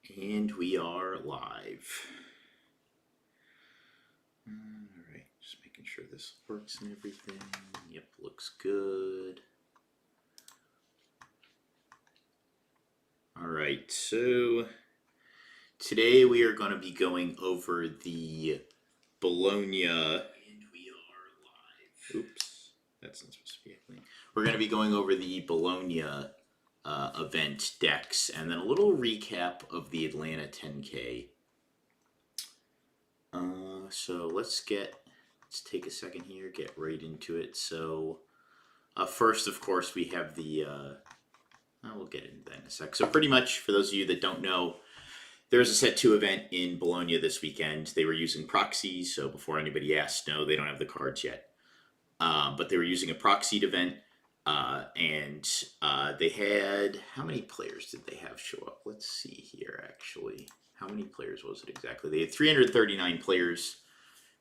And we are live. Alright, just making sure this works and everything. Yep, looks good. Alright, so today we are going to be going over the Bologna. And we are live. Oops, that's not supposed to be happening. We're going to be going over the Bologna event decks, and then a little recap of the Atlanta 10K. So let's take a second here, get right into it. So first, of course, we have the, we'll get into that in a sec. So pretty much, for those of you that don't know, there's a Set 2 event in Bologna this weekend. They were using proxies, so before anybody asks, no, they don't have the cards yet. But they were using a proxied event. And they had, how many players did they have show up? Let's see here, actually. How many players was it exactly? They had 339 players.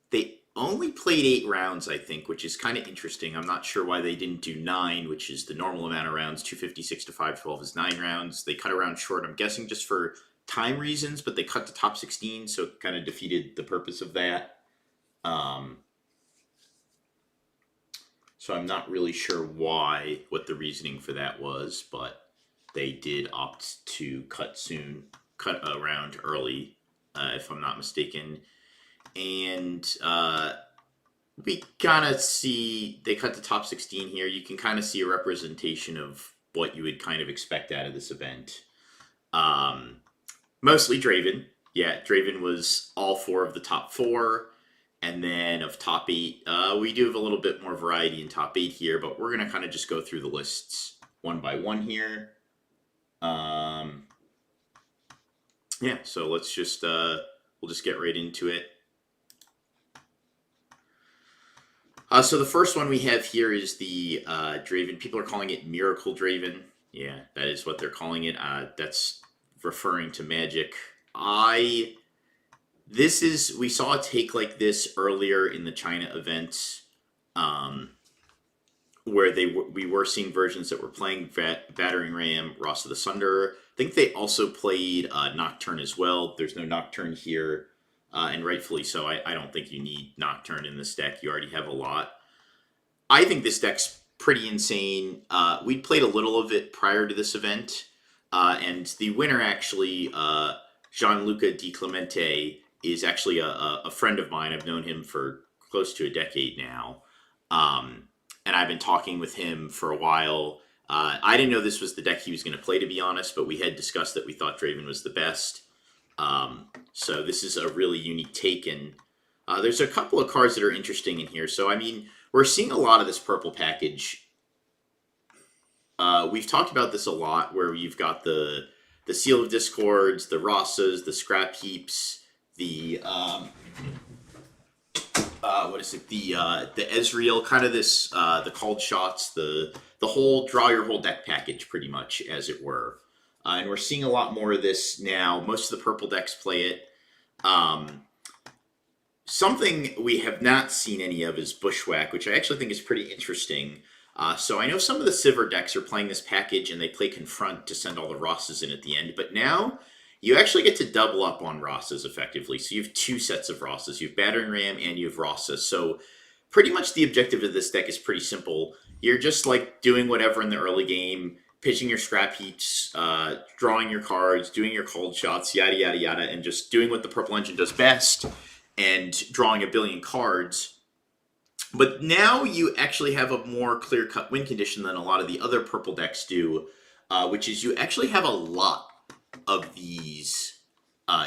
They only played 8 rounds, I think, which is kind of interesting. I'm not sure why they didn't do 9, which is the normal amount of rounds. 256 to 512 is 9 rounds. They cut a round short, I'm guessing just for time reasons, but they cut to top 16, so it kind of defeated the purpose of that. So I'm not really sure what the reasoning for that was, but they did opt to cut a round early, if I'm not mistaken. And we kind of see, they cut the top 16 here. You can kind of see a representation of what you would kind of expect out of this event. Mostly Draven. Yeah, Draven was all 4 of the top 4. And then of top 8, we do have a little bit more variety in top 8 here, but we're going to kind of just go through the lists one by one here. Yeah, so let's just, we'll just get right into it. So the first one we have here is the Draven. People are calling it Miracle Draven. Yeah, that is what they're calling it. That's referring to Magic. We saw a take like this earlier in the China event, where we were seeing versions that were playing Battering Ram, Ross of the Sunder. I think they also played Nocturne as well. There's no Nocturne here, and rightfully so. I don't think you need Nocturne in this deck. You already have a lot. I think this deck's pretty insane. We played a little of it prior to this event, and the winner actually, Gianluca Di Clemente, is actually a friend of mine. I've known him for close to a decade now. And I've been talking with him for a while. I didn't know this was the deck he was going to play, to be honest, but we had discussed that we thought Draven was the best. So this is a really unique take, and there's a couple of cards that are interesting in here. So, I mean, we're seeing a lot of this purple package. We've talked about this a lot, where you've got the Seal of Discords, the Rossas, the Scrap Heaps, the the Ezreal, kind of this the Called Shots, the whole draw your whole deck package, pretty much, as it were. And we're seeing a lot more of this now. Most of the purple decks play it. Something we have not seen any of is Bushwhack, which I actually think is pretty interesting. So I know some of the Sivir decks are playing this package, and they play Confront to send all the Rosses in at the end. But now you actually get to double up on Rosses effectively. So you have 2 sets of Rosses. You have Battering Ram and you have Rosses. So pretty much the objective of this deck is pretty simple. You're just like doing whatever in the early game, pitching your Scrap Heaps, drawing your cards, doing your Cold Shots, yada, yada, yada, and just doing what the Purple Engine does best and drawing a billion cards. But now you actually have a more clear-cut win condition than a lot of the other purple decks do, which is you actually have a lot of these.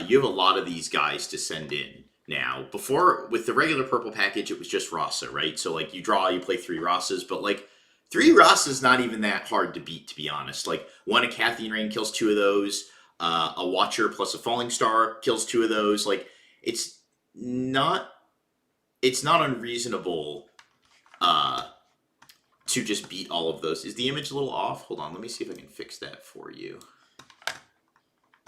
You have a lot of these guys to send in now. Before, with the regular purple package, it was just Rasa, right? So, like, you draw, you play 3 Rassas, but, like, 3 Rassas not even that hard to beat, to be honest. Like, one Acathian Rain kills 2 of those. A Watcher plus a Falling Star kills 2 of those. Like, it's not unreasonable to just beat all of those. Is the image a little off? Hold on, let me see if I can fix that for you.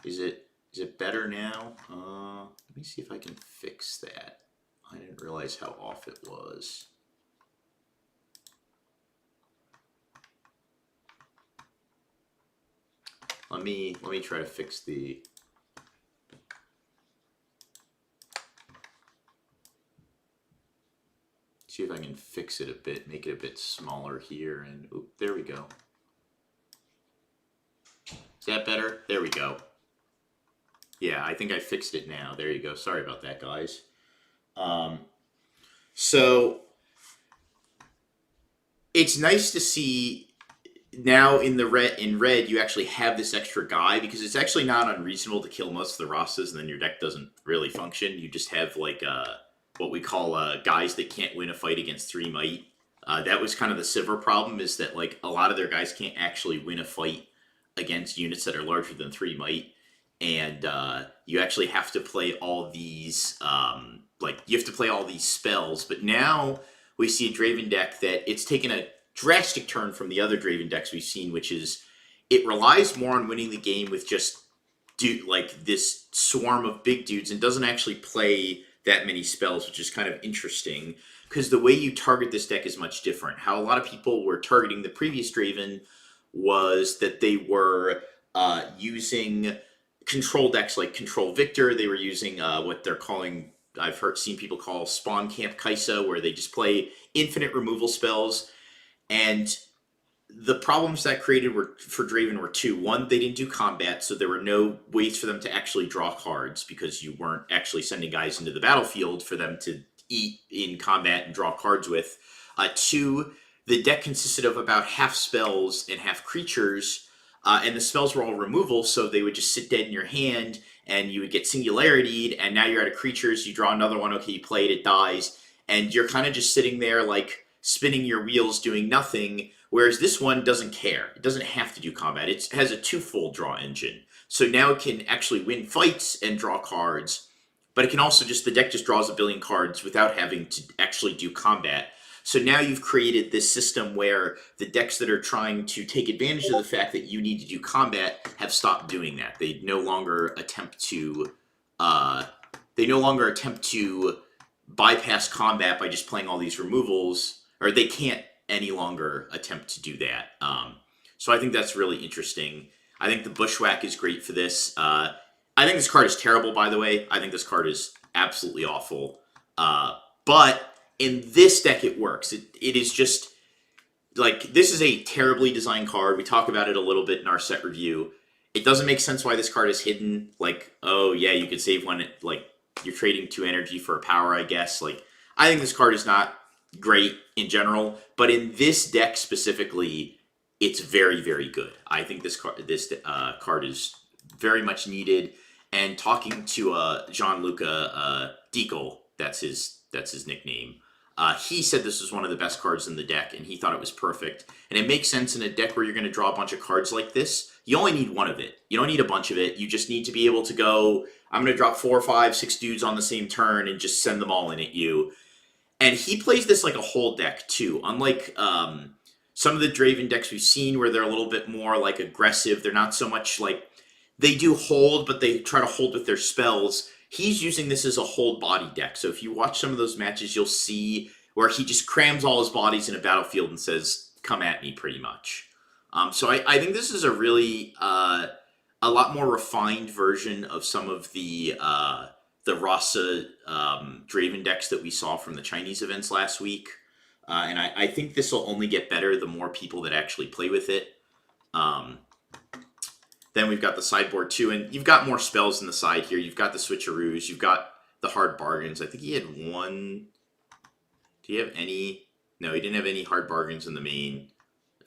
Is it better now? Let me see if I can fix that. I didn't realize how off it was. Let me try to fix the See if I can fix it a bit, make it a bit smaller here, and oop, there we go. Is that better? There we go. Yeah, I think I fixed it now. There you go. Sorry about that, guys. So it's nice to see now in red you actually have this extra guy, because it's actually not unreasonable to kill most of the Rostas and then your deck doesn't really function. You just have like what we call guys that can't win a fight against 3 might. That was kind of the Sivir problem, is that like a lot of their guys can't actually win a fight against units that are larger than 3 might. And you actually have to play all these you have to play all these spells. But now we see a Draven deck that it's taken a drastic turn from the other Draven decks we've seen, which is it relies more on winning the game with just this swarm of big dudes and doesn't actually play that many spells, which is kind of interesting because the way you target this deck is much different. How a lot of people were targeting the previous Draven was that they were using control decks like Control Viktor. They were using what they're calling, seen people call Spawn Camp Kaisa, where they just play infinite removal spells. And the problems that created for Draven were two. One, they didn't do combat, so there were no ways for them to actually draw cards because you weren't actually sending guys into the battlefield for them to eat in combat and draw cards with. Two, the deck consisted of about half spells and half creatures, and the spells were all removal, so they would just sit dead in your hand, and you would get Singularity'd, and now you're out of creatures, you draw another one, okay, you play it, it dies, and you're kind of just sitting there, like, spinning your wheels doing nothing, whereas this one doesn't care. It doesn't have to do combat. It has a twofold draw engine. So now it can actually win fights and draw cards, but it can also the deck just draws a billion cards without having to actually do combat. So now you've created this system where the decks that are trying to take advantage of the fact that you need to do combat have stopped doing that. They no longer attempt to bypass combat by just playing all these removals, or they can't any longer attempt to do that. So I think that's really interesting. I think the Bushwhack is great for this. I think this card is terrible, by the way. I think this card is absolutely awful. But in this deck, it works. It is just, like, this is a terribly designed card. We talk about it a little bit in our set review. It doesn't make sense why this card is hidden. Like, oh, yeah, you could save one, you're trading 2 energy for a power, I guess. Like, I think this card is not great in general, but in this deck specifically, it's very, very good. I think this card is very much needed. And talking to Gianluca Deacle, that's his nickname. He said this was one of the best cards in the deck, and he thought it was perfect. And it makes sense in a deck where you're going to draw a bunch of cards like this. You only need one of it. You don't need a bunch of it. You just need to be able to go, I'm going to drop 4, 5, 6 dudes on the same turn and just send them all in at you. And he plays this like a whole deck, too. Unlike some of the Draven decks we've seen where they're a little bit more like aggressive. They're not so much like, they do hold, but they try to hold with their spells. He's using this as a hold body deck. So if you watch some of those matches, you'll see where he just crams all his bodies in a battlefield and says, come at me, pretty much. So I think this is a really, a lot more refined version of some of the Rasa Draven decks that we saw from the Chinese events last week. And I think this will only get better the more people that actually play with it. Then we've got the sideboard too, and you've got more spells in the side here. You've got the switcheroos, you've got the hard bargains. I think he had one. Do you have any? No, he didn't have any hard bargains in the main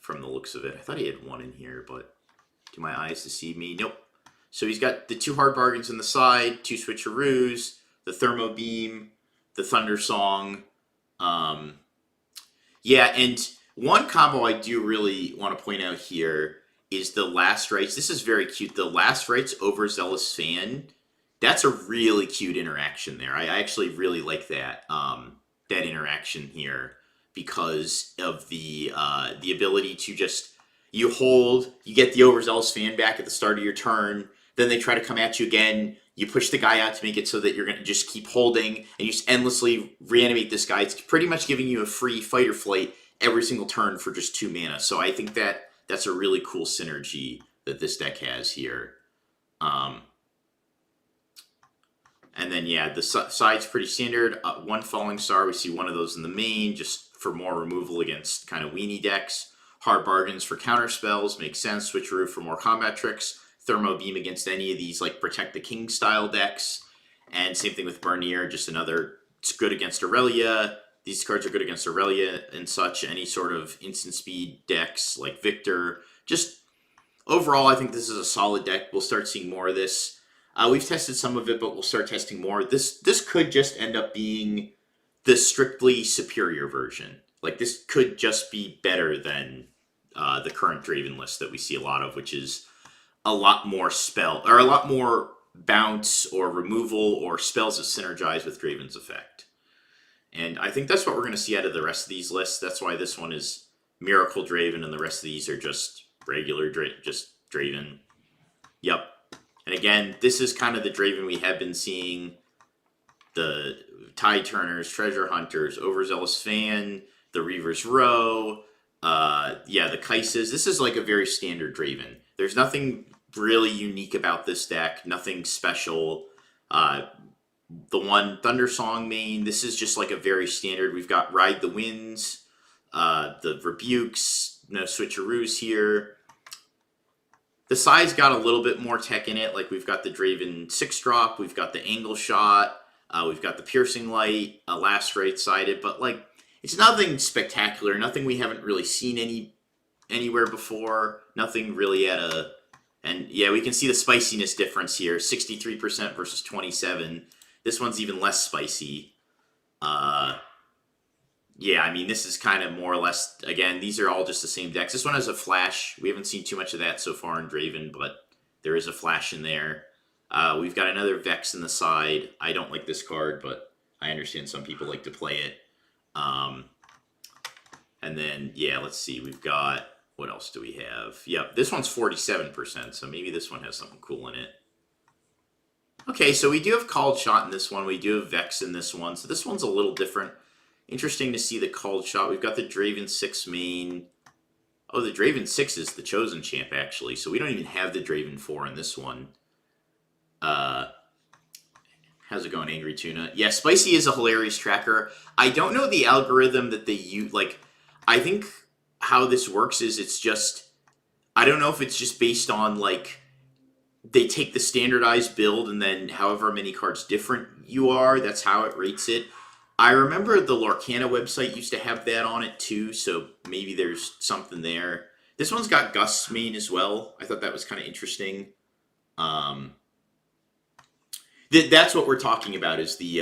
from the looks of it. I thought he had one in here, but do my eyes deceive me? Nope. So he's got the 2 hard bargains in the side, 2 switcheroos, the thermo beam, the thunder song. Yeah, and one combo I do really want to point out here is the Last Rites. This is very cute. The Last Rites Overzealous Fan. That's a really cute interaction there. I actually really like that that interaction here because of the ability to just, you hold, you get the Overzealous Fan back at the start of your turn, then they try to come at you again, you push the guy out to make it so that you're going to just keep holding, and you just endlessly reanimate this guy. It's pretty much giving you a free fight or flight every single turn for just 2 mana. So I think that's a really cool synergy that this deck has here. And And then, yeah, the side's pretty standard. One Falling Star, we see one of those in the main, just for more removal against kind of weenie decks. Hard Bargains for counter spells, makes sense. Switcheroo for more combat tricks. Thermo Beam against any of these, like, Protect the King style decks. And same thing with Barnier, just another, it's good against Aurelia. These cards are good against Aurelia and such. Any sort of instant speed decks like Viktor. Just overall, I think this is a solid deck. We'll start seeing more of this. We've tested some of it, but we'll start testing more. This could just end up being the strictly superior version. Like, this could just be better than the current Draven list that we see a lot of, which is a lot more a lot more bounce or removal or spells that synergize with Draven's effect. And I think that's what we're going to see out of the rest of these lists. That's why this one is Miracle Draven and the rest of these are just regular Draven. Yep. And again, this is kind of the Draven we have been seeing. The Tide Turners, Treasure Hunters, Overzealous Fan, the Reaver's Row, the Kaises. This is like a very standard Draven. There's nothing really unique about this deck, nothing special. The one Thundersong main, this is just like a very standard. We've got Ride the Winds, the Rebukes, no switcheroos here. The side's got a little bit more tech in it. Like, we've got the Draven 6-drop, we've got the Angle Shot, we've got the Piercing Light, Lacerate sided, but like, it's nothing spectacular, nothing we haven't really seen anywhere before, nothing really and yeah, we can see the spiciness difference here, 63% versus 27. This one's even less spicy. Yeah, I mean, this is kind of more or less, again, these are all just the same decks. This one has a flash. We haven't seen too much of that so far in Draven, but there is a flash in there. We've got another Vex in the side. I don't like this card, but I understand some people like to play it. And then, yeah, let's see. We've got, what else do we have? Yep, this one's 47%, so maybe this one has something cool in it. Okay, so we do have Called Shot in this one. We do have Vex in this one. So this one's a little different. Interesting to see the Called Shot. We've got the Draven 6 main. Oh, the Draven 6 is the Chosen Champ, actually. So we don't even have the Draven 4 in this one. How's it going, Angry Tuna? Yeah, Spicy is a hilarious tracker. I don't know the algorithm that they use. Like, I think how this works is it's just... I don't know if it's just based on, like... They take the standardized build and then however many cards different you are, that's how it rates it. I remember the Lorcana website used to have that on it too, so maybe there's something there. This one's got Gust's main as well. I thought that was kind of interesting. That's what we're talking about is the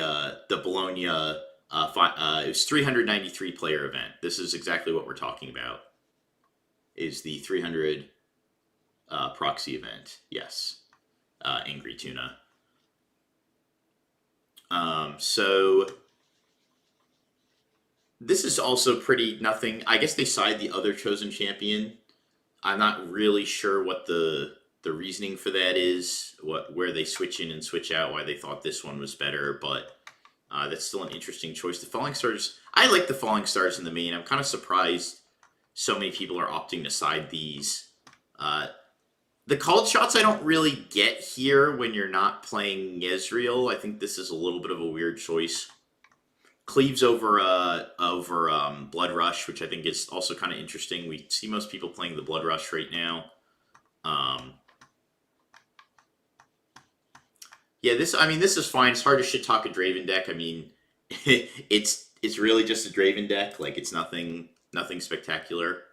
Bologna, it was 393 player event. This is exactly what we're talking about, is the 300 proxy event. Yes, Angry Tuna. So... This is also pretty nothing. I guess they side the other Chosen Champion. I'm not really sure what the reasoning for that is, where they switch in and switch out, why they thought this one was better, but that's still an interesting choice. The Falling Stars, I like the Falling Stars in the main. I'm kind of surprised so many people are opting to side these. The Called Shots I don't really get here when you're not playing Yezreal. I think this is a little bit of a weird choice. Cleaves over Blood Rush, which I think is also kind of interesting. We see most people playing the Blood Rush right now. Yeah, this is fine. It's hard to shit talk a Draven deck. I mean, it's really just a Draven deck. Like, it's nothing spectacular.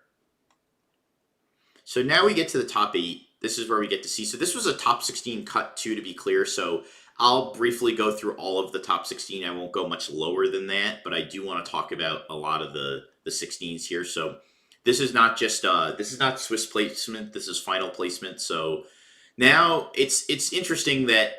So now we get to the top 8. This is where we get to see. So this was a top 16 cut too, to be clear. So I'll briefly go through all of the top 16. I won't go much lower than that, but I do want to talk about a lot of the 16s here. So this is not just this is not Swiss placement. This is final placement. So now it's interesting that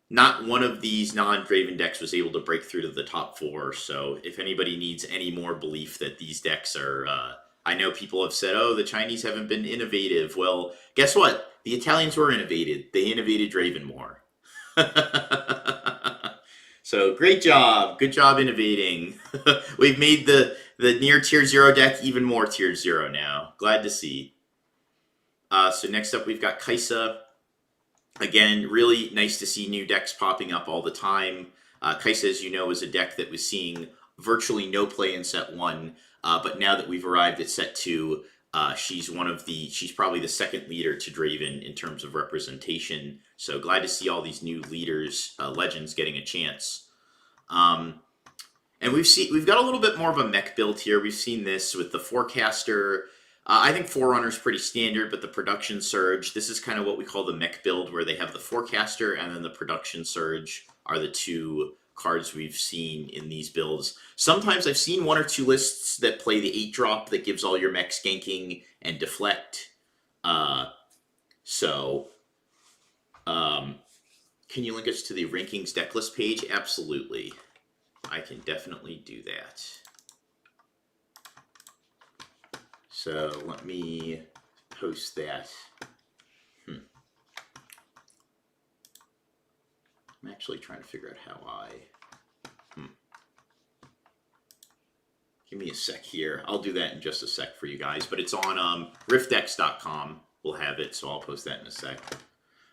not one of these non-Draven decks was able to break through to the top 4. So if anybody needs any more belief that these decks are, I know people have said, oh, the Chinese haven't been innovative. Well, guess what? The Italians were innovated. They innovated Draven more. So great job. Good job innovating. We've made the near tier 0 deck even more tier 0 now. Glad to see. So next up we've got Kaisa. Again, really nice to see new decks popping up all the time. Kaisa, as you know, is a deck that was seeing virtually no play in set 1, but now that we've arrived at set 2, she's probably the second leader to Draven in terms of representation. So glad to see all these new leaders, legends, getting a chance. And we've got a little bit more of a mech build here. We've seen this with the Forecaster. I think Forerunner's pretty standard, but the Production Surge, this is kind of what we call the mech build, where they have the Forecaster and then the Production Surge are the two cards we've seen in these builds. Sometimes I've seen 1 or 2 lists that play the 8-drop that gives all your mechs ganking and deflect. Can you link us to the rankings deck list page? Absolutely. I can definitely do that. So let me post that. I'm actually trying to figure out how I... Give me a sec here. I'll do that in just a sec for you guys. But it's on riftx.com. We'll have it, so I'll post that in a sec.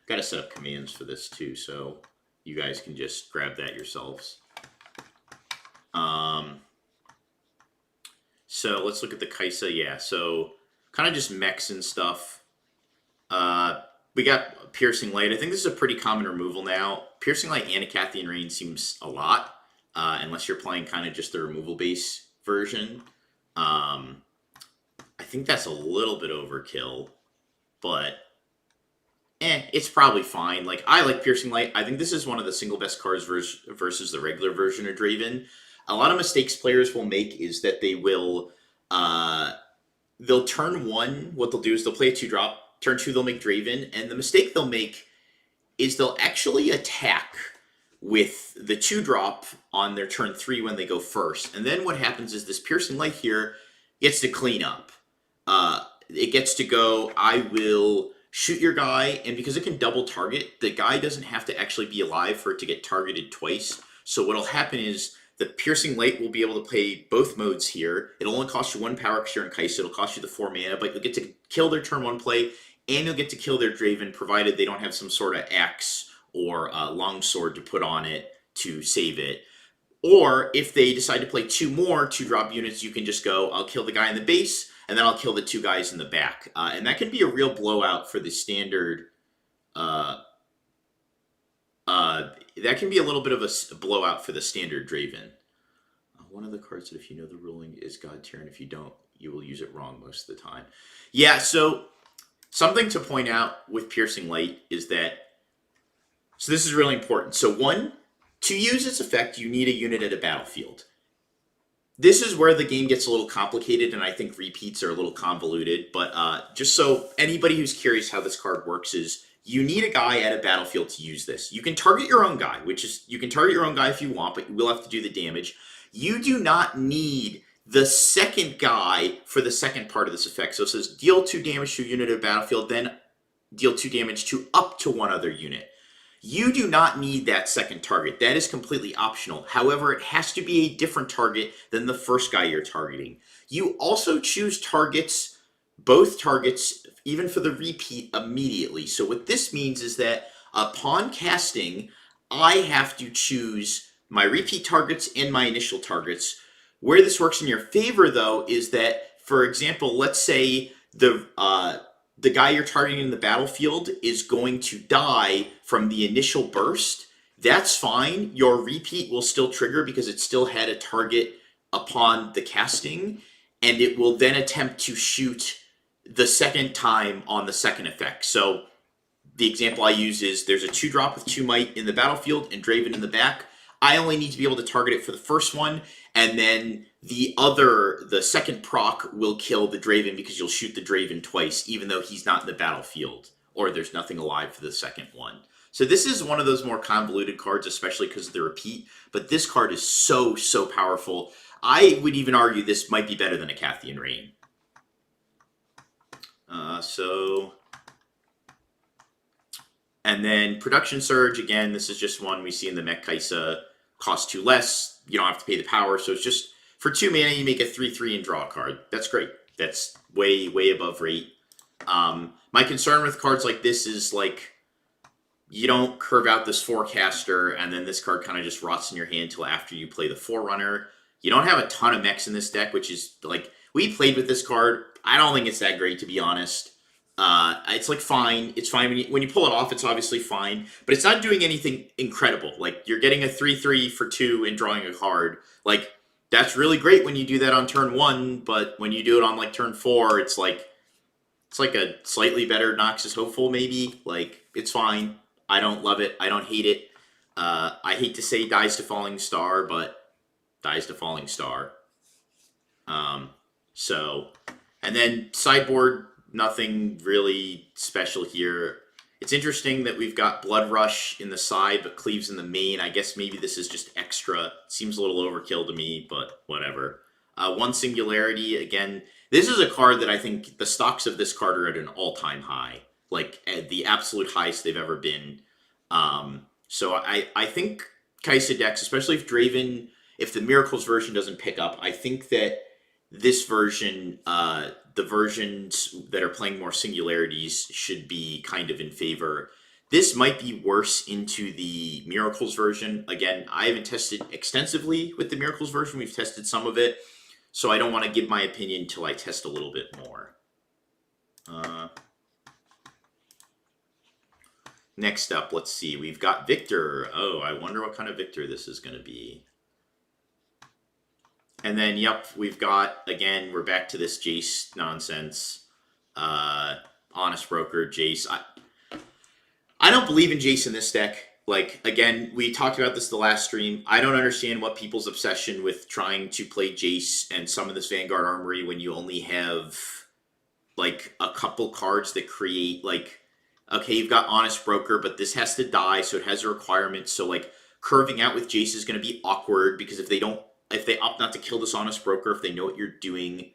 Got to set up commands for this too, so you guys can just grab that yourselves. So let's look at the Kaisa. Yeah, so kind of just mechs and stuff. We got Piercing Light. I think this is a pretty common removal now. Piercing Light and Acathian Rain seems a lot, unless you're playing kind of just the removal base version. I think that's a little bit overkill, but it's probably fine. Like, I like Piercing Light. I think this is one of the single best cards versus the regular version of Draven. A lot of mistakes players will make is that they will, they'll turn 1, what they'll do is they'll play a 2-drop, turn 2 they'll make Draven, and the mistake they'll make is they'll actually attack with the 2-drop on their turn 3 when they go first. And then what happens is this Piercing Light here gets to clean up. It gets to go, I will shoot your guy, and because it can double target, the guy doesn't have to actually be alive for it to get targeted twice. So what'll happen is the Piercing Light will be able to play both modes here. It'll only cost you 1 power because you're in Kaisa. It'll cost you the 4 mana, but you'll get to kill their turn 1 play, and you'll get to kill their Draven, provided they don't have some sort of axe or longsword to put on it to save it. Or if they decide to play 2 more 2-drop units, you can just go, I'll kill the guy in the base, and then I'll kill the 2 guys in the back. And that can be a real blowout for the standard... that can be a little bit of a blowout for the standard Draven. One of the cards that if you know the ruling is God Tier, and if you don't, you will use it wrong most of the time. Yeah, so something to point out with Piercing Light is that... So this is really important. So 1, to use its effect, you need a unit at a battlefield. This is where the game gets a little complicated, and I think repeats are a little convoluted. But just so anybody who's curious how this card works is, you need a guy at a battlefield to use this. You can target your own guy, which is, you can target your own guy if you want, but you will have to do the damage. You do not need the second guy for the second part of this effect. So it says deal 2 damage to a unit at a battlefield, then deal 2 damage to up to 1 other unit. You do not need that second target. That is completely optional. However, it has to be a different target than the first guy you're targeting. You also choose targets, both targets, even for the repeat immediately. So what this means is that upon casting, I have to choose my repeat targets and my initial targets. Where this works in your favor, though, is that, for example, let's say the guy you're targeting in the battlefield is going to die from the initial burst. That's fine. Your repeat will still trigger because it still had a target upon the casting, and it will then attempt to shoot the second time on the second effect. So the example I use is there's a 2-drop with 2 might in the battlefield and Draven in the back. I only need to be able to target it for the first one, and then the second proc will kill the Draven because you'll shoot the Draven twice, even though he's not in the battlefield, or there's nothing alive for the second one. So this is one of those more convoluted cards, especially because of the repeat, but this card is so powerful. I would even argue this might be better than Acathian Rain. And then Production Surge, again, this is just one we see in the Mech Kaisa, costs 2 less, you don't have to pay the power, so it's just, for 2 mana, you make a 3/3 and draw a card. That's great. That's way above rate. My concern with cards like this is, like, you don't curve out this Forecaster, and then this card kind of just rots in your hand until after you play the Forerunner. You don't have a ton of mechs in this deck, which is, like, we played with this card. I don't think it's that great, to be honest. It's, like, fine. It's fine. When you pull it off, it's obviously fine. But it's not doing anything incredible. Like, you're getting a 3/3 for 2 and drawing a card. Like, that's really great when you do that on turn 1, but when you do it on, like, turn 4, it's like a slightly better Noxus Hopeful, maybe. Like, it's fine. I don't love it. I don't hate it. I hate to say dies to Falling Star, but dies to Falling Star. So, and then sideboard, nothing really special here. It's interesting that we've got Blood Rush in the side, but Cleaves in the main. I guess maybe this is just extra. Seems a little overkill to me, but whatever. One Singularity, again, this is a card that I think the stocks of this card are at an all-time high. Like, at the absolute highest they've ever been. So I think Kaisa decks, especially if Draven, if the Miracles version doesn't pick up, I think that this version, the versions that are playing more Singularities should be kind of in favor. This might be worse into the Miracles version. Again, I haven't tested extensively with the Miracles version. We've tested some of it. So I don't want to give my opinion until I test a little bit more. Next up, let's see. We've got Viktor. Oh, I wonder what kind of Viktor this is going to be. And then, yep, we've got, again, we're back to this Jace nonsense. Honest Broker, Jace. I don't believe in Jace in this deck. Like, again, we talked about this the last stream. I don't understand what people's obsession with trying to play Jace and summon this Vanguard Armory when you only have, like, a couple cards that create, like, okay, you've got Honest Broker, but this has to die, so it has a requirement. So, like, curving out with Jace is going to be awkward, because if they opt not to kill this Honest Broker, if they know what you're doing,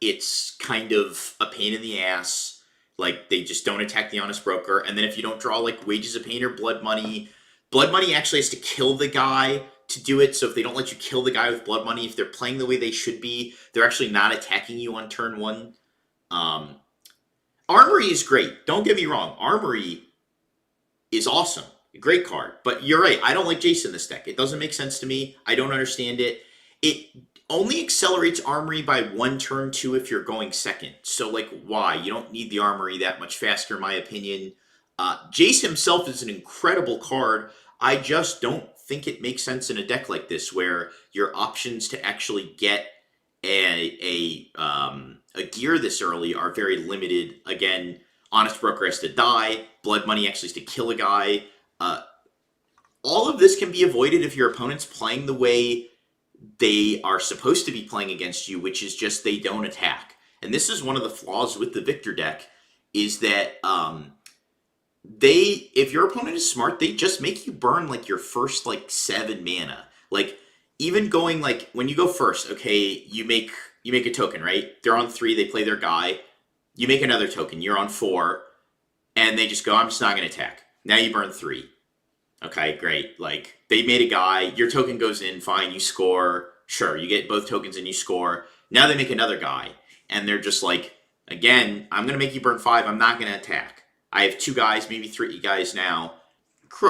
it's kind of a pain in the ass. Like, they just don't attack the Honest Broker. And then if you don't draw, like, Wages of Pain or Blood Money actually has to kill the guy to do it. So if they don't let you kill the guy with Blood Money, if they're playing the way they should be, they're actually not attacking you on turn 1. Armory is great. Don't get me wrong. Armory is awesome. Great card. But you're right. I don't like Jace in this deck. It doesn't make sense to me. I don't understand it. It only accelerates Armory by 1 turn 2 if you're going second. So, like, why? You don't need the Armory that much faster, in my opinion. Jace himself is an incredible card. I just don't think it makes sense in a deck like this, where your options to actually get a gear this early are very limited. Again, Honest Broker has to die. Blood Money actually has to kill a guy. All of this can be avoided if your opponent's playing the way they are supposed to be playing against you, which is just they don't attack. And this is one of the flaws with the Viktor deck, is that if your opponent is smart, they just make you burn, like, your first, like, 7 mana. Like, even going, like, when you go first, okay, you make a token, right? They're on 3, they play their guy. You make another token, you're on 4, and they just go, I'm just not going to attack. Now you burn 3. Okay, great. Like, they made a guy, your token goes in, fine, you score. Sure, you get both tokens and you score. Now they make another guy, and they're just like, again, I'm going to make you burn 5, I'm not going to attack. I have 2 guys, maybe 3 guys now.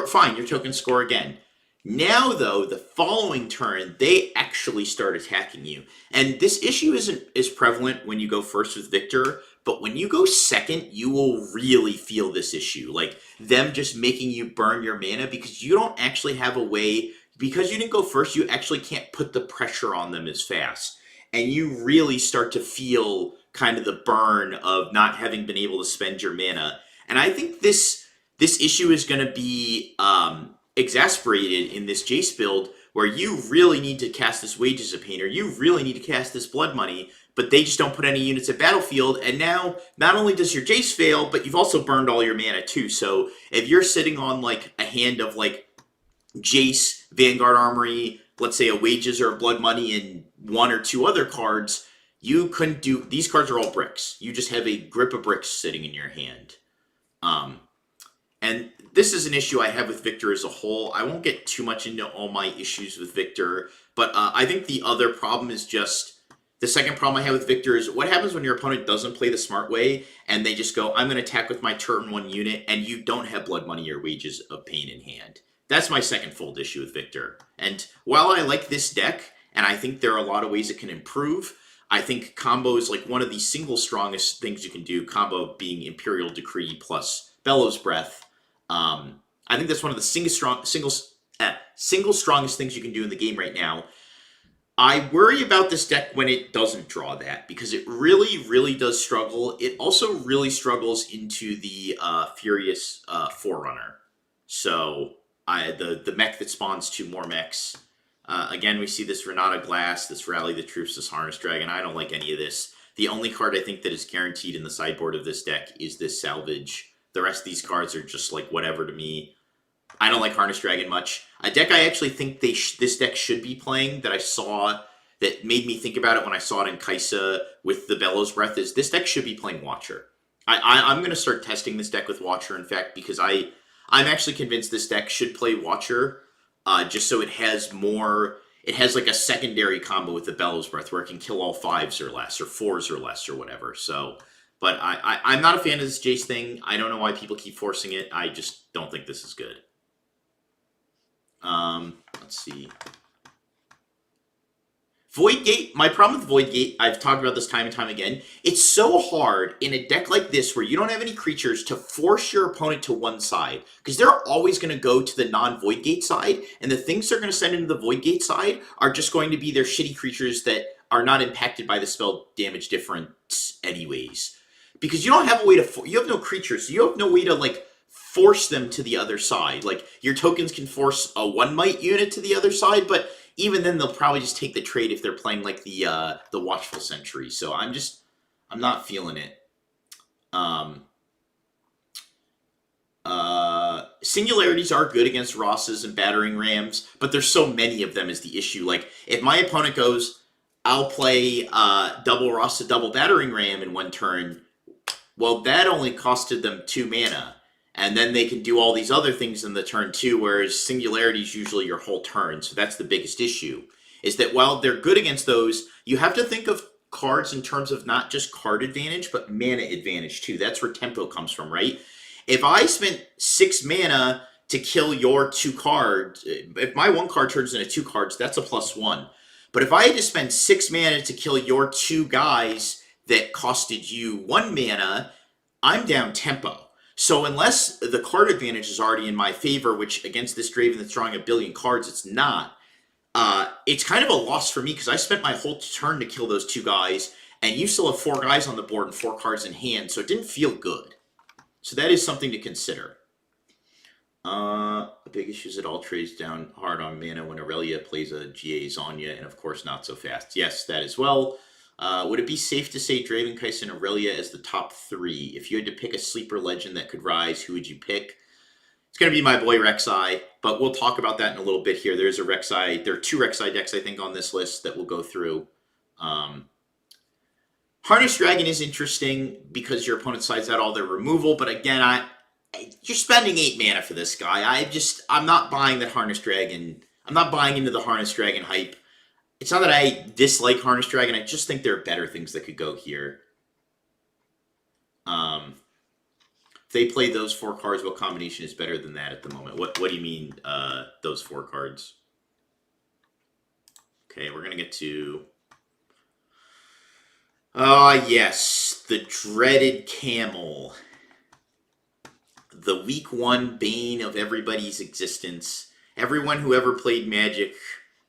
Fine, your tokens score again. Now, though, the following turn, they actually start attacking you. And this issue isn't as prevalent when you go first with Viktor, but when you go second, you will really feel this issue. Like, them just making you burn your mana, because you don't actually have a way, because you didn't go first, you actually can't put the pressure on them as fast. And you really start to feel kind of the burn of not having been able to spend your mana. And I think this issue is going to be exasperated in this Jace build, where you really need to cast this Wages of Pain, or you really need to cast this Blood Money, but they just don't put any units at battlefield, and now, not only does your Jace fail, but you've also burned all your mana too. So if you're sitting on, like, a hand of, like, Jace, Vanguard Armory, let's say a Wages or a Blood Money, and 1 or 2 other cards, you couldn't do, these cards are all bricks. You just have a grip of bricks sitting in your hand. And this is an issue I have with Viktor as a whole. I won't get too much into all my issues with Viktor, but I think the other problem is just The second problem I have with Viktor is what happens when your opponent doesn't play the smart way and they just go, I'm going to attack with my turn 1 unit, and you don't have blood money or wages of pain in hand. That's my second fold issue with Viktor. And while I like this deck, and I think there are a lot of ways it can improve, I think combo is like one of the single strongest things you can do, combo being Imperial Decree plus Bellows Breath. I think that's one of the single strongest things you can do in the game right now. I worry about this deck when it doesn't draw that, because it really does struggle. It also really struggles into the Furious Forerunner. So the mech that spawns 2 more mechs. Again, we see this Renata Glass, this Rally the Troops, this Harness Dragon. I don't like any of this. The only card I think that is guaranteed in the sideboard of this deck is this Salvage. The rest of these cards are just like whatever to me. I don't like Harness Dragon much. A deck I actually think this deck should be playing that I saw that made me think about it when I saw it in Kaisa with the Bellows Breath is this deck should be playing Watcher. I'm going to start testing this deck with Watcher, in fact, because I'm actually convinced this deck should play Watcher just so it has more... It has like a secondary combo with the Bellows Breath where it can kill all 5s or less, or 4s or less, or whatever. So, but I'm not a fan of this Jace thing. I don't know why people keep forcing it. I just don't think this is good. Let's see. Void Gate, my problem with Void Gate, I've talked about this time and time again, it's so hard in a deck like this where you don't have any creatures to force your opponent to one side, because they're always going to go to the non-Void Gate side, and the things they're going to send into the Void Gate side are just going to be their shitty creatures that are not impacted by the spell damage difference anyways. Because you don't have a way to, you have no creatures, so you have no way to, like, force them to the other side. Like, your tokens can force a 1-might unit to the other side, but even then they'll probably just take the trade if they're playing like the Watchful Sentry. So I'm not feeling it. Singularities are good against Rosses and Battering Rams, but there's so many of them is the issue. Like, if my opponent goes, I'll play double Ross to double Battering Ram in 1 turn, well, that only costed them 2 mana. And then they can do all these other things in the turn too, whereas Singularity is usually your whole turn. So that's the biggest issue, is that while they're good against those, you have to think of cards in terms of not just card advantage, but mana advantage too. That's where tempo comes from, right? If I spent 6 mana to kill your 2 cards, if my 1 card turns into 2 cards, that's a +1. But if I had to spend 6 mana to kill your 2 guys that costed you 1 mana, I'm down tempo. So unless the card advantage is already in my favor, which against this Draven that's drawing 1 billion cards, it's not, it's kind of a loss for me because I spent my whole turn to kill those 2 guys, and you still have 4 guys on the board and 4 cards in hand, so it didn't feel good. So that is something to consider. The big issue is it all trades down hard on mana when Aurelia plays a GA Zanya, and of course not so fast. Yes, that as well. Would it be safe to say Draven, Kai'Sa, and Aurelia as the top 3? If you had to pick a sleeper legend that could rise, who would you pick? It's going to be my boy Rexi, but we'll talk about that in a little bit here. There's a Rexi. There are 2 Rexi decks, I think, on this list that we'll go through. Harness Dragon is interesting because your opponent sides out all their removal, but again, you're spending 8 mana for this guy. I'm not buying that Harness Dragon. I'm not buying into the Harness Dragon hype. It's not that I dislike Harness Dragon, I just think there are better things that could go here. If they play those 4 cards, what combination is better than that at the moment? What do you mean, those 4 cards? Okay, we're going to get to... yes, the dreaded Camel. The week 1 bane of everybody's existence. Everyone who ever played Magic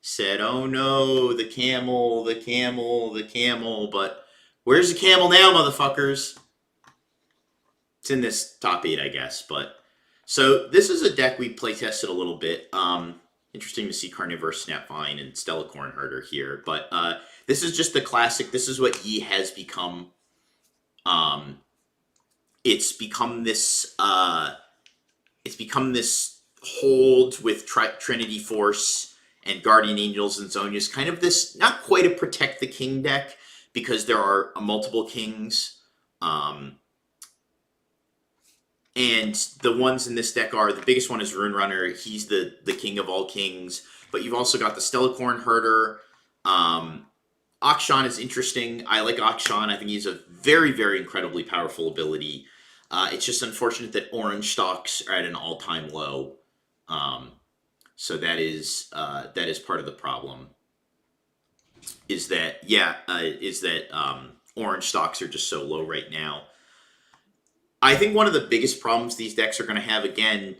said, oh no, the camel, the camel, the camel, but where's the camel now, motherfuckers? It's in this top 8, I guess, but... So, this is a deck we playtested a little bit. Interesting to see Carnivorous Snapvine and Stellacorn Herder here, but this is just the classic. This is what Yi has become. It's become this hold with Trinity Force and Guardian Angels and Zonias, kind of this, not quite a Protect the King deck, because there are multiple kings. And the ones in this deck are, the biggest one is Rune Runner. He's the king of all kings. But you've also got the Stellacorn Herder, Akshan is interesting. I like Akshan. I think he's a very, very incredibly powerful ability. It's just unfortunate that orange stocks are at an all-time low. So that is part of the problem. Is that orange stocks are just so low right now. I think one of the biggest problems these decks are going to have, again,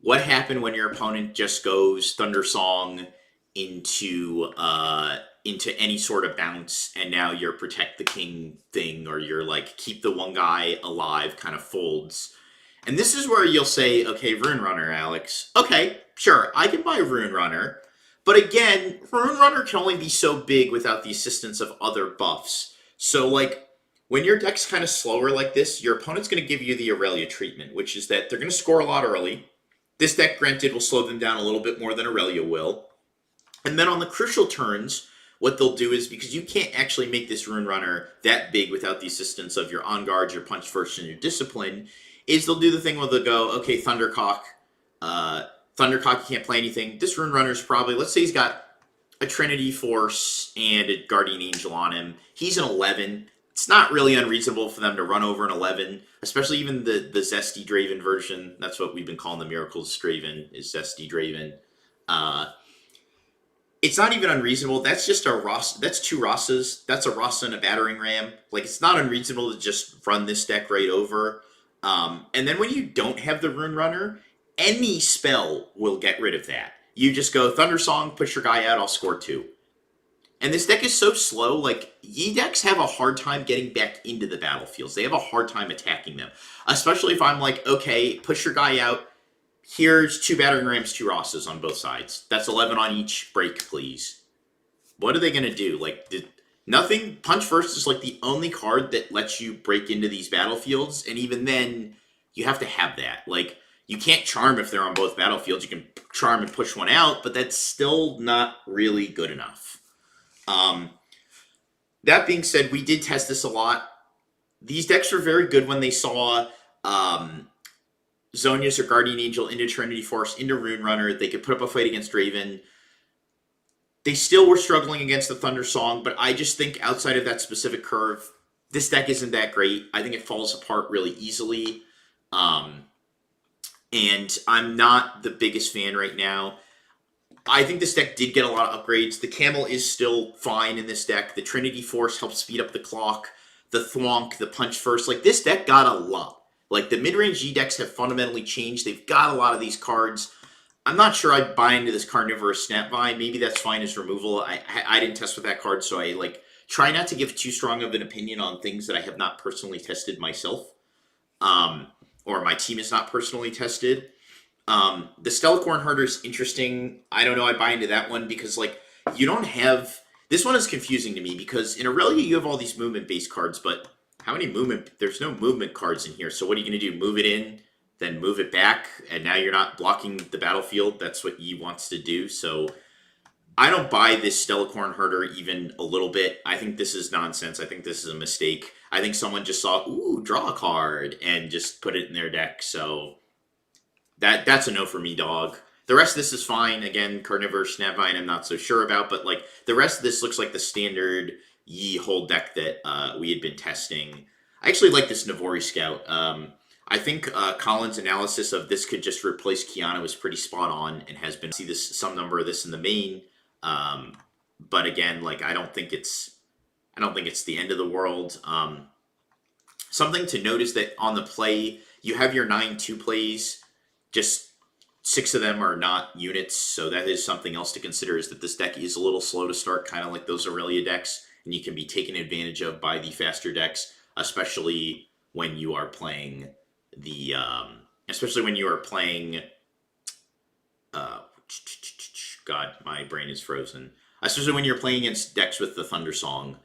what happened when your opponent just goes Thunder Song into any sort of bounce, and now your Protect the King thing, or your like keep the one guy alive kind of folds. And this is where you'll say, okay, Rune Runner, Alex. Okay, sure, I can buy Rune Runner. But again, Rune Runner can only be so big without the assistance of other buffs. So, like, when your deck's kind of slower like this, your opponent's going to give you the Aurelia treatment, which is that they're going to score a lot early. This deck, granted, will slow them down a little bit more than Aurelia will. And then on the crucial turns, what they'll do is, because you can't actually make this Rune Runner that big without the assistance of your On Guard, your Punch First, and your Discipline, is they'll do the thing where they'll go, okay, Thundercock, you can't play anything. This Rune Runner's probably, let's say he's got a Trinity Force and a Guardian Angel on him. He's an 11. It's not really unreasonable for them to run over an 11, especially even the Zesty Draven version. That's what we've been calling the Miracles Draven, is Zesty Draven. It's not even unreasonable. That's just a Ross. That's two Rosses. That's a Rossa and a Battering Ram. Like, it's not unreasonable to just run this deck right over. And then when you don't have the Rune Runner, any spell will get rid of that. You just go Thunder Song, push your guy out, I'll score 2. And this deck is so slow, like, Yi decks have a hard time getting back into the battlefields. They have a hard time attacking them. Especially if I'm like, okay, push your guy out, here's 2 Battering Rams, 2 Rosses on both sides. That's 11 on each, break, please. What are they going to do? Like, nothing. Punch First is like the only card that lets you break into these battlefields, and even then, you have to have that. Like, you can't charm if they're on both battlefields. You can charm and push one out, but that's still not really good enough. That being said, we did test this a lot. These decks were very good when they saw Zhonya's or Guardian Angel into Trinity Force, into Rune Runner. They could put up a fight against Draven. They still were struggling against the Thunder Song, but I just think outside of that specific curve, this deck isn't that great. I think it falls apart really easily. And I'm not the biggest fan right now. I think this deck did get a lot of upgrades. The Camel is still fine in this deck. The Trinity Force helps speed up the clock. The Thwonk, the Punch First. Like, this deck got a lot. Like, the mid-range G decks have fundamentally changed. They've got a lot of these cards. I'm not sure I'd buy into this Carnivorous Snapvine. Maybe that's fine as removal. I didn't test with that card, so I, like, try not to give too strong of an opinion on things that I have not personally tested myself. Or my team is not personally tested. The Stellacorn Herder is interesting. I don't know, I buy into that one because, like, you don't have... This one is confusing to me because in Aurelia you have all these movement-based cards, but how many movement... There's no movement cards in here, so what are you going to do? Move it in, then move it back, and now you're not blocking the battlefield? That's what Yi wants to do, so... I don't buy this Stellacorn Herder even a little bit. I think this is nonsense. I think this is a mistake. I think someone just saw, ooh, draw a card, and just put it in their deck, so... That's a no for me, dog. The rest of this is fine. Again, Carnivorous Snapvine I'm not so sure about, but like the rest of this looks like the standard Yi hold deck that we had been testing. I actually like this Navori Scout. I think Colin's analysis of this could just replace Kiana was pretty spot on and has been see this some number of this in the main. But again, like I don't think it's the end of the world. Something to note is that on the play, you have your 9-2 plays. Just 6 of them are not units, so that is something else to consider, is that this deck is a little slow to start, kind of like those Aurelia decks, and you can be taken advantage of by the faster decks, especially when you are playing the, God, my brain is frozen. Especially when you're playing against decks with the Thunder Song,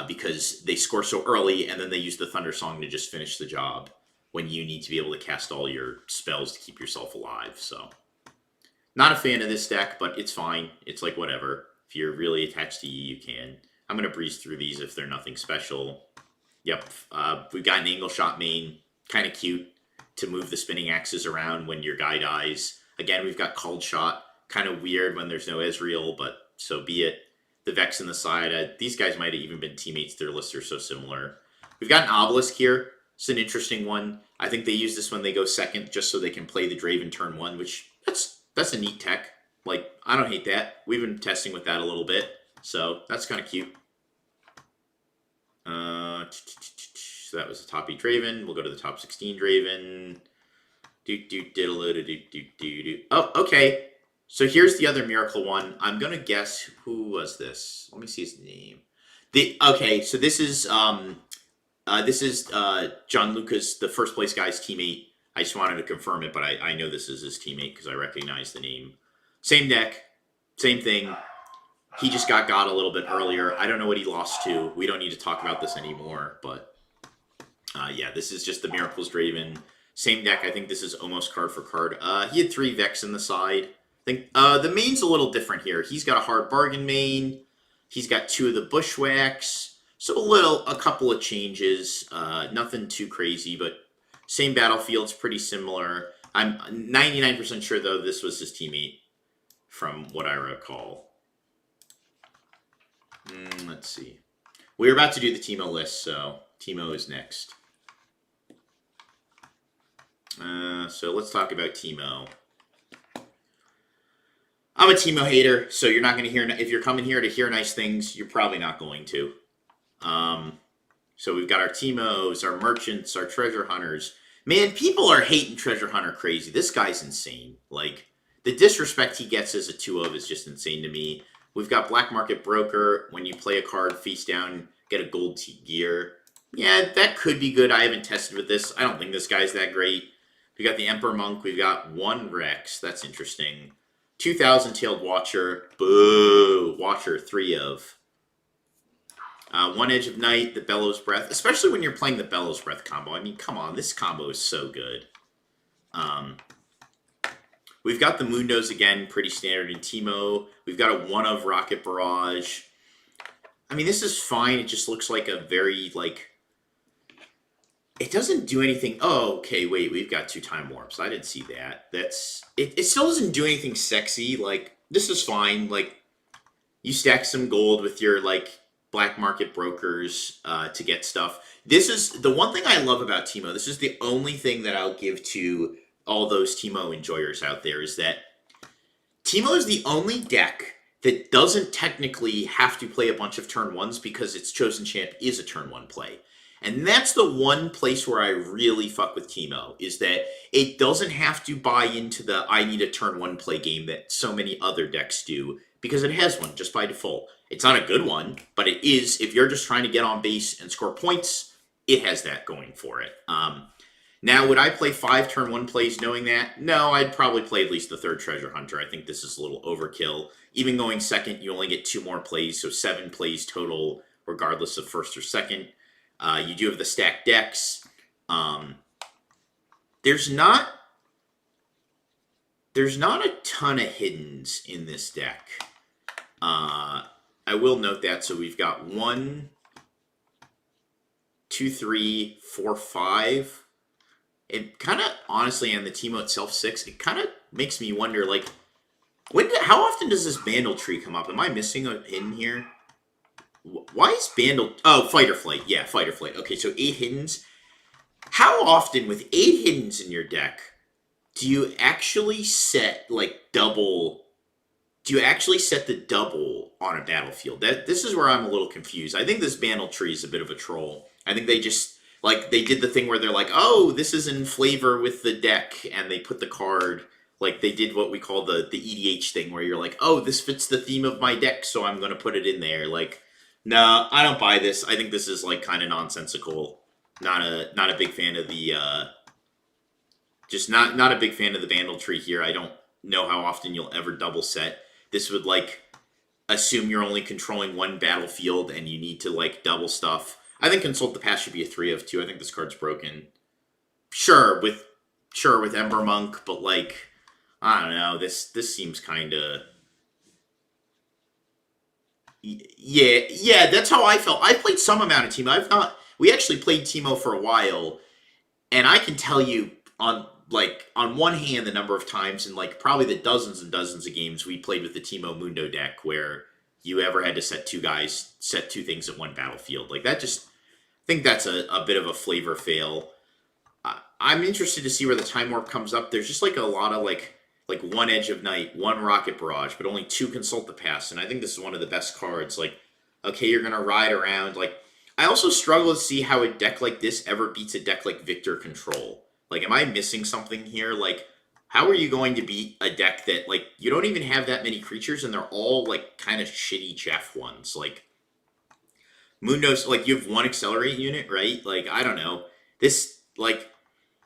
because they score so early, and then they use the Thunder Song to just finish the job, when you need to be able to cast all your spells to keep yourself alive, so. Not a fan of this deck, but it's fine. It's like, whatever. If you're really attached to Yi, you can. I'm going to breeze through these if they're nothing special. Yep, we've got an Angle Shot main. Kind of cute to move the spinning axes around when your guy dies. Again, we've got Cold Shot. Kind of weird when there's no Ezreal, but so be it. the Vex in the side. These guys might have even been teammates. Their lists are so similar. We've got an Obelisk here. It's an interesting one. I think they use this when they go second, just so they can play the Draven turn 1, which that's a neat tech. Like, I don't hate that. We've been testing with that a little bit, so that's kind of cute. So that was the top 8 Draven. We'll go to the top 16 Draven. Oh, okay. So here's the other miracle one. I'm gonna guess who was this. Let me see his name. Okay, so this is John Lucas, the first place guy's teammate. I just wanted to confirm it, but I know this is his teammate because I recognize the name. Same deck, same thing. He just got a little bit earlier. I don't know what he lost to. We don't need to talk about this anymore, but yeah, this is just the Miracles Draven. Same deck. I think this is almost card for card. He had 3 Vex in the side. I think the main's a little different here. He's got a hard bargain main. He's got 2 of the Bushwhacks. So a couple of changes. Nothing too crazy, but same battlefield's pretty similar. I'm 99% sure, though, this was his teammate from what I recall. Let's see. We're about to do the Teemo list, so Teemo is next. So let's talk about Teemo. I'm a Teemo hater, so you're not going to hear... If you're coming here to hear nice things, you're probably not going to. So we've got our Teemos, our merchants, our treasure hunters. Man, people are hating treasure hunter crazy. This guy's insane. Like, the disrespect he gets as a 2-of is just insane to me. We've got Black Market Broker. When you play a card face down, get a gold gear. Yeah, that could be good. I haven't tested with this. I don't think this guy's that great. We got the Emperor Monk. We've got 1 Rex. That's interesting. 2,000 Tailed Watcher. Boo. Watcher, 3 of. 1 Edge of Night, the Bellows Breath. Especially when you're playing the Bellows Breath combo. I mean, come on. This combo is so good. We've got the Mundos again, pretty standard in Teemo. We've got a 1 of Rocket Barrage. I mean, this is fine. It just looks like a very, like... It doesn't do anything... Oh, okay, wait. We've got 2 Time Warps. I didn't see that. It still doesn't do anything sexy. Like, this is fine. Like, you stack some gold with your, like, Black Market Brokers to get stuff. This is... The one thing I love about Teemo, this is the only thing that I'll give to all those Teemo enjoyers out there, is that Teemo is the only deck that doesn't technically have to play a bunch of turn 1s because its chosen champ is a turn 1 play. And that's the one place where I really fuck with Teemo, is that it doesn't have to buy into the I need a turn 1 play game that so many other decks do, because it has one just by default. It's not a good one, but it is, if you're just trying to get on base and score points, it has that going for it. Now, would I play 5 turn 1 plays knowing that? No, I'd probably play at least the 3rd Treasure Hunter. I think this is a little overkill. Even going second, you only get 2 more plays, so 7 plays total, regardless of 1st or 2nd. You do have the stacked decks. There's not a ton of hiddens in this deck. I will note that. So we've got 1, 2, 3, 4, 5. It kind of, honestly, and the Teemo itself, 6, it kind of makes me wonder, like, how often does this Bandle tree come up? Am I missing a hidden here? Why is Bandle... Oh, Fight or Flight. Yeah, Fight or Flight. Okay, so 8 hiddens. How often, with 8 hiddens in your deck, do you actually set, like, double... Do you actually set the double on a battlefield? This is where I'm a little confused. I think this Bandle tree is a bit of a troll. I think they just... Like, they did the thing where they're like, oh, this is in flavor with the deck, and they put the card, like, they did what we call the EDH thing, where you're like, oh, this fits the theme of my deck, so I'm going to put it in there. Like, no, I don't buy this. I think this is, like, kind of nonsensical. Not a big fan of the, just not a big fan of the Bandle tree here. I don't know how often you'll ever double set. This would, like, assume you're only controlling 1 battlefield, and you need to, like, double stuff. I think Consult the Past should be a 3 of 2. I think this card's broken. Sure, with Ember Monk, but, like, I don't know. This seems kind of... Yeah, that's how I felt. I played some amount of Teemo. We actually played Teemo for a while, and I can tell you on one hand the number of times, and, like, probably the dozens and dozens of games we played with the Teemo Mundo deck, where you ever had to set two things at one battlefield. Like that just, I think that's a bit of a flavor fail. I'm interested to see where the Time Warp comes up. There's just like a lot of like one Edge of Night, one Rocket Barrage, but only 2 Consult the Past, and I think this is one of the best cards. Like, okay, you're gonna ride around. Like, I also struggle to see how a deck like this ever beats a deck like Viktor Control. Like, am I missing something here? Like, how are you going to beat a deck that, like, you don't even have that many creatures and they're all, like, kind of shitty Jeff ones? Like, Mundo's, like, you have 1 Accelerate unit, right? Like, I don't know. This, like,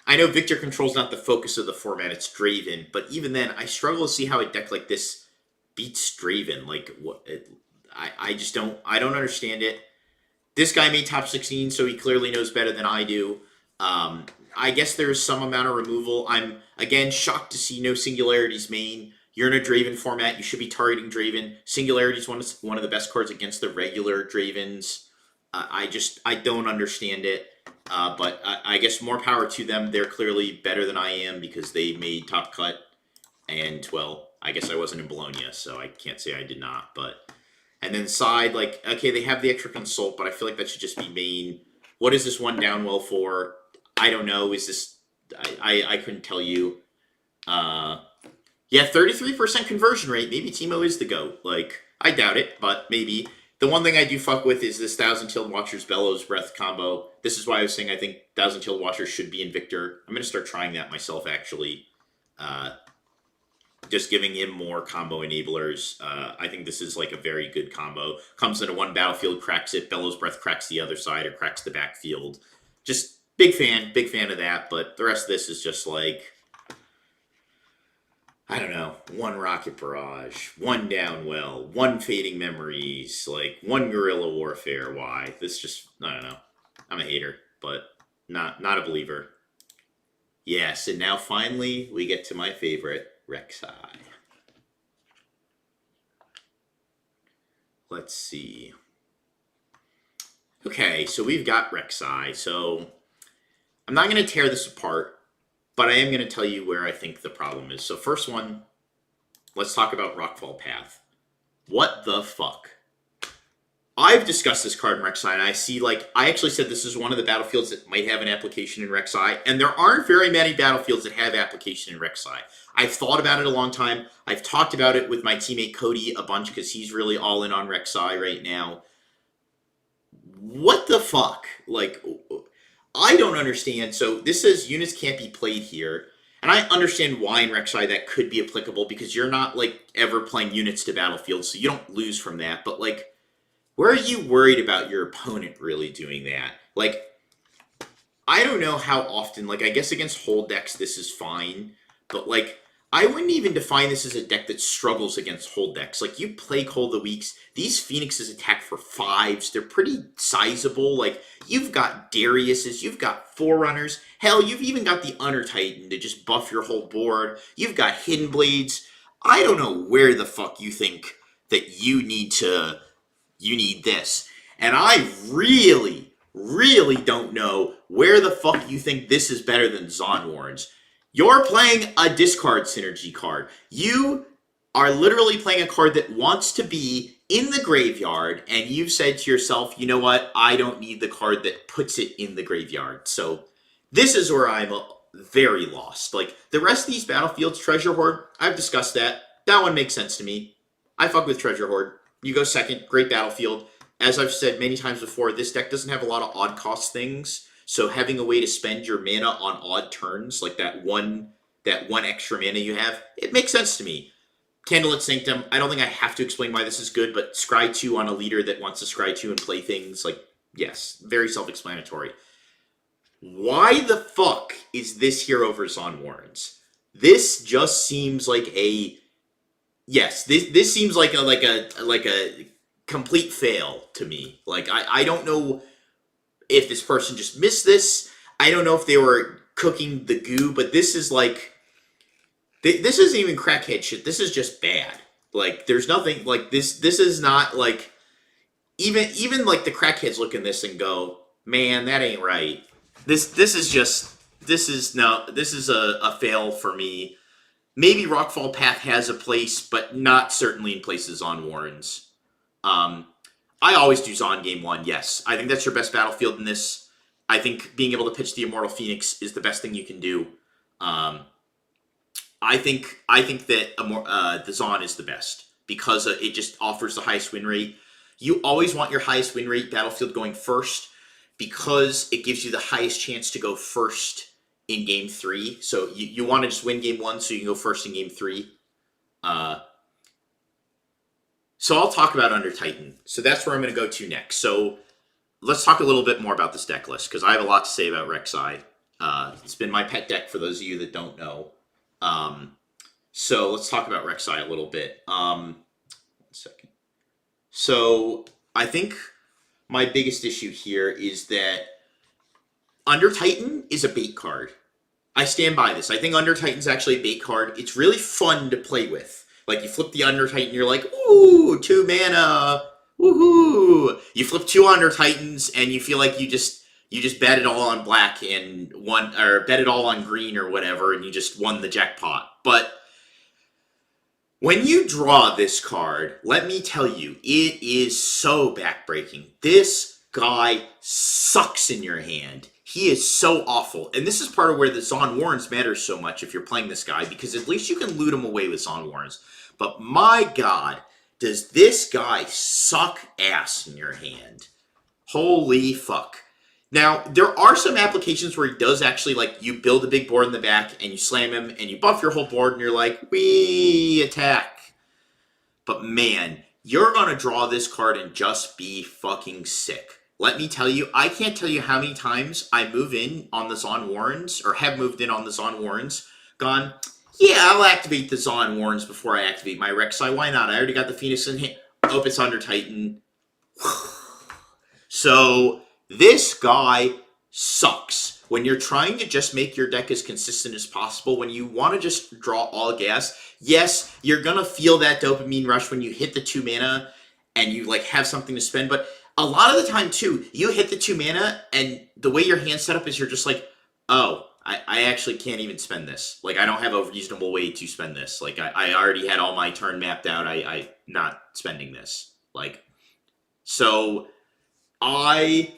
I know Viktor Control's not the focus of the format, it's Draven, but even then, I struggle to see how a deck like this beats Draven. Like, what? I just don't, I don't understand it. This guy made top 16, so he clearly knows better than I do. I guess there's some amount of removal. I'm, again, shocked to see no Singularities main. You're in a Draven format. You should be targeting Draven. Singularities one of the best cards against the regular Dravens. I don't understand it. But I guess more power to them. They're clearly better than I am because they made top cut. And, well, I guess I wasn't in Bologna, so I can't say I did not. But, and then side, like, okay, they have the extra consult, but I feel like that should just be main. What is this one down well for? I don't know. Is this, I couldn't tell you. Yeah, 33% conversion rate. Maybe Teemo is the GOAT. Like, I doubt it, but maybe. The one thing I do fuck with is this Thousand Tailed Watcher's Bellows Breath combo. This is why I was saying I think Thousand Tailed Watcher should be in Viktor. I'm going to start trying that myself, actually. Just giving him more combo enablers. I think this is like a very good combo. Comes into one battlefield, cracks it. Bellows Breath cracks the other side or cracks the backfield. Just big fan of that. But the rest of this is just like, I don't know, 1 Rocket Barrage, 1 Downwell, 1 Fading Memories, like 1 Guerrilla Warfare. Why? This just, I don't know. I'm a hater, but not a believer. Yes, and now finally we get to my favorite, Rexi. Let's see. Okay, so we've got Rexi. So I'm not going to tear this apart, but I am going to tell you where I think the problem is. So first one, let's talk about Rockfall Path. What the fuck? I've discussed this card in Rexi, and I see, like, I actually said this is one of the battlefields that might have an application in Rexi, and there aren't very many battlefields that have application in Rexi. I've thought about it a long time. I've talked about it with my teammate Cody a bunch because he's really all in on Rexi right now. What the fuck? Like, I don't understand. So this says units can't be played here. And I understand why in Rexi that could be applicable because you're not, like, ever playing units to battlefields, so you don't lose from that. But, like, where are you worried about your opponent really doing that? Like, I don't know how often, like, I guess against hold decks this is fine. But, like, I wouldn't even define this as a deck that struggles against hold decks. Like, you play Hold the Weeks. These Phoenixes attack for 5s. They're pretty sizable. Like, you've got Dariuses. You've got Forerunners. Hell, you've even got the Under Titan to just buff your whole board. You've got Hidden Blades. I don't know where the fuck you think that you need this. And I really, really don't know where the fuck you think this is better than Zon Warrens. You're playing a discard synergy card. You are literally playing a card that wants to be in the graveyard, and you've said to yourself, you know what, I don't need the card that puts it in the graveyard. So this is where I'm very lost. Like, the rest of these battlefields, Treasure Hoard, I've discussed that. That one makes sense to me. I fuck with Treasure Hoard. You go second, great battlefield. As I've said many times before, this deck doesn't have a lot of odd cost things. So having a way to spend your mana on odd turns, like that one extra mana you have, it makes sense to me. Candlelit Sanctum, I don't think I have to explain why this is good, but Scry 2 on a leader that wants to Scry 2 and play things, like, yes, very self-explanatory. Why the fuck is this here over Zon Warrens? This just seems like a... Yes, this seems like a complete fail to me. Like, I don't know if this person just missed this. I don't know if they were cooking the goo, but this is like... This isn't even crackhead shit. This is just bad. Like, there's nothing... Like, this is not, like... Even like, the crackheads look in this and go, man, that ain't right. This is just... This is a fail for me. Maybe Rockfall Path has a place, but not certainly in places on Warrens. I always do Zon game 1, yes. I think that's your best battlefield in this. I think being able to pitch the Immortal Phoenix is the best thing you can do. I think that the Zon is the best because it just offers the highest win rate. You always want your highest win rate battlefield going first because it gives you the highest chance to go first in game 3. So you want to just win game 1 so you can go first in game 3. So I'll talk about Under Titan. So that's where I'm going to go to next. So let's talk a little bit more about this deck list because I have a lot to say about Rexi. It's been my pet deck for those of you that don't know. So let's talk about Rexi a little bit. 1 second. So I think my biggest issue here is that Under Titan is a bait card. I stand by this. I think Under Titan's actually a bait card. It's really fun to play with. Like, you flip the Under Titan, you're like, ooh, 2 mana, woohoo! You flip 2 Under Titans, and you feel like you just bet it all on black and won, or bet it all on green or whatever, and you just won the jackpot. But when you draw this card, let me tell you, it is so backbreaking. This guy sucks in your hand. He is so awful. And this is part of where the Zon Warrens matters so much if you're playing this guy, because at least you can loot him away with Zon Warrens. But my god, does this guy suck ass in your hand. Holy fuck. Now, there are some applications where he does actually, like, you build a big board in the back, and you slam him, and you buff your whole board, and you're like, wee, attack. But man, you're gonna draw this card and just be fucking sick. Let me tell you, I can't tell you how many times I move in on the Zon Warrens, or have moved in on the Zon Warrens, gone, yeah, I'll activate the Zon Warrens before I activate my Rexi. Why not? I already got the Phoenix in hand. Oh, it's Under Titan. So this guy sucks. When you're trying to just make your deck as consistent as possible, when you want to just draw all gas, yes, you're going to feel that dopamine rush when you hit the 2 mana and you like have something to spend. But a lot of the time, too, you hit the 2 mana and the way your hand's set up is you're just like, oh, I actually can't even spend this. Like, I don't have a reasonable way to spend this. Like, I already had all my turn mapped out. I'm not spending this. Like, so I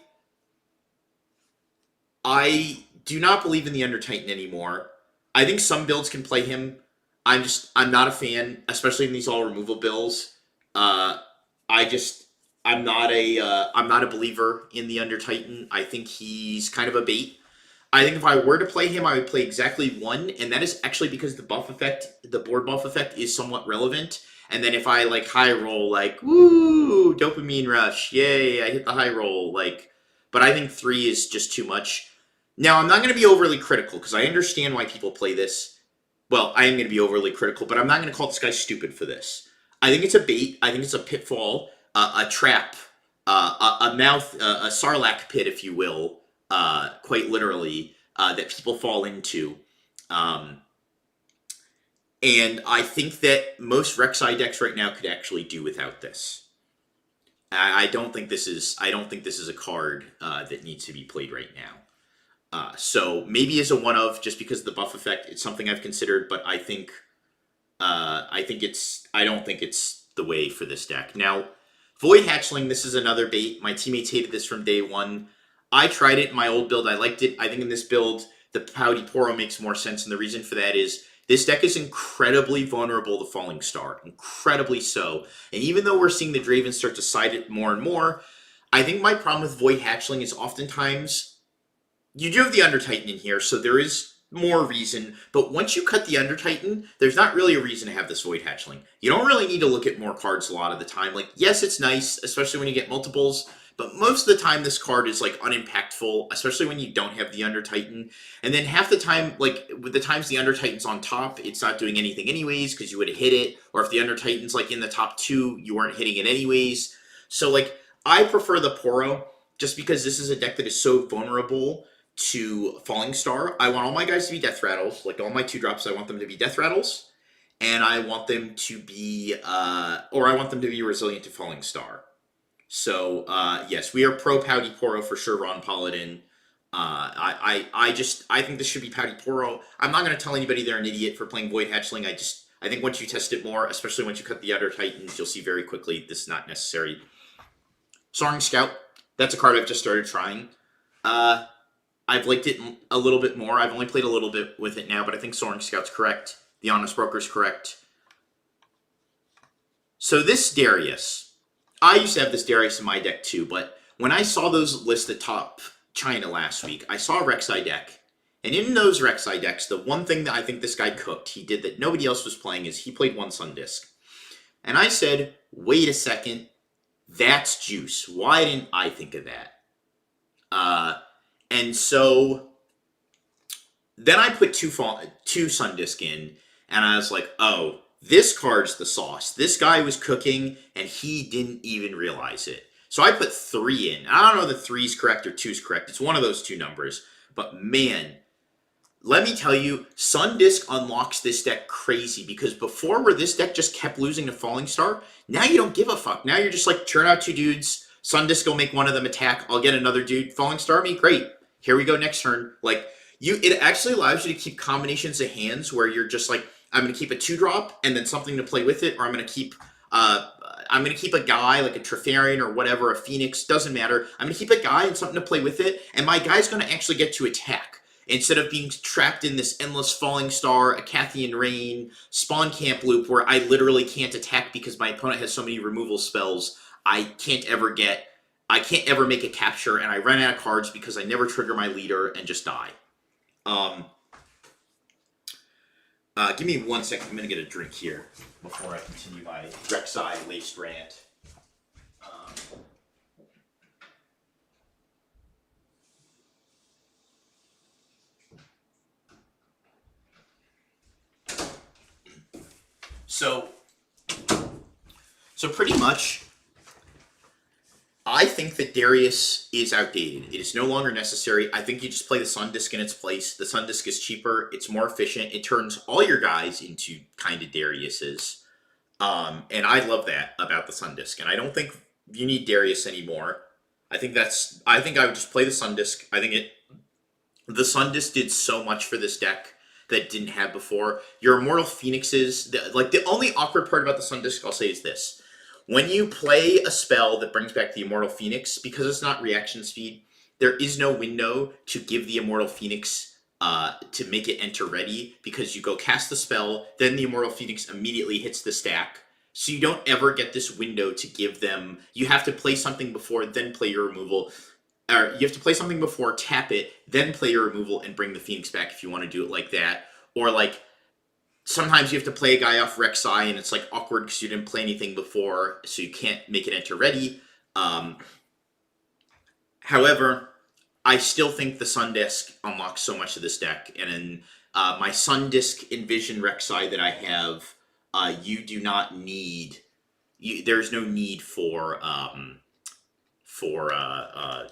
do not believe in the Under Titan anymore. I think some builds can play him. I'm not a fan, especially in these all removal builds. I'm not a believer in the Under Titan. I think he's kind of a bait. I think if I were to play him, I would play exactly 1, and that is actually because the buff effect, the board buff effect, is somewhat relevant. And then if I like high roll, like, woo, dopamine rush, yay, I hit the high roll, like, but I think 3 is just too much. Now, I'm not going to be overly critical, because I understand why people play this. Well, I am going to be overly critical, but I'm not going to call this guy stupid for this. I think it's a bait. I think it's a pitfall, a trap, a sarlacc pit, if you will, quite literally, that people fall into. And I think that most Rexi decks right now could actually do without this. I don't think this is a card that needs to be played right now. So maybe as a one of, just because of the buff effect, it's something I've considered, but I don't think it's the way for this deck. Now, Void Hatchling, this is another bait. My teammates hated this from day one. I tried it in my old build. I liked it. I think in this build, the Pouty Poro makes more sense, and the reason for that is this deck is incredibly vulnerable to Falling Star. Incredibly so. And even though we're seeing the Draven start to side it more and more, I think my problem with Void Hatchling is oftentimes you do have the Under Titan in here, so there is more reason. But once you cut the Under Titan, there's not really a reason to have this Void Hatchling. You don't really need to look at more cards a lot of the time. Like, yes, it's nice, especially when you get multiples, but most of the time this card is like unimpactful, especially when you don't have the Under Titan. And then half the time, like with the times the Under Titan's on top, it's not doing anything anyways because you would have hit it. Or if the Under Titan's like in the top 2, you weren't hitting it anyways. So like, I prefer the Poro just because this is a deck that is so vulnerable to Falling Star. I want all my guys to be Death Rattles. Like all my 2-drops, I want them to be Death Rattles. And I want them to be, resilient to Falling Star. So, yes, we are pro Pouty Poro for sure, Ron Paladin. I think this should be Pouty Poro. I'm not going to tell anybody they're an idiot for playing Void Hatchling. I think once you test it more, especially once you cut the outer Titans, you'll see very quickly this is not necessary. Soaring Scout, that's a card I've just started trying. I've liked it a little bit more. I've only played a little bit with it now, but I think Soaring Scout's correct. The Honest Broker's correct. So this Darius, I used to have this Darius in my deck too, but when I saw those lists at Top China last week, I saw a Rexi deck. And in those Rexi decks, the one thing that I think this guy cooked, he did that nobody else was playing, is he played one Sundisk. And I said, wait a second, that's juice. Why didn't I think of that? And so then I put two Sundisk in, and I was like, oh, this card's the sauce. This guy was cooking, and he didn't even realize it. So I put 3 in. I don't know if the 3's correct or 2's correct. It's one of those two numbers. But man, let me tell you, Sundisk unlocks this deck crazy, because before where this deck just kept losing to Falling Star, now you don't give a fuck. Now you're just like, turn out 2 dudes, Sundisk will make one of them attack, I'll get another dude, Falling Star me, great. Here we go next turn. Like, it actually allows you to keep combinations of hands where you're just like, I'm going to keep a 2-drop and then something to play with it, or I'm going to keep a guy like a Trefarian or whatever, a Phoenix, doesn't matter. I'm going to keep a guy and something to play with it, and my guy's going to actually get to attack. Instead of being trapped in this endless Falling Star, Acathian Rain, Spawn Camp loop where I literally can't attack because my opponent has so many removal spells, I can't ever make a capture, and I run out of cards because I never trigger my leader and just die. Give me 1 second. I'm going to get a drink here before I continue my Rexi laced rant. So pretty much, I think that Darius is outdated. It is no longer necessary. I think you just play the Sundisk in its place. The Sundisk is cheaper. It's more efficient. It turns all your guys into kind of Dariuses. And I love that about the Sundisk. And I don't think you need Darius anymore. I think I would just play the Sundisk. I think the Sundisk did so much for this deck that it didn't have before. Your Immortal Phoenixes, the only awkward part about the Sundisk I'll say is this. When you play a spell that brings back the Immortal Phoenix, because it's not reaction speed, there is no window to give the Immortal Phoenix to make it enter ready, because you go cast the spell, then the Immortal Phoenix immediately hits the stack. So you don't ever get this window to give them, you have to play something before, then play your removal. Or you have to play something before, tap it, then play your removal and bring the Phoenix back if you want to do it like that. Or like, sometimes you have to play a guy off Rexi and it's like awkward because you didn't play anything before, so you can't make it enter ready. However, I still think the Sundisk unlocks so much of this deck. And in my Sundisk Envision Rexi that I have, you do not need, there's no need for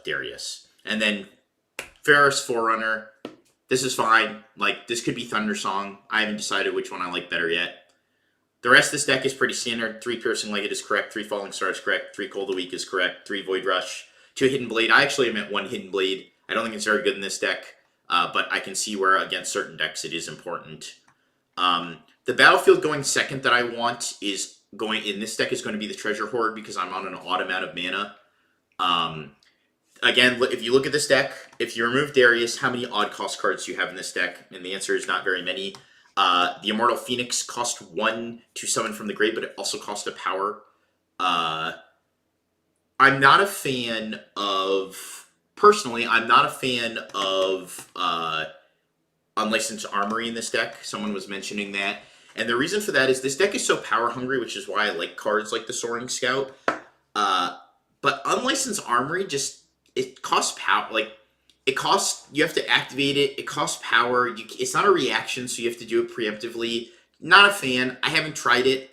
Darius. And then Ferris Forerunner, this is fine. Like, this could be Thundersong. I haven't decided which one I like better yet. The rest of this deck is pretty standard. 3 Piercing Legate is correct. 3 Falling Star is correct. 3 Cold a Week is correct. 3 Void Rush. 2 Hidden Blade. I actually am at 1 Hidden Blade. I don't think it's very good in this deck, but I can see where against certain decks it is important. The battlefield going second that I want is going in this deck is going to be the Treasure Hoard, because I'm on an odd amount of mana. Again, if you look at this deck, if you remove Darius, how many odd cost cards do you have in this deck? And the answer is not very many. The Immortal Phoenix cost 1 to summon from the grave, but it also cost a power. I'm not a fan of... Personally, I'm not a fan of Unlicensed Armory in this deck. Someone was mentioning that. And the reason for that is this deck is so power hungry, which is why I like cards like the Soaring Scout. But Unlicensed Armory just... It costs power, like, it costs, you have to activate it, it costs power, it's not a reaction, so you have to do it preemptively. Not a fan, I haven't tried it,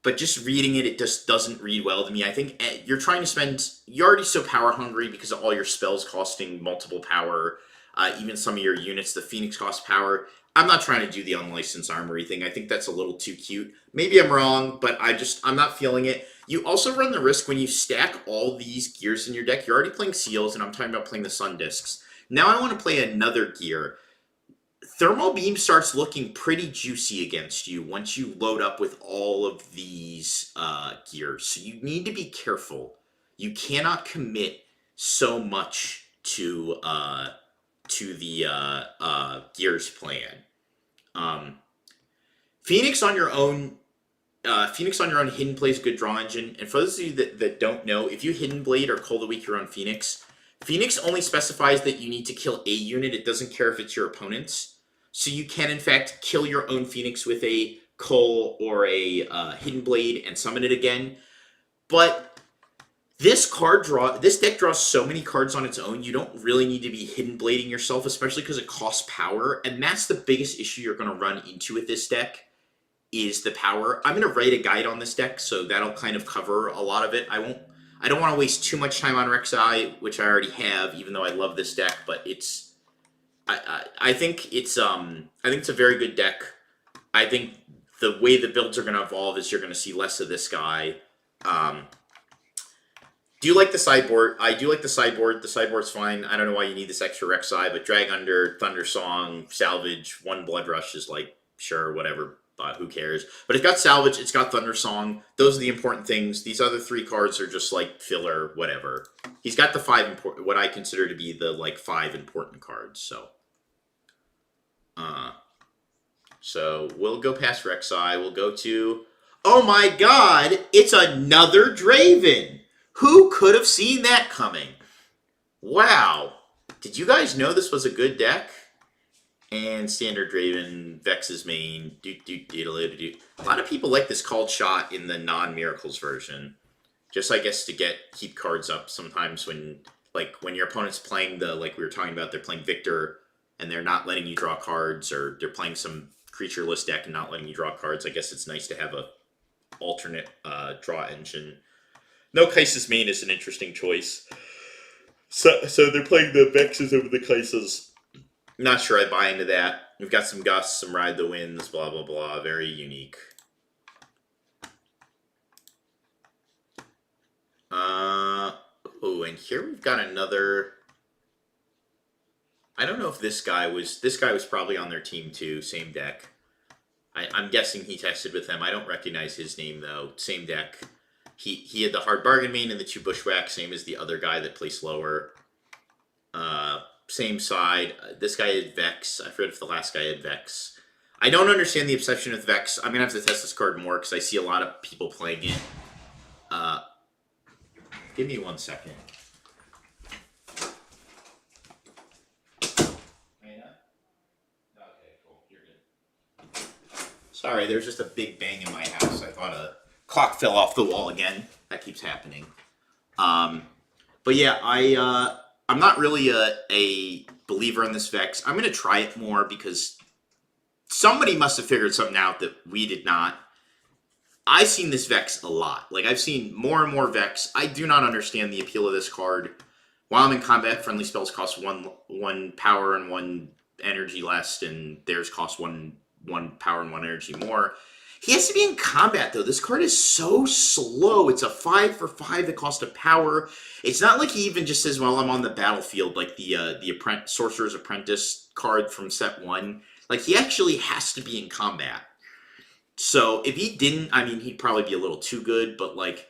but just reading it, it just doesn't read well to me. I think you're trying to spend, you're already so power hungry because of all your spells costing multiple power, even some of your units, the Phoenix costs power. I'm not trying to do the Unlicensed Armory thing, I think that's a little too cute. Maybe I'm wrong, but I'm not feeling it. You also run the risk when you stack all these gears in your deck. You're already playing Seals, and I'm talking about playing the Sundisks. Now I want to play another gear. Thermal Beam starts looking pretty juicy against you once you load up with all of these gears. So you need to be careful. You cannot commit so much to the gears plan. Um, Phoenix on your own. Phoenix on your own hidden plays good draw engine. And for those of you that don't know, if you hidden blade or Cold the Week your own Phoenix, Phoenix only specifies that you need to kill a unit. It doesn't care if it's your opponent's. So you can in fact kill your own Phoenix with a Coal or a hidden blade and summon it again. But this deck draws so many cards on its own. You don't really need to be hidden blading yourself, especially because it costs power. And that's the biggest issue you're going to run into with this deck. Is the power. I'm going to write a guide on this deck, so that'll kind of cover a lot of it. I don't want to waste too much time on Rexi, which I already have, even though I love this deck, but it's I think it's a very good deck. I think the way the builds are going to evolve is you're going to see less of this guy. Do you like the sideboard? I do like the sideboard. The sideboard's fine. I don't know why you need this extra Rexi, but Drag Under, Thunder Song, Salvage, one Blood Rush is like, sure, whatever. Who cares? But it's got Salvage, it's got Thunder Song. Those are the important things. These other 3 cards are just like filler, whatever. He's got the 5 important, what I consider to be the like 5 important cards. So we'll go past Rexi. We'll go to, oh my God, it's another Draven. Who could have seen that coming? Wow. Did you guys know this was a good deck? And standard Draven, Vex's main, A lot of people like this called shot in the non-miracles version. Just, I guess, to keep cards up sometimes when your opponent's playing like we were talking about, they're playing Viktor and they're not letting you draw cards, or they're playing some creatureless deck and not letting you draw cards. I guess it's nice to have a alternate draw engine. No Kaisa's main is an interesting choice. So they're playing the Vexes over the Kaisas. Not sure I buy into that. We've got some Gusts, some Ride the Winds, blah, blah, blah. Very unique. Oh, and here we've got another... I don't know if this guy was probably on their team too. Same deck. I'm guessing he tested with them. I don't recognize his name, though. Same deck. He had the Hard Bargain main and the 2 Bushwhack, same as the other guy that plays slower. Same side. This guy had Vex. I forget if the last guy had Vex. I don't understand the obsession with Vex. I'm going to have to test this card more because I see a lot of people playing it. Give me 1 second. Okay, cool. You're good. Sorry, there's just a big bang in my house. I thought a clock fell off the wall again. That keeps happening. But yeah, I'm not really a believer in this Vex. I'm going to try it more because somebody must have figured something out that we did not. I've seen this Vex a lot. Like, I've seen more and more Vex. I do not understand the appeal of this card. While I'm in combat, friendly spells cost one power and 1 energy less, and theirs cost one power and 1 energy more. He has to be in combat, though. This card is so slow. It's a 5 for 5 that costs a power. It's not like he even just says, well, I'm on the battlefield, like the Sorcerer's Apprentice card from set 1. Like, he actually has to be in combat. So, if he didn't, I mean, he'd probably be a little too good, but, like,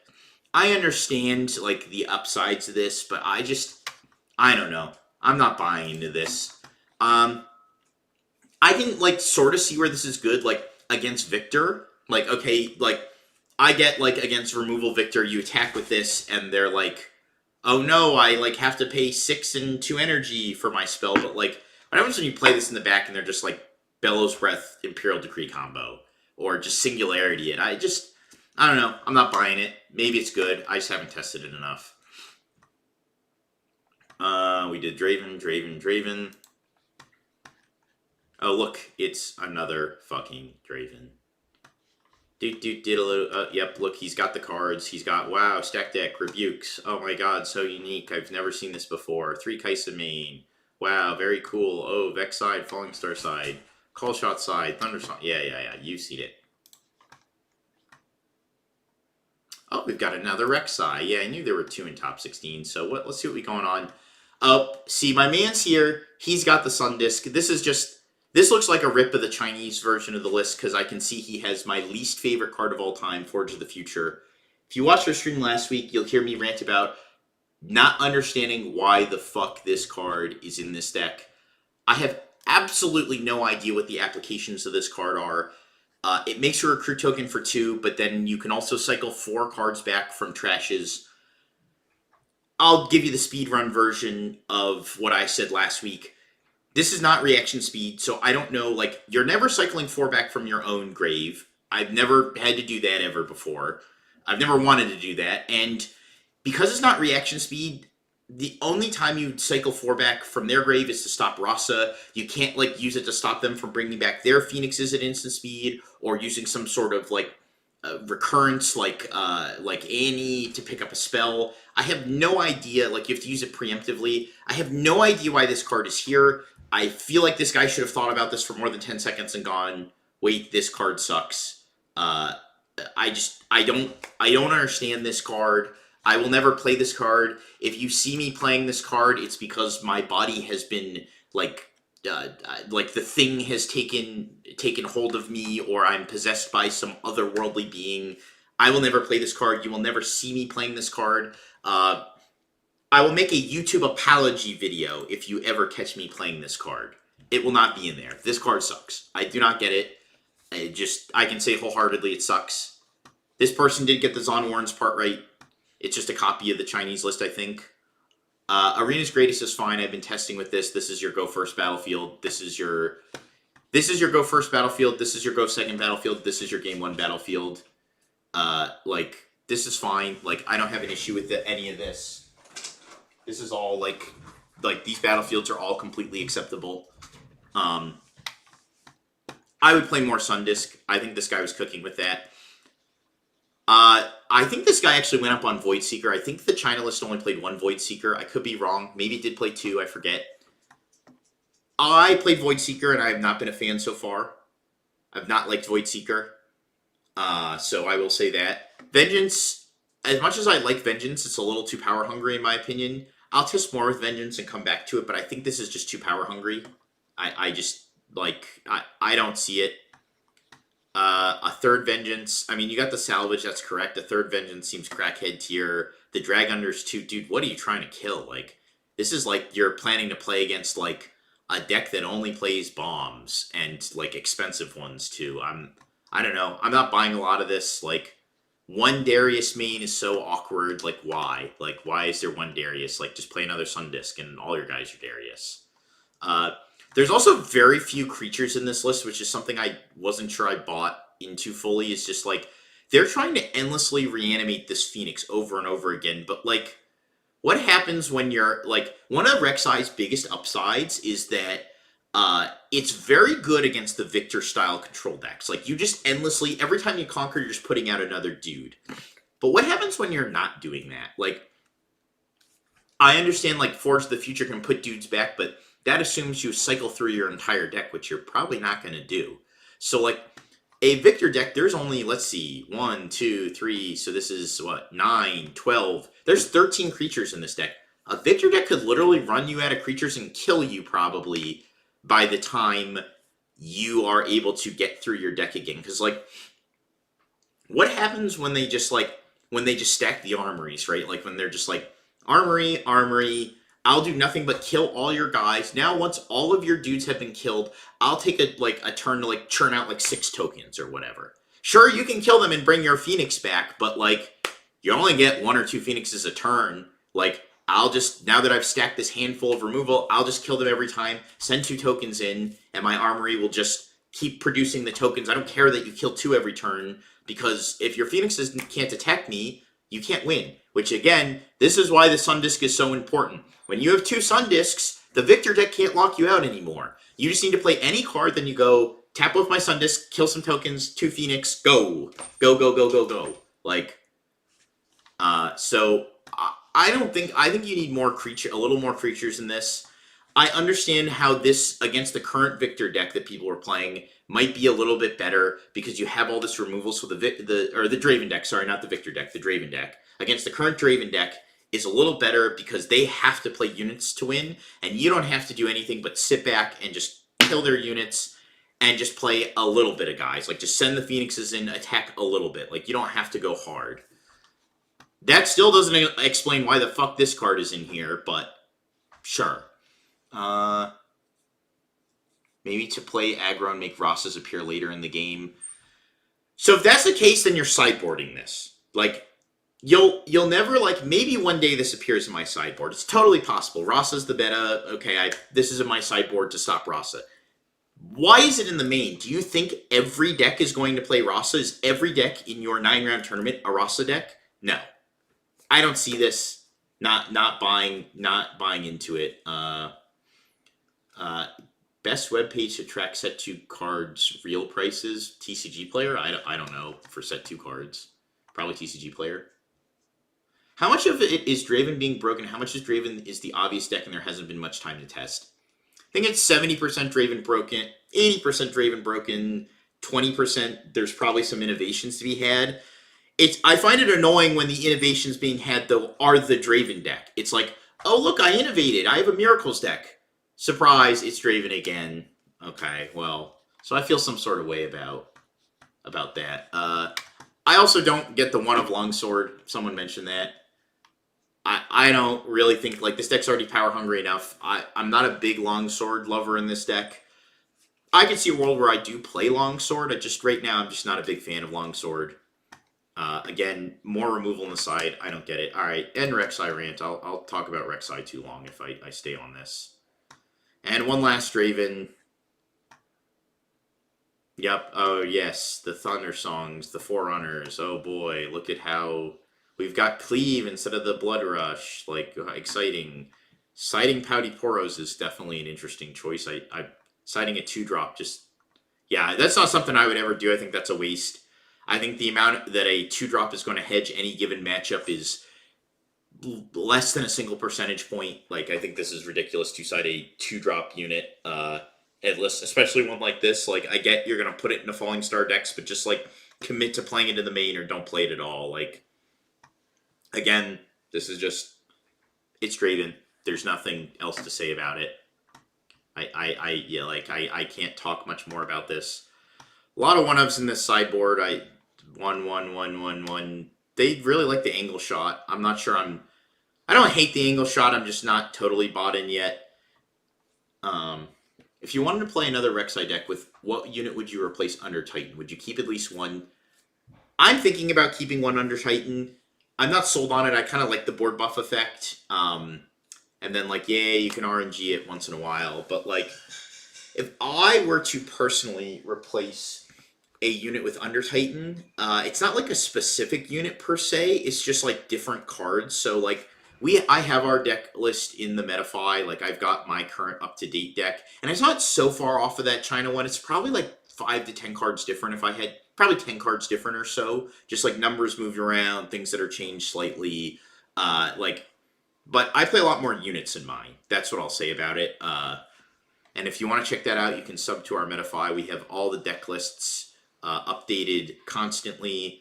I understand, like, the upsides of this, but I don't know. I'm not buying into this. I can, like, sort of see where this is good, like, against Viktor. Like, okay, like, I get, like, against removal Viktor, you attack with this, and they're like, oh no, I, like, have to pay 6 and 2 energy for my spell, but, like, what happens when you play this in the back and they're just, like, Bellows Breath, Imperial Decree combo, or just Singularity it? I don't know. I'm not buying it. Maybe it's good. I just haven't tested it enough. We did Draven. Oh, look. It's another fucking Draven. Yep, look. He's got the cards. He's got, wow, stack deck, rebukes. Oh my god, so unique. I've never seen this before. 3 Kaisa main. Wow, very cool. Oh, Vex side, Falling Star side. Call Shot side, Thunderstorm. Yeah. You've seen it. Oh, we've got another Rexi. Yeah, I knew there were 2 in top 16. So let's see what we going on. Oh, see, my man's here. He's got the Sun Disc. This is just This looks like a rip of the Chinese version of the list because I can see he has my least favorite card of all time, Forge of the Future. If you watched our stream last week, you'll hear me rant about not understanding why the fuck this card is in this deck. I have absolutely no idea what the applications of this card are. It makes a recruit token for 2, but then you can also cycle 4 cards back from trashes. I'll give you the speedrun version of what I said last week. This is not reaction speed, so I don't know, like, you're never cycling 4 back from your own grave. I've never had to do that ever before. I've never wanted to do that, and because it's not reaction speed, the only time you cycle 4 back from their grave is to stop Rasa. You can't, like, use it to stop them from bringing back their Phoenixes at instant speed, or using some sort of, like, recurrence, like Annie to pick up a spell. I have no idea, like, you have to use it preemptively. I have no idea why this card is here. I feel like this guy should have thought about this for more than 10 seconds and gone, wait, this card sucks. I don't understand this card. I will never play this card. If you see me playing this card, it's because my body has been, like the thing has taken hold of me, or I'm possessed by some otherworldly being. I will never play this card. You will never see me playing this card. I will make a YouTube apology video if you ever catch me playing this card. It will not be in there. This card sucks. I do not get it. I can say wholeheartedly it sucks. This person did get the Zon Warren's part right. It's just a copy of the Chinese list, I think. Arena's Greatest is fine. I've been testing with this. This is your go first battlefield. This is your go first battlefield. This is your go second battlefield. This is your game 1 battlefield. Like, this is fine. Like, I don't have an issue with any of this. This is all, like these battlefields are all completely acceptable. I would play more Sundisk. I think this guy was cooking with that. I think this guy actually went up on Void Seeker. I think the China list only played 1 Void Seeker. I could be wrong. Maybe it did play 2. I forget. I played Void Seeker, and I have not been a fan so far. I've not liked Void Seeker. So I will say that. Vengeance, as much as I like Vengeance, it's a little too power hungry in my opinion. I'll test more with Vengeance and come back to it, but I think this is just too power hungry. I just, like, I don't see it. A third Vengeance. I mean, you got the Salvage, that's correct. A third Vengeance seems crackhead tier. The Drag Unders too. Dude, what are you trying to kill? Like, this is like you're planning to play against, like, a deck that only plays bombs and, like, expensive ones too. I don't know. I'm not buying a lot of this. Like, 1 Darius main is so awkward. Like, why? Like, why is there 1 Darius? Like, just play another Sundisk and all your guys are Darius. There's also very few creatures in this list, which is something I wasn't sure I bought into fully. It's just, like, they're trying to endlessly reanimate this Phoenix over and over again. But, like, what happens when you're, like, one of Rexi's biggest upsides is that it's very good against the Viktor-style control decks. Like, you just endlessly, every time you conquer, you're just putting out another dude. But what happens when you're not doing that? Like, I understand, like, Forge of the Future can put dudes back, but that assumes you cycle through your entire deck, which you're probably not going to do. So, like, a Viktor deck, there's only, let's see, 1, 2, 3, so this is, what, 9, 12. There's 13 creatures in this deck. A Viktor deck could literally run you out of creatures and kill you, probably, by the time you are able to get through your deck again. Because, like, what happens when they just, like, stack the armories, right? Like, when they're just, like, armory, armory, I'll do nothing but kill all your guys. Now, once all of your dudes have been killed, I'll take a turn to, like, churn out, like, 6 tokens or whatever. Sure, you can kill them and bring your Phoenix back, but, like, you only get 1 or 2 Phoenixes a turn. Like, I'll just, now that I've stacked this handful of removal, I'll just kill them every time, send 2 tokens in, and my armory will just keep producing the tokens. I don't care that you kill 2 every turn, because if your Phoenixes can't attack me, you can't win. Which, again, this is why the Sundisk is so important. When you have 2 Sundisks, the Viktor deck can't lock you out anymore. You just need to play any card, then you go, tap both my Sundisk, kill some tokens, 2 Phoenix, go. Go, go, go, go, go. Like, so, I think you need a little more creatures in this. I understand how this, against the current Viktor deck that people were playing, might be a little bit better, because you have all this removal, so the Draven deck, sorry, not the Viktor deck, the Draven deck. Against the current Draven deck is a little better because they have to play units to win, and you don't have to do anything but sit back and just kill their units and just play a little bit of guys. Like, just send the Phoenixes in, attack a little bit. Like, you don't have to go hard. That still doesn't explain why the fuck this card is in here, but sure. Maybe to play aggro and make Rosses appear later in the game. So if that's the case, then you're sideboarding this. Like, you'll never, like, maybe one day this appears in my sideboard. It's totally possible. Rasa's the beta. Okay, this is in my sideboard to stop Rasa. Why is it in the main? Do you think every deck is going to play Rasa? Is every deck in your 9-round tournament a Rasa deck? No. I don't see this. Not buying into it. Best webpage to track set 2 cards real prices. TCG player? I don't know for set 2 cards. Probably TCG player. How much of it is Draven being broken? How much is Draven is the obvious deck and there hasn't been much time to test? I think it's 70% Draven broken, 80% Draven broken, 20% there's probably some innovations to be had. I find it annoying when the innovations being had, though, are the Draven deck. It's like, oh, look, I innovated. I have a Miracles deck. Surprise, it's Draven again. Okay, well, so I feel some sort of way about that. I also don't get the one of Longsword. Someone mentioned that. I don't really think, like, this deck's already power hungry enough. I'm not a big Longsword lover in this deck. I could see a world where I do play Longsword. Right now, I'm just not a big fan of Longsword. Again, more removal on the side. I don't get it. All right, and Rexi rant. I'll talk about Rexi too long if I stay on this. And one last Draven. Yep. Oh, yes. The Thunder Songs, the Forerunners. Oh, boy. Look at how we've got Cleave instead of the Blood Rush. Like, exciting. Citing Pouty Poros is definitely an interesting choice. Citing a 2-drop just... Yeah, that's not something I would ever do. I think that's a waste. I think the amount that a 2-drop is going to hedge any given matchup is less than a single percentage point. Like, I think this is ridiculous to cite a 2-drop unit, especially one like this. Like, I get you're going to put it into Falling Star decks, but just, like, commit to playing it in the main or don't play it at all. Like, again, this is just, it's Draven. There's nothing else to say about it. I can't talk much more about this. A lot of one-ups in this sideboard. 1-1-1-1-1. They really like the angle shot. I'm not sure I don't hate the angle shot. I'm just not totally bought in yet. If you wanted to play another Rexi deck, with what unit would you replace Under Titan? Would you keep at least one? I'm thinking about keeping one Under Titan. I'm not sold on it. I kind of like the board buff effect. And then, like, yeah, you can RNG it once in a while. But, like, if I were to personally replace a unit with Under Titan, it's not like a specific unit per se. It's just, like, different cards. So, like, I have our deck list in the Metafy. Like, I've got my current up-to-date deck. And it's not so far off of that China one. It's probably, like, 5 to 10 cards different. If I had probably 10 cards different or so. Just, like, numbers moved around, things that are changed slightly. But I play a lot more units in mine. That's what I'll say about it. And if you want to check that out, you can sub to our Metafy. We have all the deck lists updated constantly.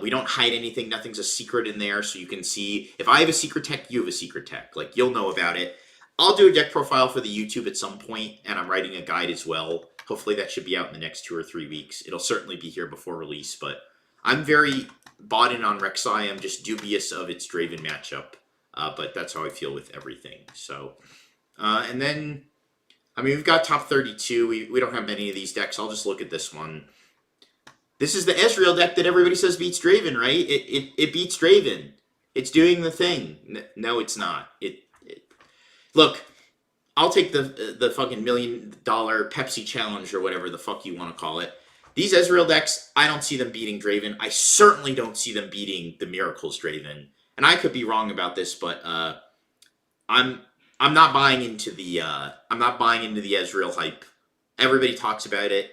We don't hide anything. Nothing's a secret in there. So you can see, if I have a secret tech, you have a secret tech. Like, you'll know about it. I'll do a deck profile for the YouTube at some point, and I'm writing a guide as well. Hopefully that should be out in the next 2 or 3 weeks. It'll certainly be here before release, but I'm very bought in on Rexi. I'm just dubious of its Draven matchup. But that's how I feel with everything. So, and then, I mean, we've got top 32. We don't have many of these decks. I'll just look at this one. This is the Ezreal deck that everybody says beats Draven, right? It beats Draven. It's doing the thing. No, it's not. Look, I'll take the fucking $1 million Pepsi challenge or whatever the fuck you want to call it. These Ezreal decks, I don't see them beating Draven. I certainly don't see them beating the Miracles Draven. And I could be wrong about this, but I'm not buying into the Ezreal hype. Everybody talks about it.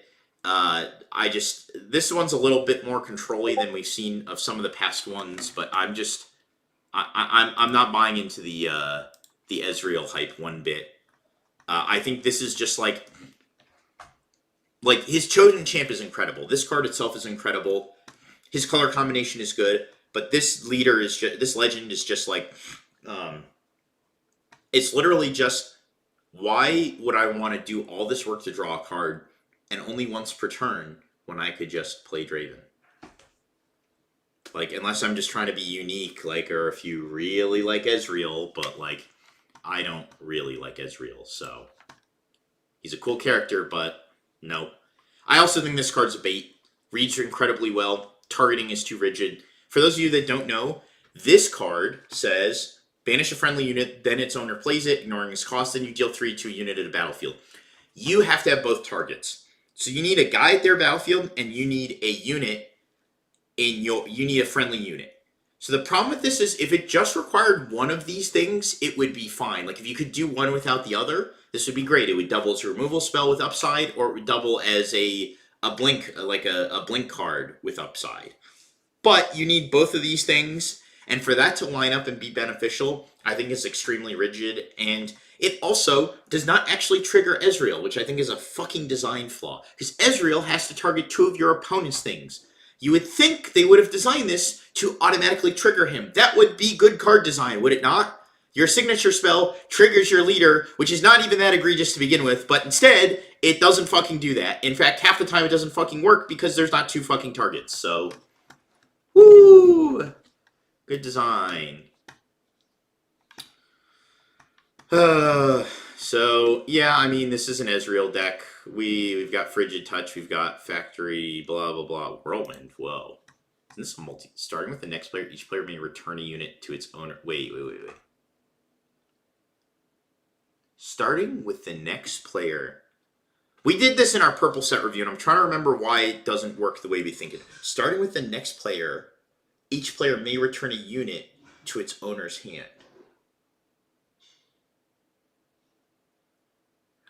This one's a little bit more controlly than we've seen of some of the past ones, but I'm not buying into the Ezreal hype one bit. I think this is just like his Chosen Champ is incredible. This card itself is incredible. His color combination is good. But this leader this legend is just like, it's literally just Why would I want to do all this work to draw a card and only once per turn when I could just play Draven? Like, unless I'm just trying to be unique, like, or if you really like Ezreal, but, like, I don't really like Ezreal, so. He's a cool character, but no. I also think this card's a bait. Reads incredibly well. Targeting is too rigid. For those of you that don't know, this card says, banish a friendly unit, then its owner plays it, ignoring its cost, then you deal 3 to a unit at a battlefield. You have to have both targets. So you need a guy at their battlefield, and you need a unit you need a friendly unit. So the problem with this is if it just required one of these things, it would be fine. Like if you could do one without the other, this would be great. It would double as a removal spell with upside, or it would double as a blink, like a blink card with upside. But you need both of these things, and for that to line up and be beneficial, I think it's extremely rigid, and it also does not actually trigger Ezreal, which I think is a fucking design flaw. Because Ezreal has to target 2 of your opponent's things. You would think they would have designed this to automatically trigger him. That would be good card design, would it not? Your signature spell triggers your leader, which is not even that egregious to begin with, but instead, it doesn't fucking do that. In fact, half the time it doesn't fucking work because there's not 2 fucking targets, so. Woo! Good design. So, yeah, I mean, this is an Ezreal deck. We've got Frigid Touch, we've got Factory, blah, blah, blah, Whirlwind. Whoa. Isn't this a multi... Starting with the next player, each player may return a unit to its owner. Wait. Starting with the next player. We did this in our purple set review, and I'm trying to remember why it doesn't work the way we think it. Starting with the next player, each player may return a unit to its owner's hand.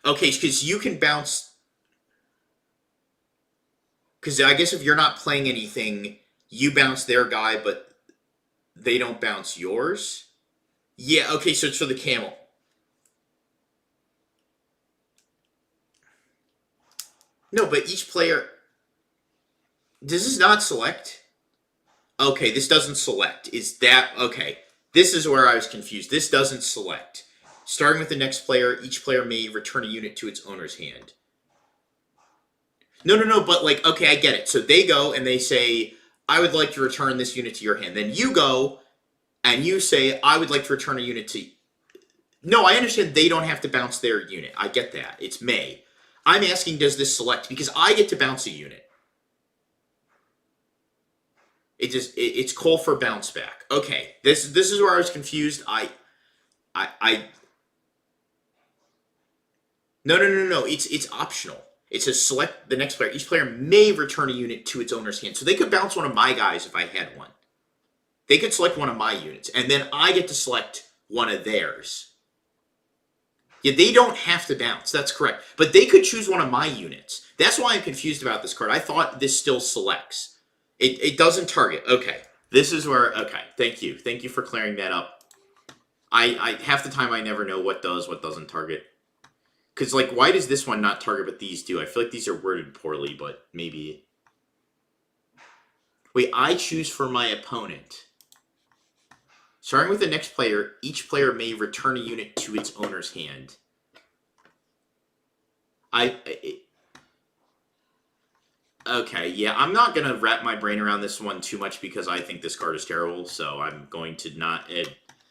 Okay, because you can bounce... Because I guess if you're not playing anything, you bounce their guy, but they don't bounce yours? Yeah, okay, so it's for the camel. No, but each player... Does this not select? Okay, this doesn't select. Is that... Okay, this is where I was confused. This doesn't select. Starting with the next player, each player may return a unit to its owner's hand. No, but like, okay, I get it. So they go and they say, I would like to return this unit to your hand. Then you go and you say, I would like to return a unit to... No, I understand they don't have to bounce their unit. I get that. It's may. I'm asking, does this select? Because I get to bounce a unit. It's call for bounce back. Okay, this is where I was confused. No. It's optional. It says select the next player. Each player may return a unit to its owner's hand. So they could bounce one of my guys if I had one. They could select one of my units, and then I get to select one of theirs. Yeah, they don't have to bounce. That's correct. But they could choose one of my units. That's why I'm confused about this card. I thought this still selects. It doesn't target. Okay. This is where... Okay. Thank you. Thank you for clearing that up. I half the time I never know what does, what doesn't target. Because, like, why does this one not target, but these do? I feel like these are worded poorly, but maybe... Wait, I choose for my opponent. Starting with the next player, each player may return a unit to its owner's hand. Okay, yeah, I'm not going to wrap my brain around this one too much because I think this card is terrible, so I'm going to not...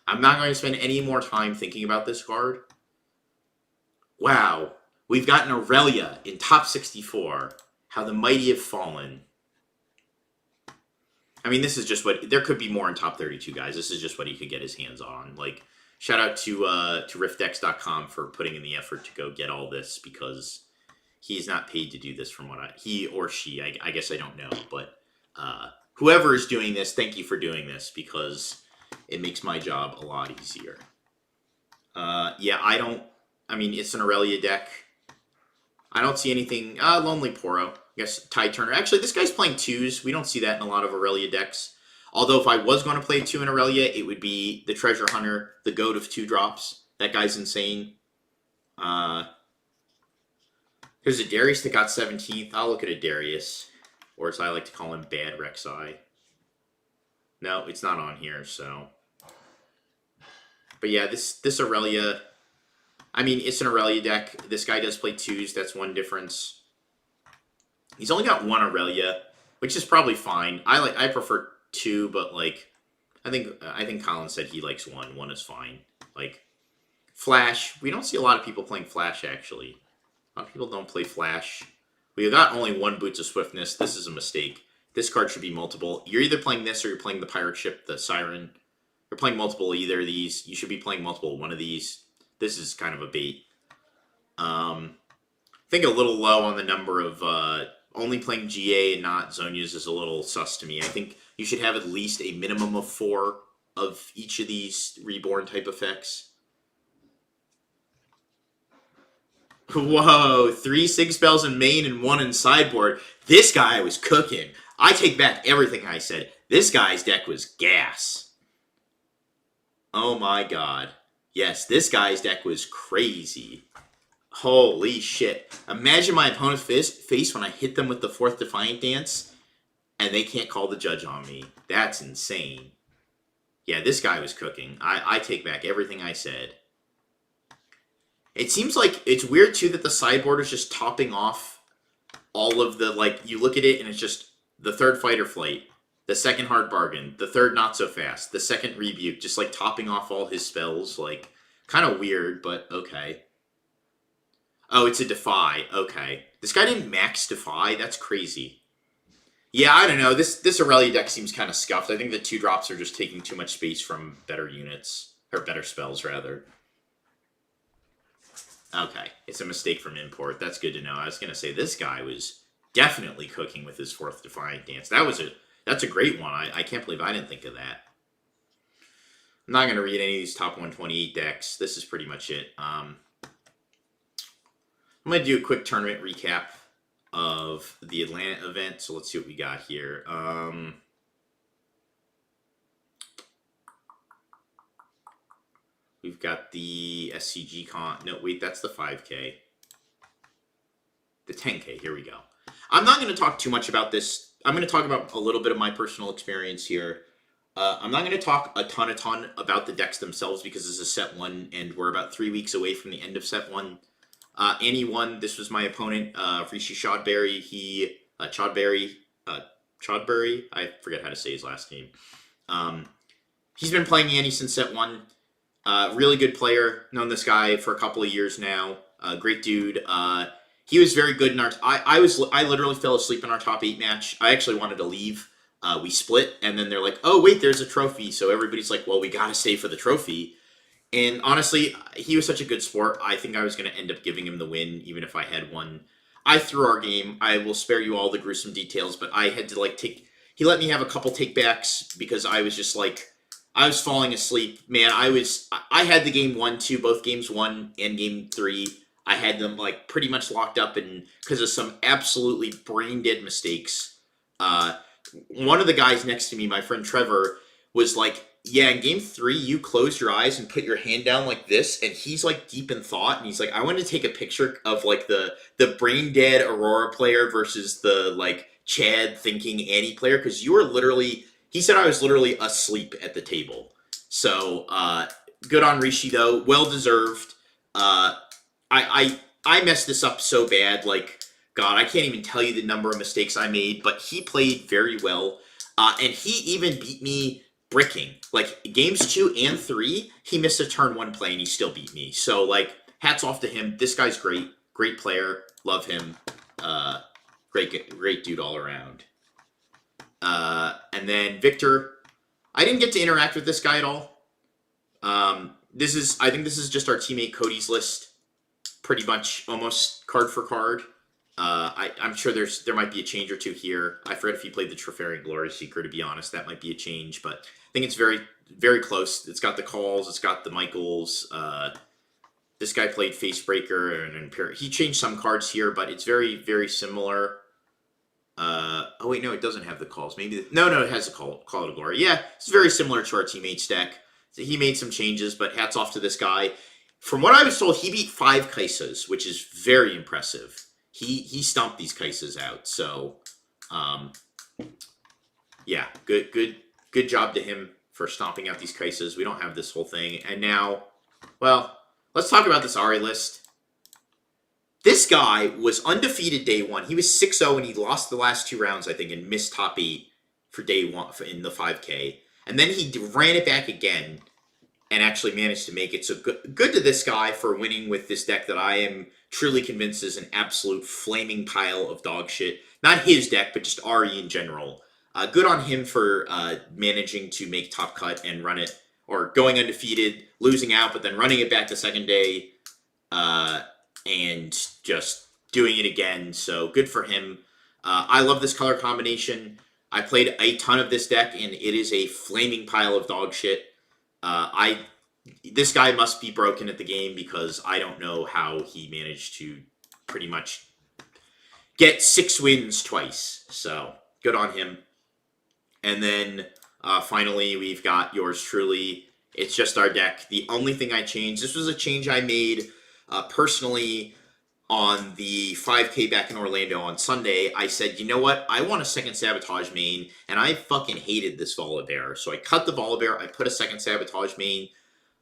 I'm not going to spend any more time thinking about this card. Wow, we've got an Aurelia in top 64. How the mighty have fallen. I mean, this is just what... There could be more in top 32, guys. This is just what he could get his hands on. Like, shout out to RIFTDecks.com for putting in the effort to go get all this, because he's not paid to do this from what he or she, I guess I don't know. But whoever is doing this, thank you for doing this, because it makes my job a lot easier. Yeah, I mean, it's an Aurelia deck. I don't see anything... Lonely Poro. I guess Ty Turner. Actually, this guy's playing 2s. We don't see that in a lot of Aurelia decks. Although, if I was going to play 2 in Aurelia, it would be the Treasure Hunter, the goat of 2-drops. That guy's insane. There's a Darius that got 17th. I'll look at a Darius. Or as I like to call him, Bad Rexi. No, it's not on here, so... But yeah, this Aurelia... I mean, it's an Aurelia deck. This guy does play 2s. That's one difference. He's only got 1 Aurelia, which is probably fine. I prefer 2, but like I think Colin said he likes 1. 1 is fine. Like Flash, we don't see a lot of people playing Flash actually. A lot of people don't play Flash. We got only 1 Boots of Swiftness. This is a mistake. This card should be multiple. You're either playing this or you're playing the Pirate Ship, the Siren. You're playing multiple either of these. You should be playing multiple one of these. This is kind of a bait. I think a little low on the number of only playing GA and not Zonia's is a little sus to me. I think you should have at least a minimum of 4 of each of these Reborn type effects. Whoa, 3 Sig spells in main and 1 in sideboard. This guy was cooking. I take back everything I said. This guy's deck was gas. Oh my god. Yes, this guy's deck was crazy. Holy shit. Imagine my opponent's face when I hit them with the 4th Defiant Dance and they can't call the judge on me. That's insane. Yeah, this guy was cooking. I take back everything I said. It seems like it's weird too that the sideboard is just topping off all of the, like, you look at it and it's just the 3rd Fight or Flight, the 2nd Hard Bargain, the 3rd Not So Fast, the 2nd Rebuke, just like topping off all his spells. Like, kind of weird, but okay. Oh, it's a Defy. Okay. This guy didn't max Defy? That's crazy. Yeah, I don't know. This Aurelia deck seems kind of scuffed. I think the 2-drops are just taking too much space from better units. Or better spells, rather. Okay. It's a mistake from import. That's good to know. I was going to say, this guy was definitely cooking with his 4th Defiant Dance. That's a great one. I can't believe I didn't think of that. I'm not going to read any of these top 128 decks. This is pretty much it. I'm going to do a quick tournament recap of the Atlanta event. So let's see what we got here. We've got the SCG con. No, wait, that's the 5K. The 10K. Here we go. I'm not going to talk too much about this. I'm going to talk about a little bit of my personal experience here. I'm not going to talk a ton about the decks themselves because this is set 1 and we're about 3 weeks away from the end of set 1. Annie won. This was my opponent, Rishi Chodberry. Chodberry. I forget how to say his last name. He's been playing Annie since set 1. Really good player. Known this guy for a couple of years now. Great dude. He was very good in our. I literally fell asleep in our top 8 match. I actually wanted to leave. We split, and then they're like, "Oh wait, there's a trophy." So everybody's like, "Well, we gotta stay for the trophy." And honestly, he was such a good sport. I think I was going to end up giving him the win, even if I had one. I threw our game. I will spare you all the gruesome details, but I had to like take. He let me have a couple takebacks because I was just like, I was falling asleep. Man, I had the game 1-2, both games 1 and game 3. I had them like pretty much locked up, and because of some absolutely brain dead mistakes. One of the guys next to me, my friend Trevor, was like, yeah, in game 3, you closed your eyes and put your hand down like this, and he's like deep in thought, and he's like, I want to take a picture of like the brain dead Aurora player versus the like Chad thinking Annie player, because you were literally, he said I was literally asleep at the table. So good on Rishi though, well deserved. I messed this up so bad, like, God, I can't even tell you the number of mistakes I made, but he played very well, and he even beat me bricking. Like, games 2 and 3, he missed a turn 1 play and he still beat me. So, like, hats off to him. This guy's great. Great player. Love him. Great dude all around. And then Viktor. I didn't get to interact with this guy at all. I think this is just our teammate Cody's list. Pretty much almost card for card. I'm sure there might be a change or two here. I forget if he played the Treferian Glory Seeker, to be honest. That might be a change, but I think it's very, very close. It's got the Calls. It's got the Michaels. This guy played Facebreaker and Imperial. He changed some cards here, but it's very, very similar. Oh, wait, no, it doesn't have the Calls. Maybe no, it has a Call to Glory. Yeah, it's very similar to our teammate's deck. So he made some changes, but hats off to this guy. From what I was told, he beat 5 Kaisas, which is very impressive. He stomped these Kaisas out. So, yeah, good job to him for stomping out these Kaisas. We don't have this whole thing. And now, well, let's talk about this Ari list. This guy was undefeated day one. He was 6-0 and he lost the last 2 rounds, I think, and missed top 8 for day one in the 5K. And then he ran it back again and actually managed to make it. So good to this guy for winning with this deck that I am truly convinced is an absolute flaming pile of dog shit. Not his deck, but just Ari in general. Good on him for managing to make top cut and run it, or going undefeated, losing out, but then running it back the second day, and just doing it again. So good for him. I love this color combination. I played a ton of this deck, and it is a flaming pile of dog shit. This guy must be broken at the game, because I don't know how he managed to pretty much get 6 wins twice. So good on him. And then finally, we've got yours truly. It's just our deck. The only thing I changed, this was a change I made personally on the 5K back in Orlando on Sunday. I said, you know what? I want a second Sabotage main, and I fucking hated this Volibear. So I cut the Volibear, I put a second Sabotage main.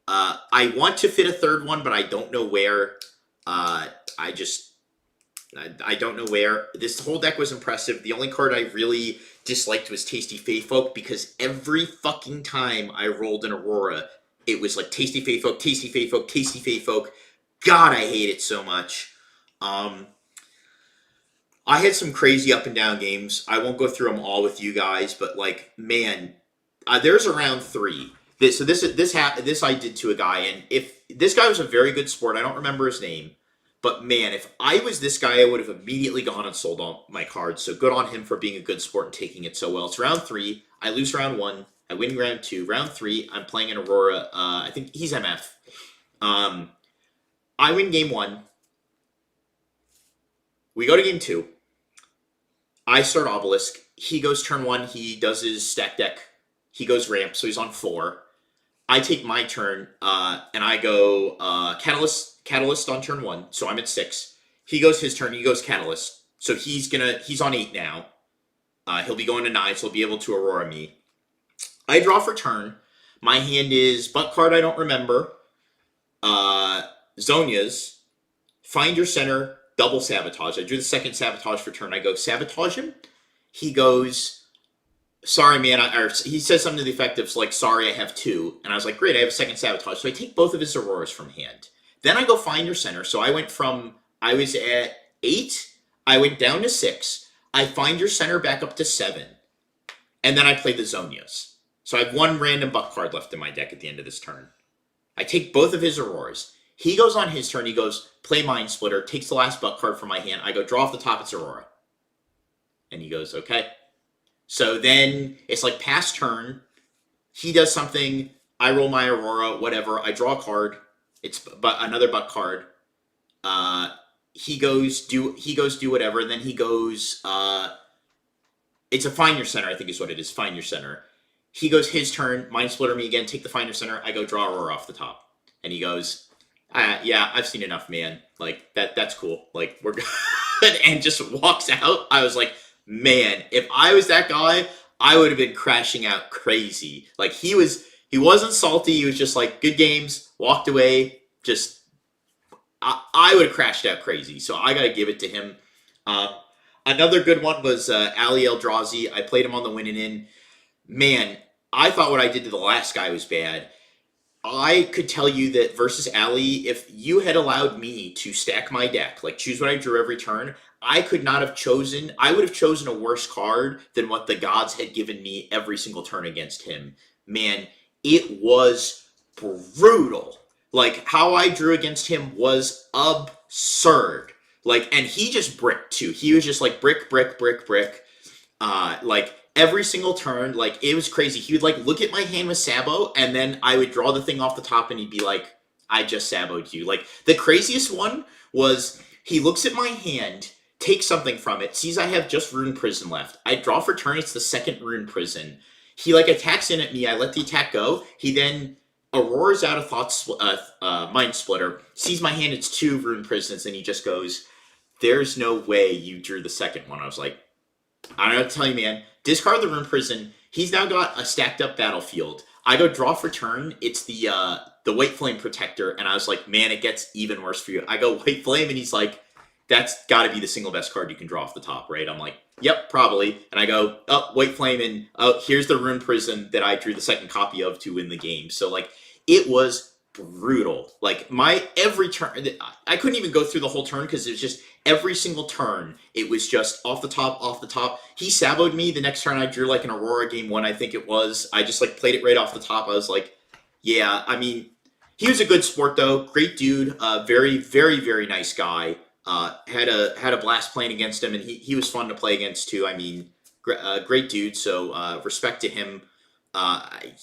I want to fit a third one, but I don't know where. I don't know where. This whole deck was impressive. The only card I really disliked was Tasty Fae Folk, because every fucking time I rolled an Aurora, it was like Tasty Fae Folk, Tasty Fae Folk, Tasty Fae Folk. God, I hate it so much. I had some crazy up and down games. I won't go through them all with you guys, but like, man, there's a round 3. This I did to a guy, and if this guy was a very good sport, I don't remember his name, but man, if I was this guy, I would have immediately gone and sold all my cards. So good on him for being a good sport and taking it so well. It's round 3. I lose round 1. I win round 2. Round 3, I'm playing an Aurora. I think he's MF. I win game 1. We go to game 2. I start Obelisk. He goes turn 1. He does his stack deck. He goes ramp, so he's on 4. I take my turn, and I go Catalyst on turn 1, so I'm at 6. He goes his turn. He goes Catalyst, so he's on 8 now. He'll be going to 9, so he'll be able to Aurora me. I draw for turn. My hand is butt card I don't remember. Zonia's. Find your center. Double Sabotage. I drew the second Sabotage for turn. I go Sabotage him. He goes, sorry, man. Or he says something to the effect of, like, sorry, I have 2. And I was like, great, I have a second Sabotage. So I take both of his Auroras from hand. Then I go Find Your Center. So I was at 8. I went down to 6. I Find Your Center back up to 7. And then I play the Zonias. So I have 1 random buck card left in my deck at the end of this turn. I take both of his Auroras. He goes on his turn. He goes, play Mind Splitter, takes the last buck card from my hand. I go, draw off the top, it's Aurora. And he goes, okay. So then it's like past turn. He does something. I roll my Aurora, whatever. I draw a card. It's another buck card. He goes do whatever. And then he goes, it's a Find Your Center, I think is what it is. Find Your Center. He goes his turn. Mind Splitter me again. Take the Find Your Center. I go draw Aurora off the top. And he goes, yeah, I've seen enough, man. Like, that's cool. Like, we're good. And just walks out. I was like, man, if I was that guy, I would have been crashing out crazy. Like, he wasn't salty. He was just like, good games, walked away. Just, I would have crashed out crazy. So I got to give it to him. Another good one was Ali Eldrazi. I played him on the winning in. Man, I thought what I did to the last guy was bad. I could tell you that versus Ali, if you had allowed me to stack my deck, like choose what I drew every turn, I would have chosen a worse card than what the gods had given me every single turn against him. Man, it was brutal. Like, how I drew against him was absurd. Like, and he just bricked too. He was just like brick, brick, brick, brick. Like, every single turn, like, it was crazy. He would, like, look at my hand with Sabo, and then I would draw the thing off the top, and he'd be like, I just Saboed you. Like, the craziest one was he looks at my hand, takes something from it, sees I have just Rune Prison left. I draw for turn, it's the second Rune Prison. He, like, attacks in at me, I let the attack go. He then Aurora's out of Mind Splitter, sees my hand, it's 2 Rune Prisons, and he just goes, there's no way you drew the second one. I was like, I don't know what to tell you, man. Discard the Rune Prison. He's now got a stacked up battlefield. I go draw for turn. It's the White Flame Protector, and I was like, man, it gets even worse for you. I go White Flame, and he's like, that's got to be the single best card you can draw off the top, right? I'm like, yep, probably. And I go, oh, White Flame, and oh, here's the Rune Prism that I drew the second copy of to win the game. So like, it was brutal. Like my every turn, I couldn't even go through the whole turn because it was just every single turn. It was just off the top, off the top. He saboed me. The next turn I drew like an Aurora game one, I think it was. I just like played it right off the top. I was like, yeah, I mean, he was a good sport though. Great dude. Very, very, very nice guy. Had a blast playing against him, and he was fun to play against too. I mean, great dude. So respect to him.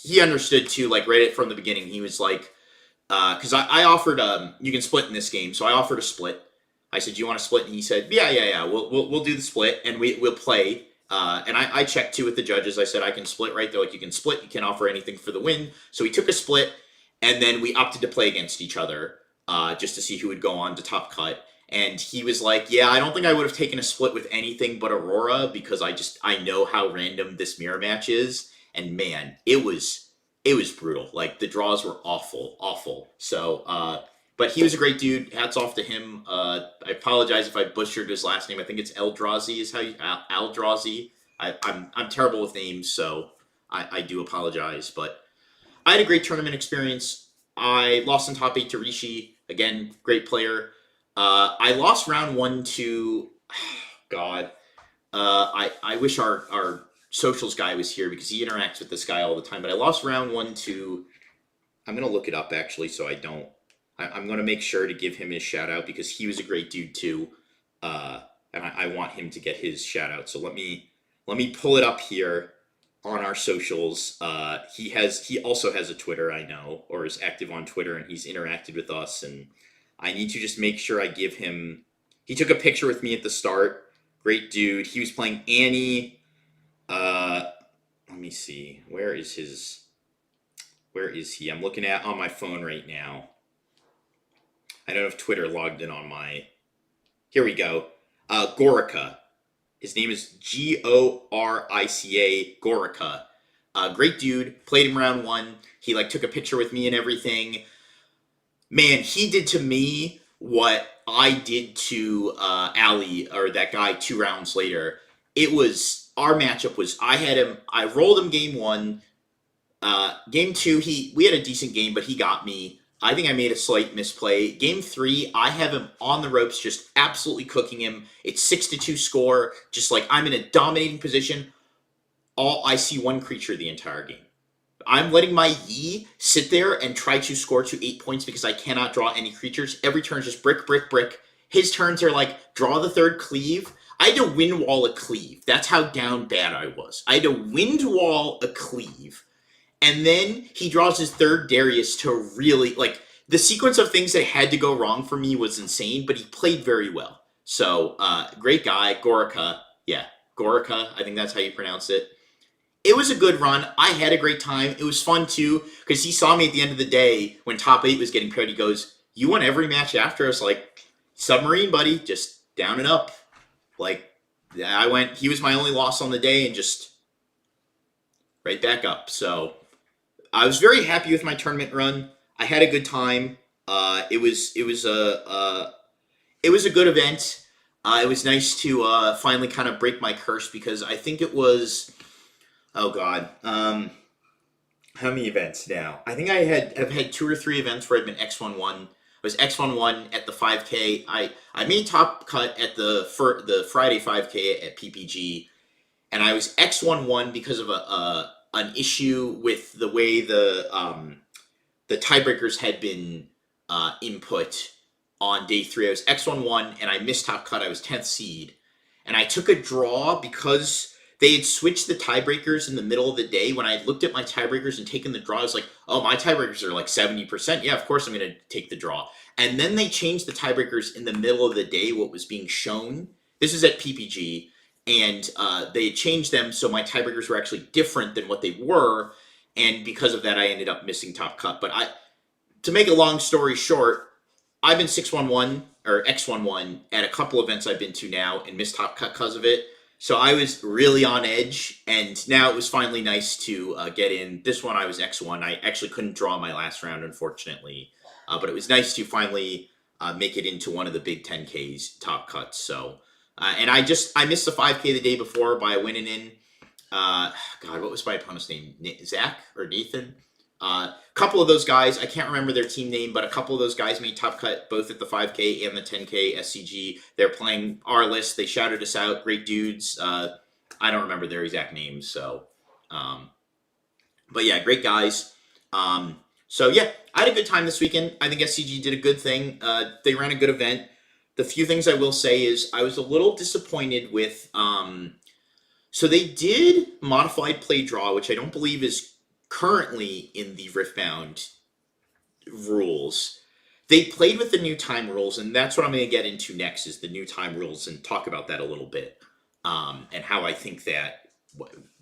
He understood too. Like right from the beginning, he was like, because I offered you can split in this game, so I offered a split. I said, "Do you want to split?" And he said, "Yeah. We'll do the split, and we'll play." And I checked too with the judges. I said, "I can split." Right, they're like, "You can split. You can't offer anything for the win." So we took a split, and then we opted to play against each other just to see who would go on to top cut. And he was like, "Yeah, I don't think I would have taken a split with anything but Aurora because I know how random this mirror match is." And man, it was brutal. Like the draws were awful. So, but he was a great dude. Hats off to him. I apologize if I butchered his last name. I think it's Eldrazi is how you Aldrazi. I'm terrible with names, so I do apologize. But I had a great tournament experience. I lost in top 8 to Rishi. Again, great player. I lost round 1 to God. I wish our socials guy was here because he interacts with this guy all the time. But I lost round 1 to. I'm gonna look it up actually, so I don't. I'm gonna make sure to give him his shout out because he was a great dude too, and I want him to get his shout out. So let me pull it up here on our socials. He also has a Twitter, I know, or is active on Twitter, and he's interacted with us. And I need to just make sure I give him. He took a picture with me at the start. Great dude. He was playing Annie. Let me see. Where is he? I'm looking at on my phone right now. I don't know if Twitter logged in on my. Here we go. Gorica. His name is Gorica. Gorica. Great dude. Played him round 1. He like took a picture with me and everything. Man, he did to me what I did to Ali or that guy 2 rounds later. It was our matchup was I rolled him game 1. Game 2, we had a decent game, but he got me. I think I made a slight misplay. Game 3, I have him on the ropes, just absolutely cooking him. It's 6-2 score, just like I'm in a dominating position. I see one creature the entire game. I'm letting my Yi sit there and try to score to 8 points because I cannot draw any creatures. Every turn is just brick. His turns are like, draw the 3rd cleave. I had to wind wall a cleave. That's how down bad I was. I had to wind wall a cleave. And then he draws his 3rd Darius to really, like, the sequence of things that had to go wrong for me was insane, but he played very well. So, great guy, Gorica. Yeah, Gorica, I think that's how you pronounce it. It was a good run. I had a great time. It was fun, too, because he saw me at the end of the day when top 8 was getting paired. He goes, "You won every match after us." Like, submarine, buddy, just down and up. Like, he was my only loss on the day and just right back up. So, I was very happy with my tournament run. I had a good time. It was a good event. It was nice to finally kind of break my curse because I think it was, oh God, how many events now? I think I've had 2 or 3 events where I've been X11. I was X11 at the 5K. I made top cut at the Friday 5K at PPG, and I was X11 because of an issue with the way the tiebreakers had been input on day 3. I was X11 and I missed top cut. I was 10th seed, and I took a draw because they had switched the tiebreakers in the middle of the day. When I had looked at my tiebreakers and taken the draw, I was like, oh, my tiebreakers are like 70%. Yeah, of course I'm going to take the draw. And then they changed the tiebreakers in the middle of the day, what was being shown. This is at PPG. And they changed them so my tiebreakers were actually different than what they were. And because of that, I ended up missing top cut. But to make a long story short, I've been 611 or X11 at a couple events I've been to now and missed top cut because of it. So I was really on edge, and now it was finally nice to get in. This one I was X1. I actually couldn't draw my last round, unfortunately, but it was nice to finally make it into one of the big 10Ks top cuts. So, and I missed the 5K the day before by winning in. God, what was my opponent's name? Zach or Nathan? A couple of those guys, I can't remember their team name, but a couple of those guys made top cut both at the 5K and the 10K SCG. They're playing our list. They shouted us out. Great dudes. I don't remember their exact names. So, but yeah, great guys. So yeah, I had a good time this weekend. I think SCG did a good thing. They ran a good event. The few things I will say is I was a little disappointed with. So they did modified play draw, which I don't believe is currently in the RIFTBOUND rules. They played with the new time rules, and that's what I'm going to get into next is the new time rules and talk about that a little bit, and how I think that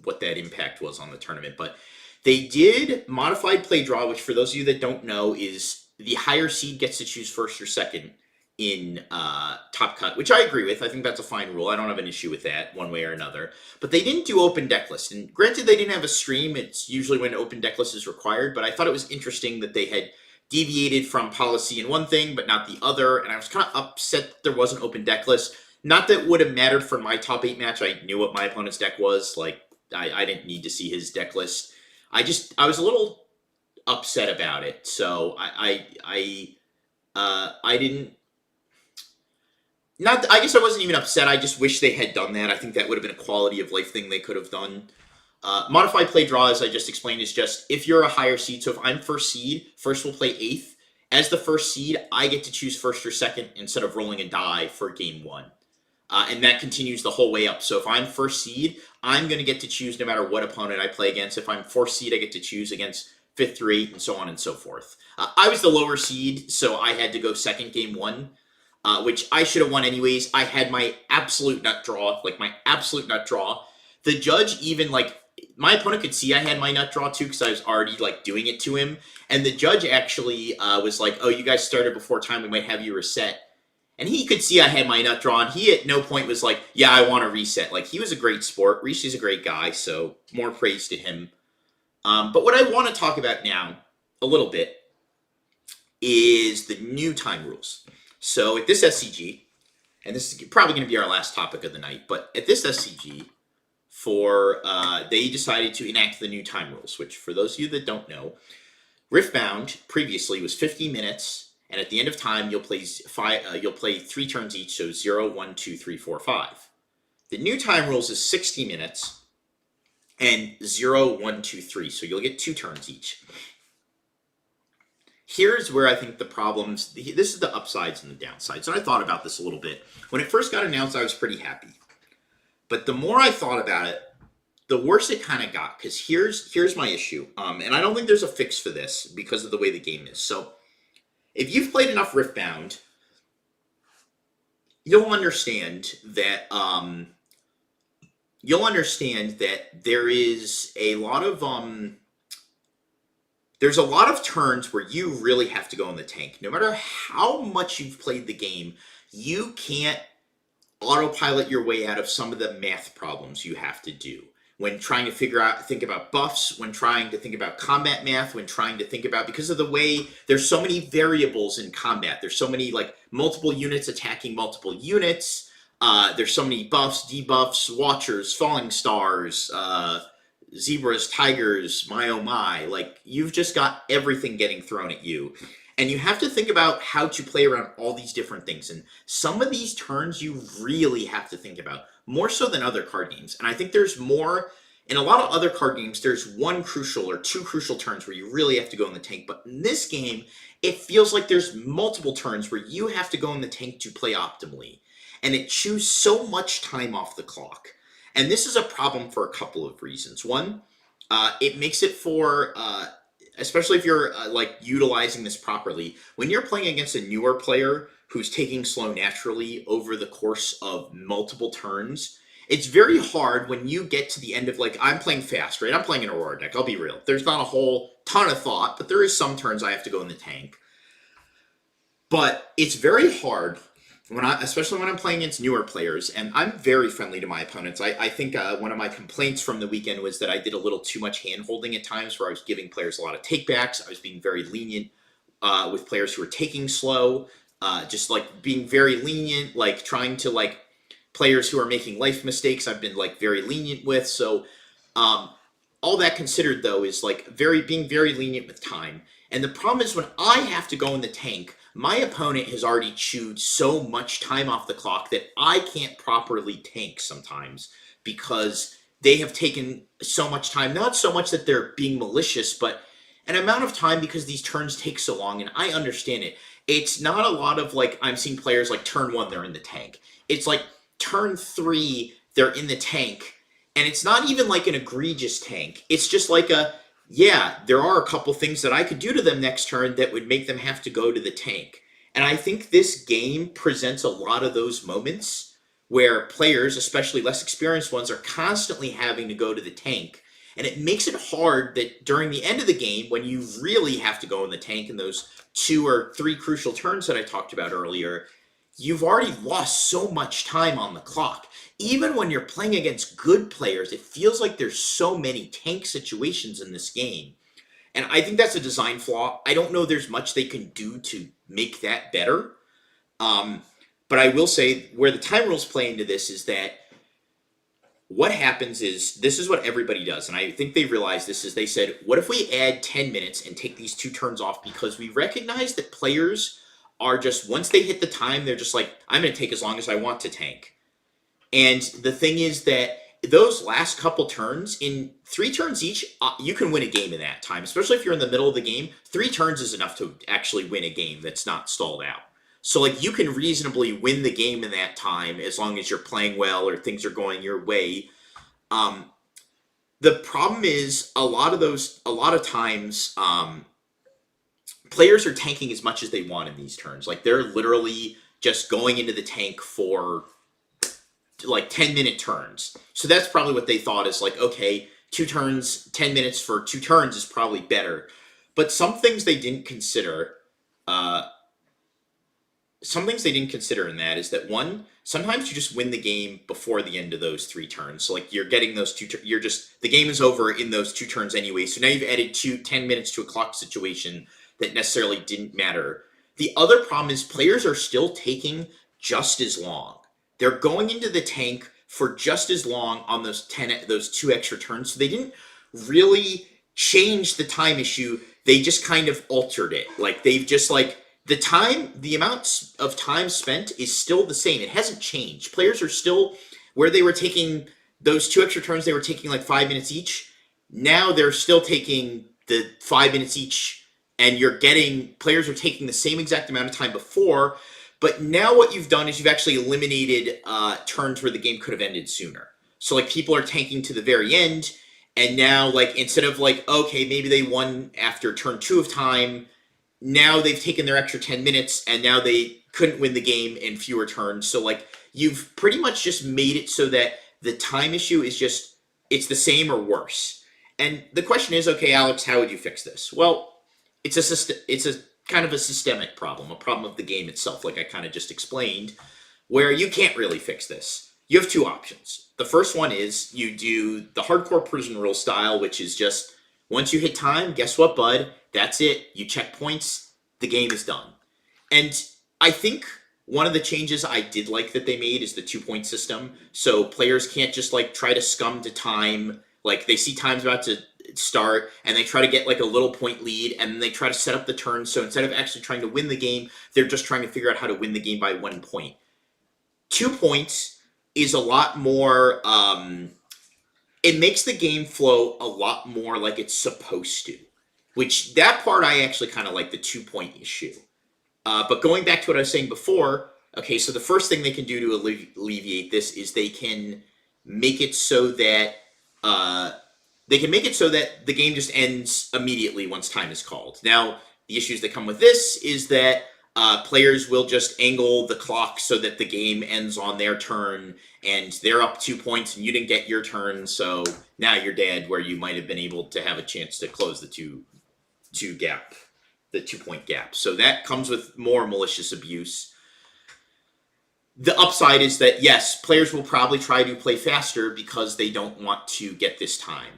what that impact was on the tournament. But they did modified play draw, which for those of you that don't know is the higher seed gets to choose first or second in top cut, which I agree with. I think that's a fine rule. I don't have an issue with that one way or another. But they didn't do open deck list. And granted, they didn't have a stream. It's usually when open deck list is required. But I thought it was interesting that they had deviated from policy in one thing, but not the other. And I was kind of upset that there wasn't open deck list. Not that it would have mattered for my top 8 match. I knew what my opponent's deck was. Like, I didn't need to see his deck list. I was a little upset about it. So I didn't. I guess I wasn't even upset. I just wish they had done that. I think that would have been a quality of life thing they could have done. Modified play draw, as I just explained, is just if you're a higher seed. So if I'm first seed, first will play 8th. As the first seed, I get to choose first or second instead of rolling a die for game 1. And that continues the whole way up. So if I'm first seed, I'm going to get to choose no matter what opponent I play against. If I'm 4th seed, I get to choose against 5th through 8th and so on and so forth. I was the lower seed, so I had to go second game 1. Which I should have won anyways. I had my absolute nut draw, The judge even, my opponent could see I had my nut draw too because I was already, doing it to him. And the judge actually was like, oh, you guys started before time, we might have you reset. And he could see I had my nut draw, and he at no point was like, yeah, I want to reset. He was a great sport. Rishi's a great guy, so more praise to him. But what I want to talk about now, a little bit, is the new time rules. So at this SCG, and this is probably going to be our last topic of the night, but at this SCG, they decided to enact the new time rules, which for those of you that don't know, RIFTBOUND previously was 50 minutes, and at the end of time, you'll play 3 turns each, so 0, 1, 2, 3, 4, 5. The new time rules is 60 minutes, and 0, 1, 2, 3, so you'll get 2 turns each. Here's where I think the problems, this is the upsides and the downsides, and I thought about this a little bit. When it first got announced, I was pretty happy. But the more I thought about it, the worse it kind of got, because here's my issue, and I don't think there's a fix for this because of the way the game is. So, if you've played enough RIFTBOUND, you'll understand that there is a lot of there's a lot of turns where you really have to go in the tank. No matter how much you've played the game, you can't autopilot your way out of some of the math problems you have to do. When trying to think about buffs, when trying to think about combat math, when trying to think about, because of the way there's so many variables in combat. There's so many, multiple units attacking multiple units. There's so many buffs, debuffs, watchers, falling stars, zebras, tigers, my oh my, you've just got everything getting thrown at you. And you have to think about how to play around all these different things. And some of these turns you really have to think about, more so than other card games. And I think there's more, in a lot of other card games, there's 1 crucial or 2 crucial turns where you really have to go in the tank. But in this game, it feels like there's multiple turns where you have to go in the tank to play optimally. And it chews so much time off the clock. And this is a problem for a couple of reasons. One, it makes it for, especially if you're utilizing this properly, when you're playing against a newer player who's taking slow naturally over the course of multiple turns, it's very hard when you get to the end of, I'm playing fast, right? I'm playing an Aurora deck, I'll be real. There's not a whole ton of thought, but there is some turns I have to go in the tank. But it's very hard especially when I'm playing against newer players, and I'm very friendly to my opponents. I think one of my complaints from the weekend was that I did a little too much hand holding at times, where I was giving players a lot of takebacks. I was being very lenient with players who were taking slow, just like being very lenient, like trying to like players who are making life mistakes. I've been like very lenient with. So um, all that considered, though, is like being very lenient with time. And the problem is when I have to go in the tank, my opponent has already chewed so much time off the clock that I can't properly tank sometimes because they have taken so much time. Not so much that they're being malicious, but an amount of time because these turns take so long. And I understand it. It's not a lot of like I'm seeing players like turn 1 they're in the tank. It's like turn 3 they're in the tank, and it's not even like an egregious tank. It's just like yeah, there are a couple things that I could do to them next turn that would make them have to go to the tank. And I think this game presents a lot of those moments where players, especially less experienced ones, are constantly having to go to the tank. And it makes it hard that during the end of the game, when you really have to go in the tank in those 2 or 3 crucial turns that I talked about earlier, you've already lost so much time on the clock. Even when you're playing against good players, it feels like there's so many tank situations in this game. And I think that's a design flaw. I don't know there's much they can do to make that better. Um, but I will say where the time rules play into this is that what happens is this is what everybody does. And I think they realized this is they said, what if we add 10 minutes and take these 2 turns off because we recognize that players are just, once they hit the time, they're just like, I'm going to take as long as I want to tank. And the thing is that those last couple turns, in 3 turns each, you can win a game in that time, especially if you're in the middle of the game. 3 turns is enough to actually win a game that's not stalled out. So like you can reasonably win the game in that time as long as you're playing well or things are going your way. The problem is a lot of times, players are tanking as much as they want in these turns. Like they're literally just going into the tank for like 10-minute turns. So that's probably what they thought is like, okay, 2 turns, 10 minutes for 2 turns is probably better. But some things they didn't consider, in that is that one, sometimes you just win the game before the end of those 3 turns. So like you're getting those 2, you're just, the game is over in those 2 turns anyway. So now you've added 10 minutes to a clock situation that necessarily didn't matter. The other problem is players are still taking just as long. They're going into the tank for just as long on those 2 extra turns. So they didn't really change the time issue. They just kind of altered it. Like they've just like the amount of time spent is still the same. It hasn't changed. Players are still where they were taking those 2 extra turns. They were taking like 5 minutes each. Now they're still taking the 5 minutes each, and players are taking the same exact amount of time before. But now what you've done is you've actually eliminated turns where the game could have ended sooner. So like people are tanking to the very end, and now like instead of like, okay, maybe they won after turn 2 of time, now they've taken their extra 10 minutes and now they couldn't win the game in fewer turns. So like you've pretty much just made it so that the time issue is just, it's the same or worse. And the question is, okay, Alex, how would you fix this? Well, it's a kind of a systemic problem, a problem of the game itself, like I kind of just explained, where you can't really fix this. You have 2 options. The first one is you do the hardcore prison rule style, which is just once you hit time, guess what, bud? That's it. You check points, the game is done. And I think one of the changes I did like that they made is the 2-point system. So players can't just like try to scum to time. Like they see time's about to start and they try to get like a little point lead and then they try to set up the turn. So instead of actually trying to win the game, they're just trying to figure out how to win the game by 1 point. 2 points is a lot more, it makes the game flow a lot more like it's supposed to. Which, that part I actually kind of like, the 2-point issue. But going back to what I was saying before, okay, so the first thing they can do to alleviate this is they can make it so that the game just ends immediately once time is called. Now, the issues that come with this is that players will just angle the clock so that the game ends on their turn, and they're up 2 points, and you didn't get your turn, so now you're dead, where you might have been able to have a chance to close the 2-point gap. So that comes with more malicious abuse. The upside is that yes, players will probably try to play faster because they don't want to get this time.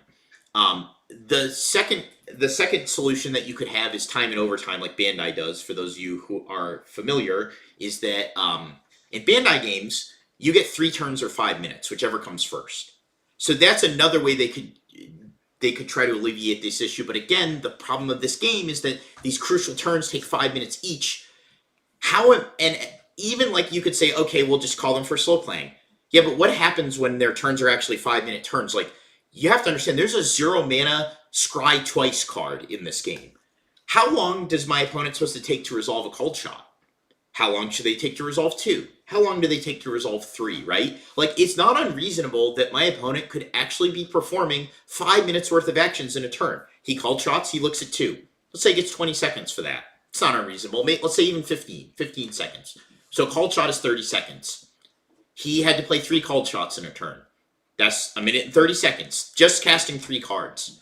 The second solution that you could have is time and overtime, like Bandai does. For those of you who are familiar, is that in Bandai games you get 3 turns or 5 minutes, whichever comes first. So that's another way they could try to alleviate this issue. But again, the problem of this game is that these crucial turns take 5 minutes each. And even like you could say, okay, we'll just call them for slow playing. Yeah, but what happens when their turns are actually 5-minute turns? Like, you have to understand, there's a 0 mana scry twice card in this game. How long does my opponent supposed to take to resolve a cold shot? How long should they take to resolve 2? How long do they take to resolve 3, right? Like, it's not unreasonable that my opponent could actually be performing 5 minutes worth of actions in a turn. He called shots, he looks at 2. Let's say he gets 20 seconds for that. It's not unreasonable. Let's say even 15 seconds. So a called shot is 30 seconds. He had to play 3 called shots in a turn. That's 1 minute and 30 seconds, just casting 3 cards.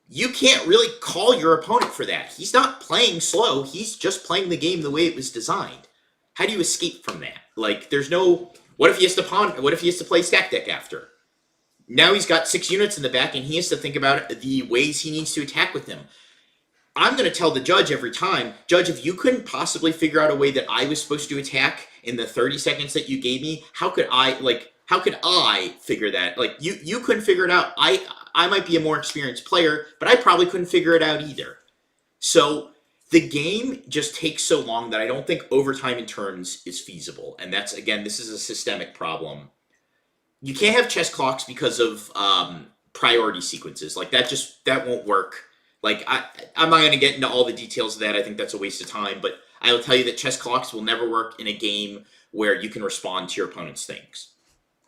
You can't really call your opponent for that. He's not playing slow. He's just playing the game the way it was designed. How do you escape from that? Like, there's no... What if he has to play stack deck after? Now he's got 6 units in the back, and he has to think about the ways he needs to attack with them. I'm going to tell the judge every time, Judge, if you couldn't possibly figure out a way that I was supposed to attack in the 30 seconds that you gave me, how could I figure that? Like, you couldn't figure it out. I might be a more experienced player, but I probably couldn't figure it out either. So the game just takes so long that I don't think overtime in turns is feasible. And that's, again, this is a systemic problem. You can't have chess clocks because of priority sequences. Like, that won't work. Like, I'm not going to get into all the details of that. I think that's a waste of time. But I will tell you that chess clocks will never work in a game where you can respond to your opponent's things.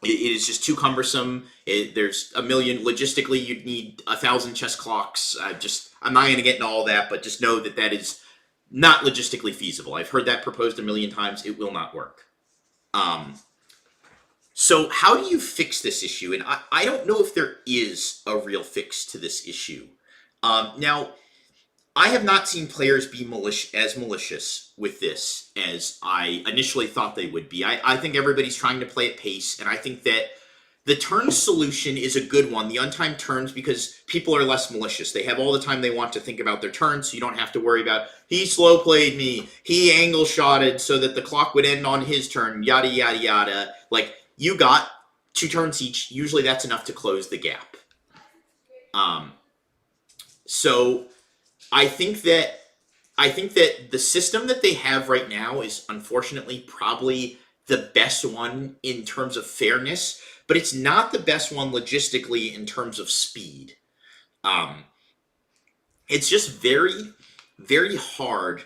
It is just too cumbersome. There's a million... Logistically, you'd need 1,000 chess clocks. I'm not going to get into all that, but just know that that is not logistically feasible. I've heard that proposed a million times. It will not work. So how do you fix this issue? And I don't know if there is a real fix to this issue. Now, I have not seen players be as malicious with this as I initially thought they would be. I think everybody's trying to play at pace, and I think that the turn solution is a good one, the untimed turns, because people are less malicious. They have all the time they want to think about their turns, so you don't have to worry about, he slow played me, he angle shotted so that the clock would end on his turn, yada, yada, yada. Like, you got 2 turns each. Usually that's enough to close the gap. So I think that the system that they have right now is unfortunately probably the best one in terms of fairness, but it's not the best one logistically in terms of speed. It's just very, very hard.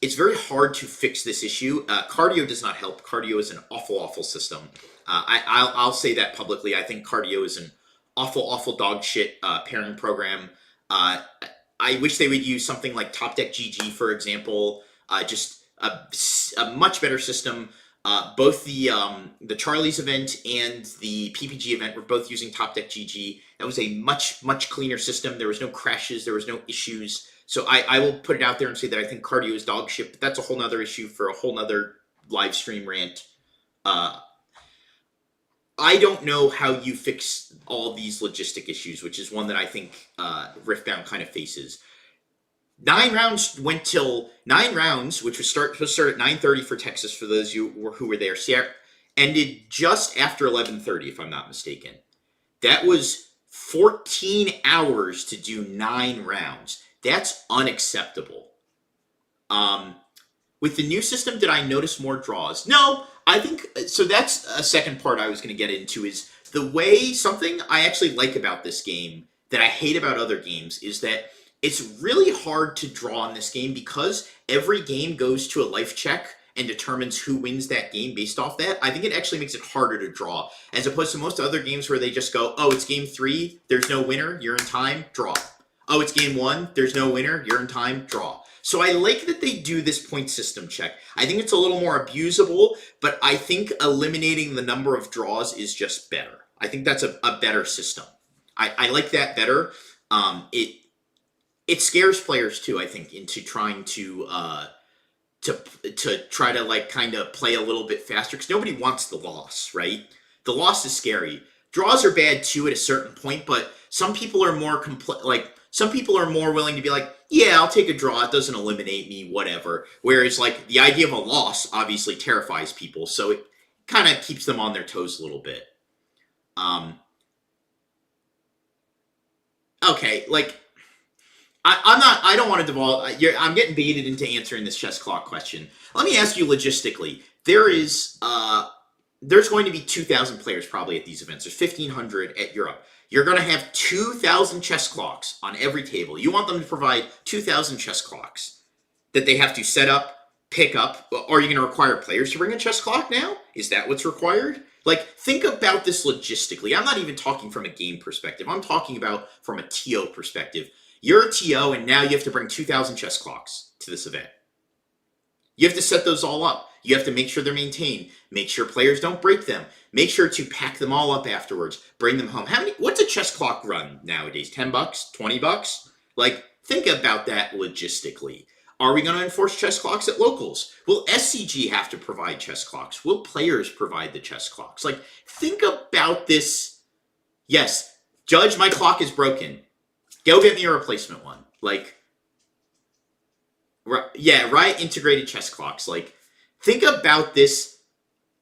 It's very hard to fix this issue. Cardio does not help. Cardio is an awful, awful system. I'll say that publicly. I think Cardio is an awful, awful dog shit pairing program. I wish they would use something like Top Deck GG, for example. Just a much better system. Both the Charlie's event and the PPG event were both using Top Deck GG. That was a much, much cleaner system. There was no crashes. There was no issues. So I will put it out there and say that I think Cardio is dog shit, but that's a whole nother issue for a whole nother live stream rant. I don't know how you fix all these logistic issues, which is one that I think Riftbound kind of faces. 9 rounds went till 9 rounds, which was supposed to start at 9:30 for Texas. For those of you who were there, ended just after 11:30, if I'm not mistaken. That was 14 hours to do 9 rounds. That's unacceptable. With the new system, did I notice more draws? No, I think, so that's a second part I was going to get into, is the way, something I actually like about this game that I hate about other games is that it's really hard to draw in this game because every game goes to a life check and determines who wins that game based off that. I think it actually makes it harder to draw, as opposed to most other games where they just go, oh, it's game 3, there's no winner, you're in time, draw. Oh, it's game 1, there's no winner, you're in time, draw. So I like that they do this point system check. I think it's a little more abusable, but I think eliminating the number of draws is just better. I think that's a better system. I like that better. It scares players too, I think, into trying to to try to like kind of play a little bit faster because nobody wants the loss, right? The loss is scary. Draws are bad too at a certain point, but some people are more some people are more willing to be like, yeah, I'll take a draw. It doesn't eliminate me, whatever. Whereas like the idea of a loss obviously terrifies people, so it kind of keeps them on their toes a little bit. Okay, like I don't want to devolve. I'm getting baited into answering this chess clock question. Let me ask you logistically. There's going to be 2,000 players probably at these events. There's 1,500 at Europe. You're going to have 2,000 chess clocks on every table. You want them to provide 2,000 chess clocks that they have to set up, pick up. Are you going to require players to bring a chess clock now? Is that what's required? Like, think about this logistically. I'm not even talking from a game perspective. I'm talking about from a TO perspective. You're a TO, and now you have to bring 2,000 chess clocks to this event. You have to set those all up. You have to make sure they're maintained. Make sure players don't break them. Make sure to pack them all up afterwards. Bring them home. What's a chess clock run nowadays? $10? $20? Like, think about that logistically. Are we going to enforce chess clocks at locals? Will SCG have to provide chess clocks? Will players provide the chess clocks? Like, think about this. Yes, Judge, my clock is broken. Go get me a replacement one. Like, yeah, Riot integrated chess clocks. Like, think about this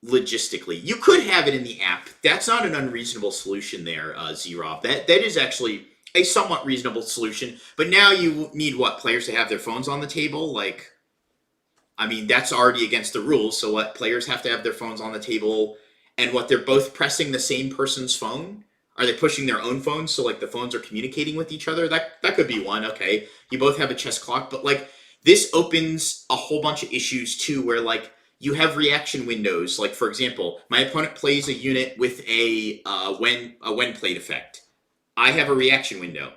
logistically. You could have it in the app. That's not an unreasonable solution there, Z-Rob. That is actually a somewhat reasonable solution. But now you need, what, players to have their phones on the table? Like, I mean, that's already against the rules. So what, players have to have their phones on the table, and what, they're both pressing the same person's phone? Are they pushing their own phones so, like, the phones are communicating with each other? That could be one, okay. You both have a chess clock, but, like, this opens a whole bunch of issues, too, where, like, you have reaction windows. Like, for example, my opponent plays a unit with a when played effect. I have a reaction window.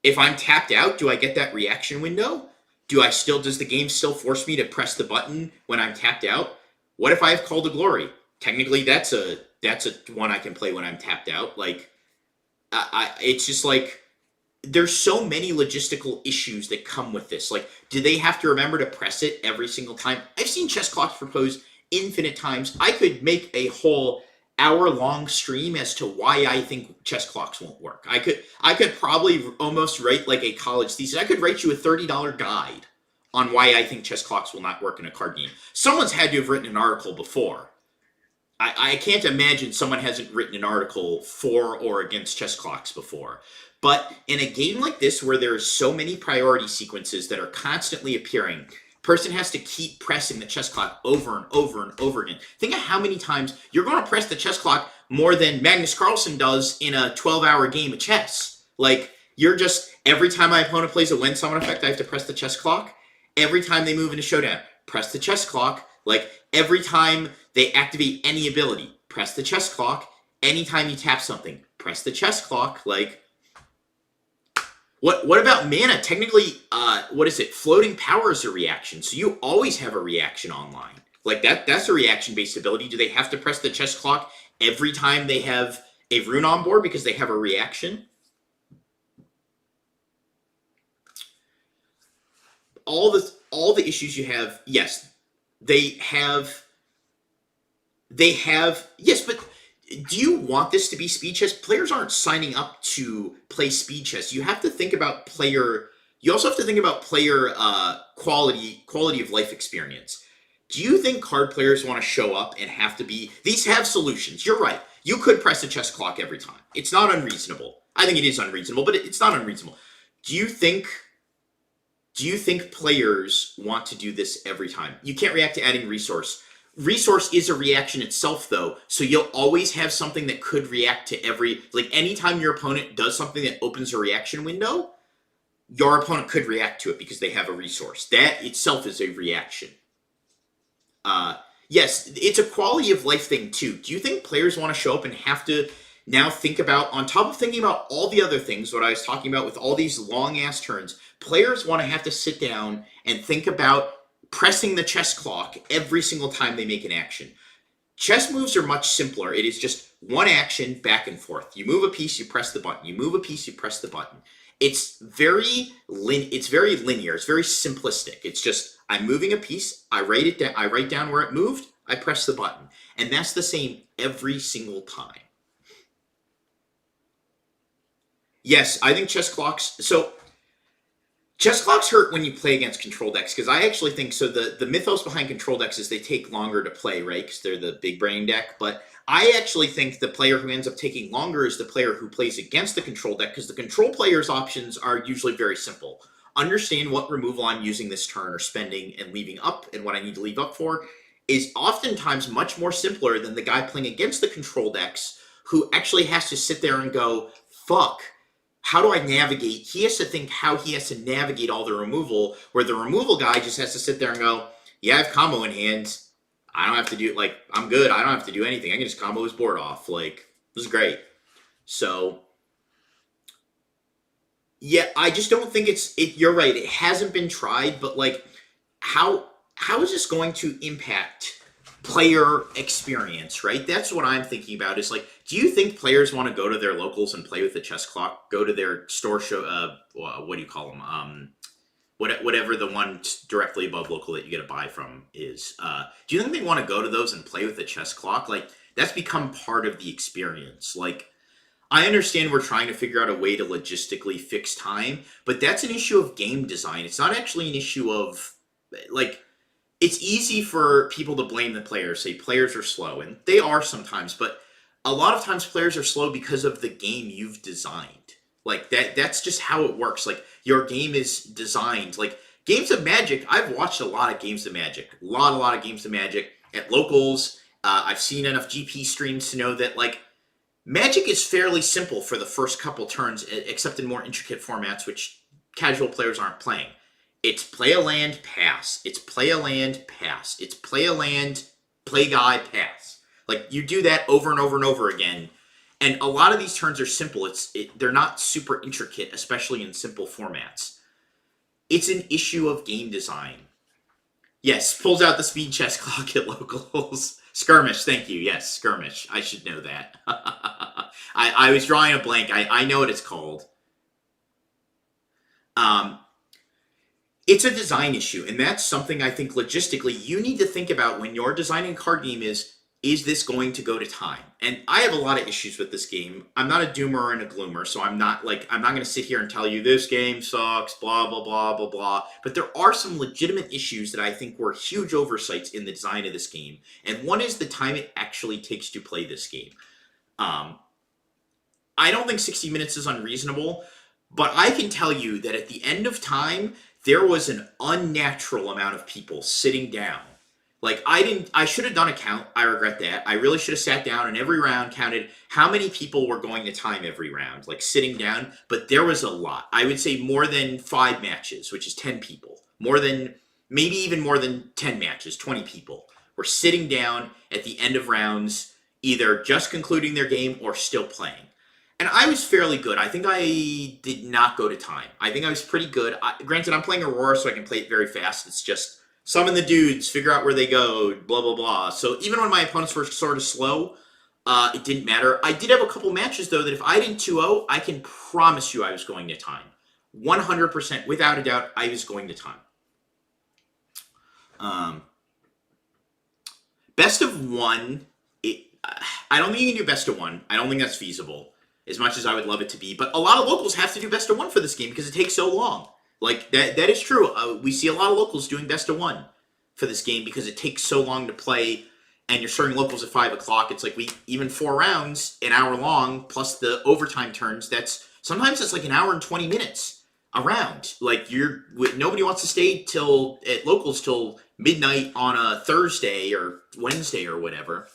If I'm tapped out, do I get that reaction window? Does the game still force me to press the button when I'm tapped out? What if I have Call to Glory? Technically, that's a one I can play when I'm tapped out. Like, it's just like, there's so many logistical issues that come with this. Like, do they have to remember to press it every single time? I've seen chess clocks proposed infinite times. I could make a whole hour-long stream as to why I think chess clocks won't work. I could probably almost write like a college thesis. I could write you a $30 guide on why I think chess clocks will not work in a card game. Someone's had to have written an article before. I can't imagine someone hasn't written an article for or against chess clocks before. But in a game like this, where there's so many priority sequences that are constantly appearing, person has to keep pressing the chess clock over and over and over again. Think of how many times you're going to press the chess clock more than Magnus Carlsen does in a 12-hour game of chess. Like, every time my opponent plays a win summon effect, I have to press the chess clock. Every time they move into showdown, press the chess clock. Like, every time they activate any ability, press the chess clock. Anytime you tap something, press the chess clock. Like, what about mana? Technically, what is it? Floating power is a reaction, so you always have a reaction online. Like, that's a reaction-based ability. Do they have to press the chess clock every time they have a rune on board because they have a reaction? All the issues you have, yes, they have, yes, but do you want this to be speed chess? Players aren't signing up to play speed chess. You have to think about you also have to think about player quality of life experience. Do you think card players want to show up and have to be, these have solutions. You're right. You could press a chess clock every time. It's not unreasonable. I think it is unreasonable, but it's not unreasonable. Do you think players want to do this every time? You can't react to adding resource. Resource is a reaction itself, though, so you'll always have something that could react to anytime your opponent does something that opens a reaction window, your opponent could react to it because they have a resource. That itself is a reaction. Yes, it's a quality of life thing, too. Do you think players want to show up and have to now think about, on top of thinking about all the other things, what I was talking about with all these long-ass turns, players want to have to sit down and think about pressing the chess clock every single time they make an action. Chess moves are much simpler. It is just one action back and forth. You move a piece, you press the button. You move a piece, you press the button. it's very linear. It's very simplistic. It's just I'm moving a piece. I write it down. I write down where it moved. I press the button, and that's the same every single time. Yes, I think chess clocks. So chess clocks hurt when you play against control decks because I actually think so. The mythos behind control decks is they take longer to play, right? Because they're the big brain deck. But I actually think the player who ends up taking longer is the player who plays against the control deck because the control player's options are usually very simple. Understand what removal I'm using this turn or spending and leaving up and what I need to leave up for is oftentimes much more simpler than the guy playing against the control decks who actually has to sit there and go, fuck, how do I navigate? He has to think how he has to navigate all the removal, where the removal guy just has to sit there and go, yeah, I have combo in hand. I don't have to do, like, I'm good. I don't have to do anything. I can just combo his board off. Like, this is great. So, yeah, I just don't think you're right. It hasn't been tried, but, like, how is this going to impact player experience, right? That's what I'm thinking about is like, do you think players want to go to their locals and play with the chess clock, go to their store show, what do you call them? Whatever the one directly above local that you get a buy from is. Do you think they want to go to those and play with the chess clock? Like, that's become part of the experience. Like, I understand we're trying to figure out a way to logistically fix time, but that's an issue of game design. It's not actually an issue of, like, it's easy for people to blame the players, say players are slow, and they are sometimes, but a lot of times players are slow because of the game you've designed. Like, that's just how it works. Like, your game is designed. Like, games of Magic, I've watched a lot of games of Magic. A lot of games of Magic at locals. I've seen enough GP streams to know that, like, Magic is fairly simple for the first couple turns, except in more intricate formats, which casual players aren't playing. It's play a land, pass. It's play a land, pass. It's play a land, play guy, pass. Like, you do that over and over and over again. And a lot of these turns are simple. They're not super intricate, especially in simple formats. It's an issue of game design. Yes, pulls out the speed chess clock at locals. Skirmish, thank you. Yes, skirmish. I should know that. I was drawing a blank. I know what it's called. It's a design issue, and that's something I think logistically you need to think about when you're designing a card game is this going to go to time? And I have a lot of issues with this game. I'm not a doomer and a gloomer, so I'm not going to sit here and tell you this game sucks, blah, blah, blah, blah, blah. But there are some legitimate issues that I think were huge oversights in the design of this game. And one is the time it actually takes to play this game. I don't think 60 minutes is unreasonable, but I can tell you that at the end of time, there was an unnatural amount of people sitting down. Like, I should have done a count. I regret that. I really should have sat down and every round counted how many people were going to time every round, like sitting down. But there was a lot. I would say more than 5 matches, which is 10 people. Maybe even more than 10 matches, 20 people were sitting down at the end of rounds, either just concluding their game or still playing. And I was fairly good. I think I did not go to time. I think I was pretty good. Granted, I'm playing Aurora, so I can play it very fast. It's just summon the dudes, figure out where they go, blah, blah, blah. So even when my opponents were sort of slow, it didn't matter. I did have a couple matches, though, that if I didn't 2-0, I can promise you I was going to time. 100%, without a doubt, I was going to time. Best of one, I don't think you can do best of one. I don't think that's feasible, as much as I would love it to be. But a lot of locals have to do best of one for this game because it takes so long. Like, that is true. We see a lot of locals doing best of one for this game because it takes so long to play, and you're starting locals at 5 o'clock. It's like even 4 rounds, an hour long, plus the overtime turns. Sometimes it's like an hour and 20 minutes a round. Like, nobody wants to stay at locals till midnight on a Thursday or Wednesday or whatever.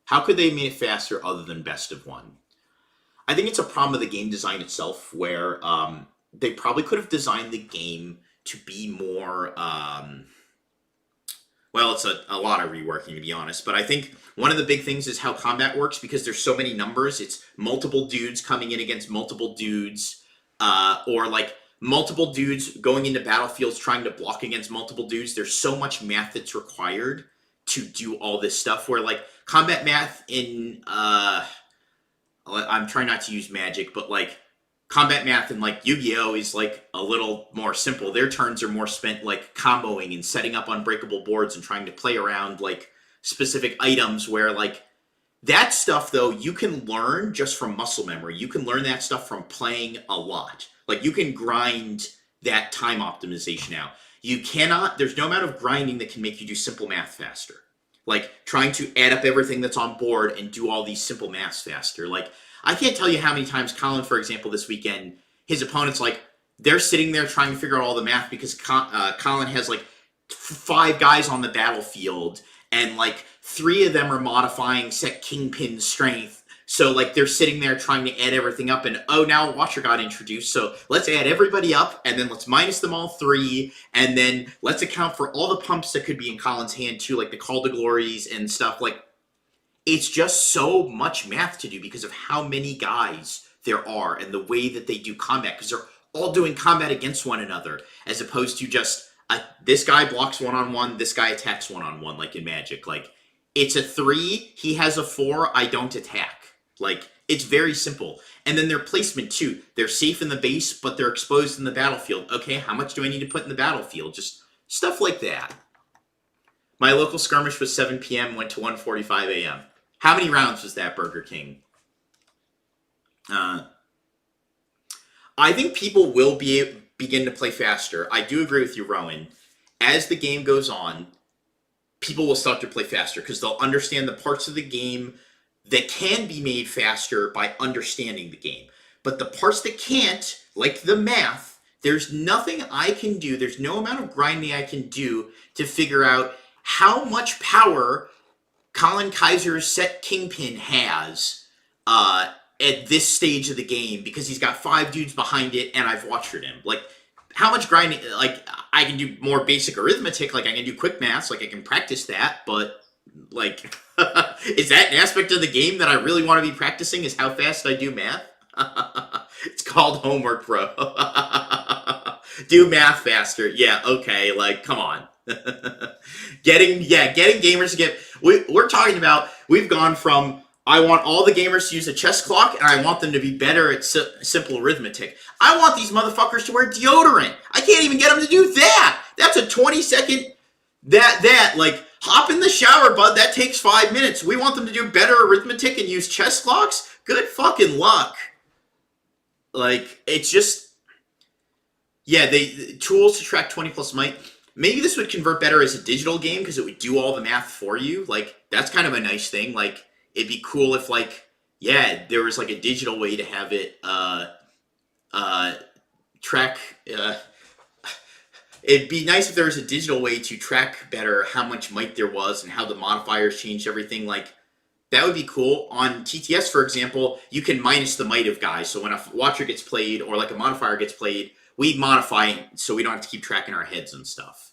How could they make it faster other than best of one? I think it's a problem of the game design itself where they probably could have designed the game to be more, well, it's a lot of reworking, to be honest. But I think one of the big things is how combat works because there's so many numbers. It's multiple dudes coming in against multiple dudes, or like multiple dudes going into battlefields trying to block against multiple dudes. There's so much math that's required to do all this stuff where, like, combat math in, I'm trying not to use Magic, but, like, combat math in like Yu-Gi-Oh is like a little more simple. Their turns are more spent like comboing and setting up unbreakable boards and trying to play around like specific items, where like that stuff though you can learn just from muscle memory. You can learn that stuff from playing a lot. Like you can grind that time optimization out. You cannot, there's no amount of grinding that can make you do simple math faster. Like trying to add up everything that's on board and do all these simple maths faster. Like I can't tell you how many times Colin, for example, this weekend, his opponents, like, they're sitting there trying to figure out all the math because Colin has, like, 5 guys on the battlefield, and, like, 3 of them are modifying set Kingpin strength. So, like, they're sitting there trying to add everything up, and, oh, now Watcher got introduced, so let's add everybody up, and then let's minus them all 3, and then let's account for all the pumps that could be in Colin's hand, too, like the Call to Glories and stuff, like, it's just so much math to do because of how many guys there are and the way that they do combat, because they're all doing combat against one another, as opposed to just this guy blocks one-on-one, this guy attacks one-on-one, like in Magic. Like, it's a 3, he has a 4, I don't attack. Like, it's very simple. And then their placement, too. They're safe in the base, but they're exposed in the battlefield. Okay, how much do I need to put in the battlefield? Just stuff like that. My local skirmish was 7 p.m., went to 1:45 a.m. How many rounds was that, Burger King? I think people will begin to play faster. I do agree with you, Rowan. As the game goes on, people will start to play faster because they'll understand the parts of the game that can be made faster by understanding the game. But the parts that can't, like the math, there's nothing I can do, there's no amount of grinding I can do to figure out how much power Colin Kaiser's set Kingpin has at this stage of the game, because he's got 5 dudes behind it and I've watched him. Like, how much grinding, like, I can do more basic arithmetic, like I can do quick maths, like I can practice that, but, like, is that an aspect of the game that I really want to be practicing, is how fast I do math? It's called homework, bro. Do math faster. Yeah, okay, like, come on. getting gamers to get, we're talking about, we've gone from, I want all the gamers to use a chess clock, and I want them to be better at simple arithmetic. I want these motherfuckers to wear deodorant. I can't even get them to do that. That's a 20-second, like, hop in the shower, bud, that takes 5 minutes. We want them to do better arithmetic and use chess clocks? Good fucking luck. Like, it's just, yeah, the tools to track 20 plus might, maybe this would convert better as a digital game because it would do all the math for you. Like, that's kind of a nice thing. Like, it'd be cool if, like, yeah, there was, like, a digital way to have it track. It'd be nice if there was a digital way to track better how much might there was and how the modifiers changed everything. Like, that would be cool. On TTS, for example, you can minus the might of guys. So when a Watcher gets played or, like, a modifier gets played, we modify it so we don't have to keep tracking our heads and stuff.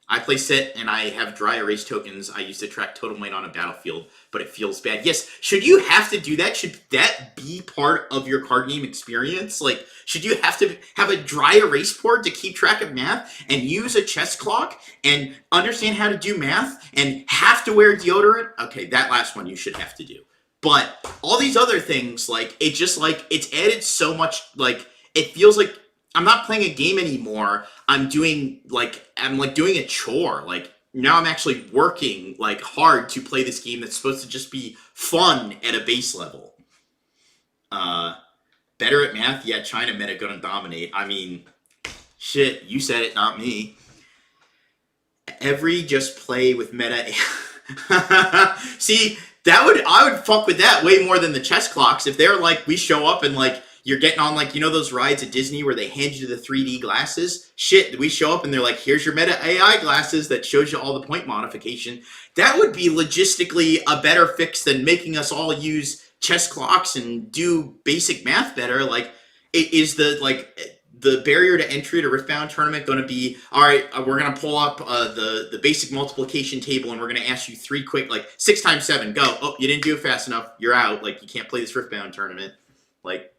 I play Sit, and I have dry erase tokens I use to track total might on a battlefield, but it feels bad. Yes, should you have to do that? Should that be part of your card game experience? Like, should you have to have a dry erase board to keep track of math and use a chess clock and understand how to do math and have to wear deodorant? Okay, that last one you should have to do. But all these other things, like, it just, like, it's added so much, like, it feels like I'm not playing a game anymore. I'm doing, like, doing a chore. Like, now I'm actually working, like, hard to play this game that's supposed to just be fun at a base level. Better at math? Yeah, China meta gonna dominate. I mean, shit, you said it, not me. Every just play with meta. See, I would fuck with that way more than the chess clocks. If they're like, we show up and, like, you're getting on, like, you know those rides at Disney where they hand you the 3D glasses? Shit, we show up and they're like, here's your meta AI glasses that shows you all the point modification. That would be logistically a better fix than making us all use chess clocks and do basic math better. Like, is the barrier to entry to Riftbound tournament going to be, all right, we're going to pull up the basic multiplication table and we're going to ask you 3 quick, like, 6 times 7, go. Oh, you didn't do it fast enough. You're out. Like, you can't play this Riftbound tournament. Like,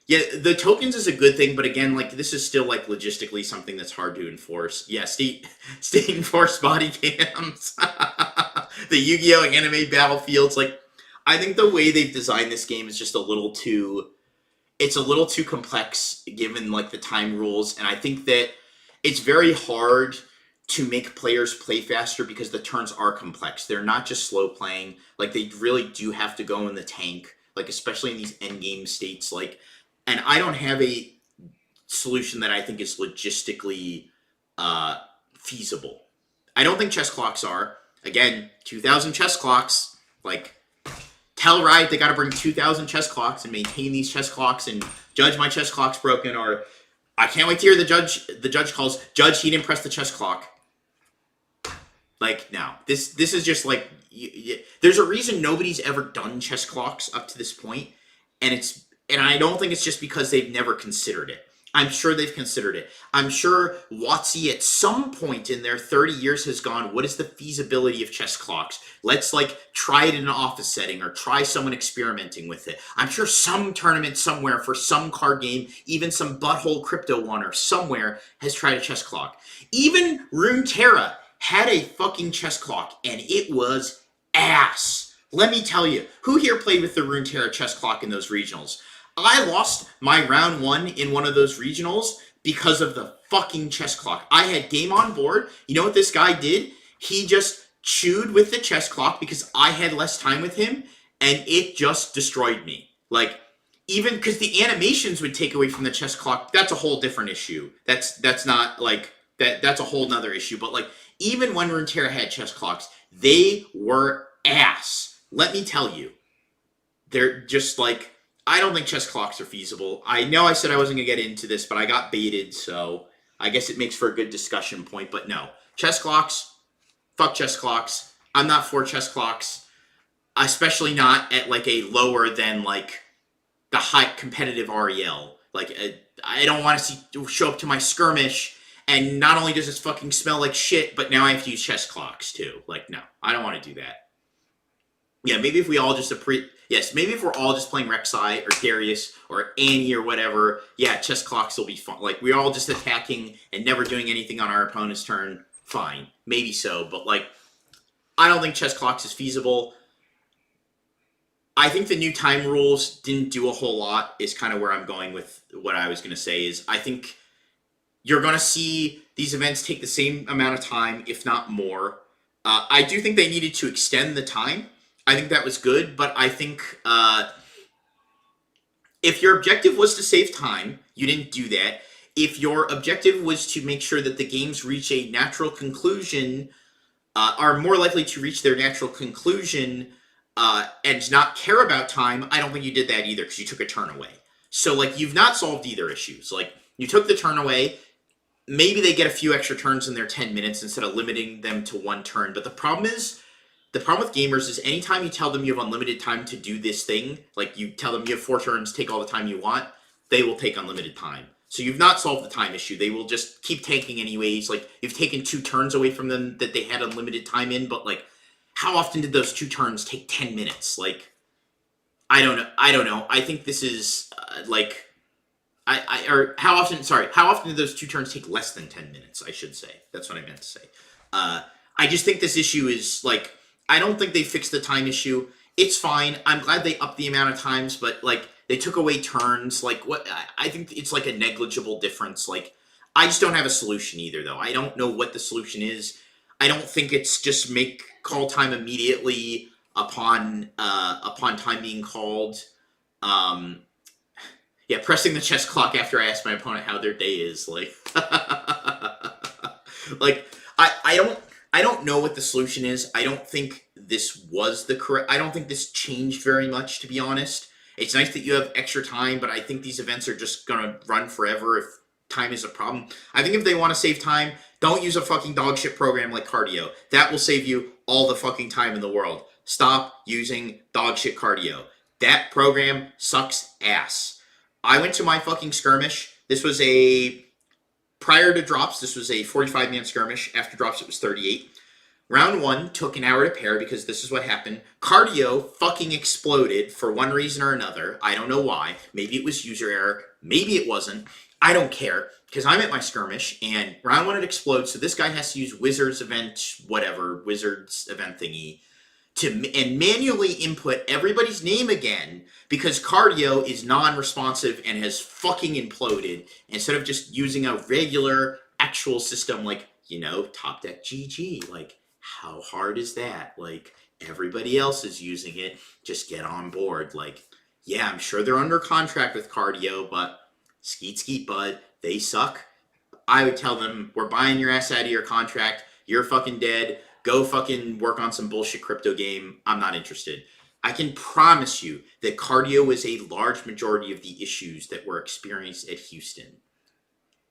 yeah, the tokens is a good thing, but again, like, this is still, like, logistically something that's hard to enforce. Yeah, state enforced body cams. The Yu-Gi-Oh! Anime battlefields, like, I think the way they've designed this game is just a little too, it's a little too complex given like the time rules, and I think that it's very hard to make players play faster because the turns are complex. They're not just slow playing. Like they really do have to go in the tank, like especially in these end game states. Like, and I don't have a solution that I think is logistically feasible. I don't think chess clocks are. Again, 2,000 chess clocks. Like, tell Riot they got to bring 2,000 chess clocks and maintain these chess clocks and judge my chess clock's broken, or I can't wait to hear the judge calls, Judge, he didn't press the chess clock. Like, no. This is just like, there's a reason nobody's ever done chess clocks up to this point, and I don't think it's just because they've never considered it. I'm sure they've considered it. I'm sure WotC at some point in their 30 years has gone, what is the feasibility of chess clocks? Let's like try it in an office setting or try someone experimenting with it. I'm sure some tournament somewhere for some card game, even some butthole crypto one or somewhere has tried a chess clock. Even Runeterra had a fucking chess clock and it was ass. Let me tell you, who here played with the Runeterra chess clock in those regionals? I lost my round 1 in one of those regionals because of the fucking chess clock. I had game on board. You know what this guy did? He just chewed with the chess clock because I had less time with him, and it just destroyed me. Like, even because the animations would take away from the chess clock, that's a whole different issue. That's not like that's a whole nother issue. But like, even when Runeterra had chess clocks, they were ass. Let me tell you. They're just like, I don't think chess clocks are feasible. I know I said I wasn't going to get into this, but I got baited, so I guess it makes for a good discussion point. But no, chess clocks, fuck chess clocks. I'm not for chess clocks, especially not at like a lower than like the high competitive REL. Like, I don't want to show up to my skirmish, and not only does this fucking smell like shit, but now I have to use chess clocks too. Like, no, I don't want to do that. Yeah, maybe if we all just maybe if we're all just playing Rexi or Darius or Annie or whatever, yeah, chess clocks will be fun. Like, we're all just attacking and never doing anything on our opponent's turn, fine. Maybe so, but like, I don't think chess clocks is feasible. I think the new time rules didn't do a whole lot, is kind of where I'm going with what I was going to say. Is I think you're going to see these events take the same amount of time, if not more. I do think they needed to extend the time. I think that was good, but I think if your objective was to save time, you didn't do that. If your objective was to make sure that the games reach a natural conclusion, are more likely to reach their natural conclusion and not care about time, I don't think you did that either, because you took a turn away. So, like, you've not solved either issues. Like, you took the turn away. Maybe they get a few extra turns in their 10 minutes instead of limiting them to one turn. But the problem with gamers is anytime you tell them you have unlimited time to do this thing, like you tell them you have 4 turns, take all the time you want, they will take unlimited time. So you've not solved the time issue. They will just keep tanking anyways. Like, you've taken 2 turns away from them that they had unlimited time in, but like, how often did those 2 turns take 10 minutes? Like, I don't know. I think this is how often did those 2 turns take less than 10 minutes, I should say. That's what I meant to say. I just think this issue is like, I don't think they fixed the time issue. It's fine. I'm glad they upped the amount of times, but like, they took away turns. Like, what? I think it's like a negligible difference. Like, I just don't have a solution either, though. I don't know what the solution is. I don't think it's just make call time immediately upon time being called. Yeah, pressing the chess clock after I ask my opponent how their day is, like, like, I don't know what the solution is. I don't think this was the correct. I don't think this changed very much, to be honest. It's nice that you have extra time, but I think these events are just gonna run forever if time is a problem. I think if they want to save time, don't use a fucking dog shit program like cardio. That will save you all the fucking time in the world. Stop using dog shit cardio. That program sucks ass. I went to my fucking skirmish. Prior to drops, this was a 45-man skirmish. After drops, it was 38. Round 1 took an hour to pair because this is what happened. Cardio fucking exploded for one reason or another. I don't know why. Maybe it was user error. Maybe it wasn't. I don't care, because I'm at my skirmish, and round 1 it explodes, so this guy has to use Wizard's event thingy and manually input everybody's name again because cardio is non-responsive and has fucking imploded, instead of just using a regular actual system like, top deck GG. Like, how hard is that? Like, everybody else is using it. Just get on board. Like, yeah, I'm sure they're under contract with cardio, but skeet skeet bud, they suck. I would tell them, we're buying your ass out of your contract. You're fucking dead. Go fucking work on some bullshit crypto game. I'm not interested. I can promise you that cardio is a large majority of the issues that were experienced at Houston.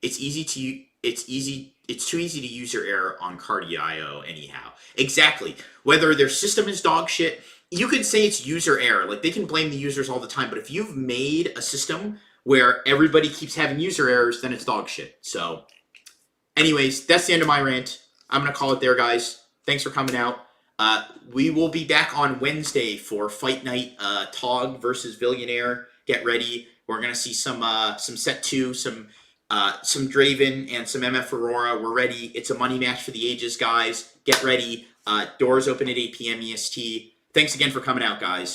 It's too easy to user error on Cardio.io anyhow. Exactly. Whether their system is dog shit, you could say it's user error. Like, they can blame the users all the time, but if you've made a system where everybody keeps having user errors, then it's dog shit. So, anyways, that's the end of my rant. I'm going to call it there, guys. Thanks for coming out. We will be back on Wednesday for Fight Night, Tog versus Billionaire. Get ready. We're going to see some set 2, some Draven, and some MF Aurora. We're ready. It's a money match for the ages, guys. Get ready. Doors open at 8 p.m. EST. Thanks again for coming out, guys.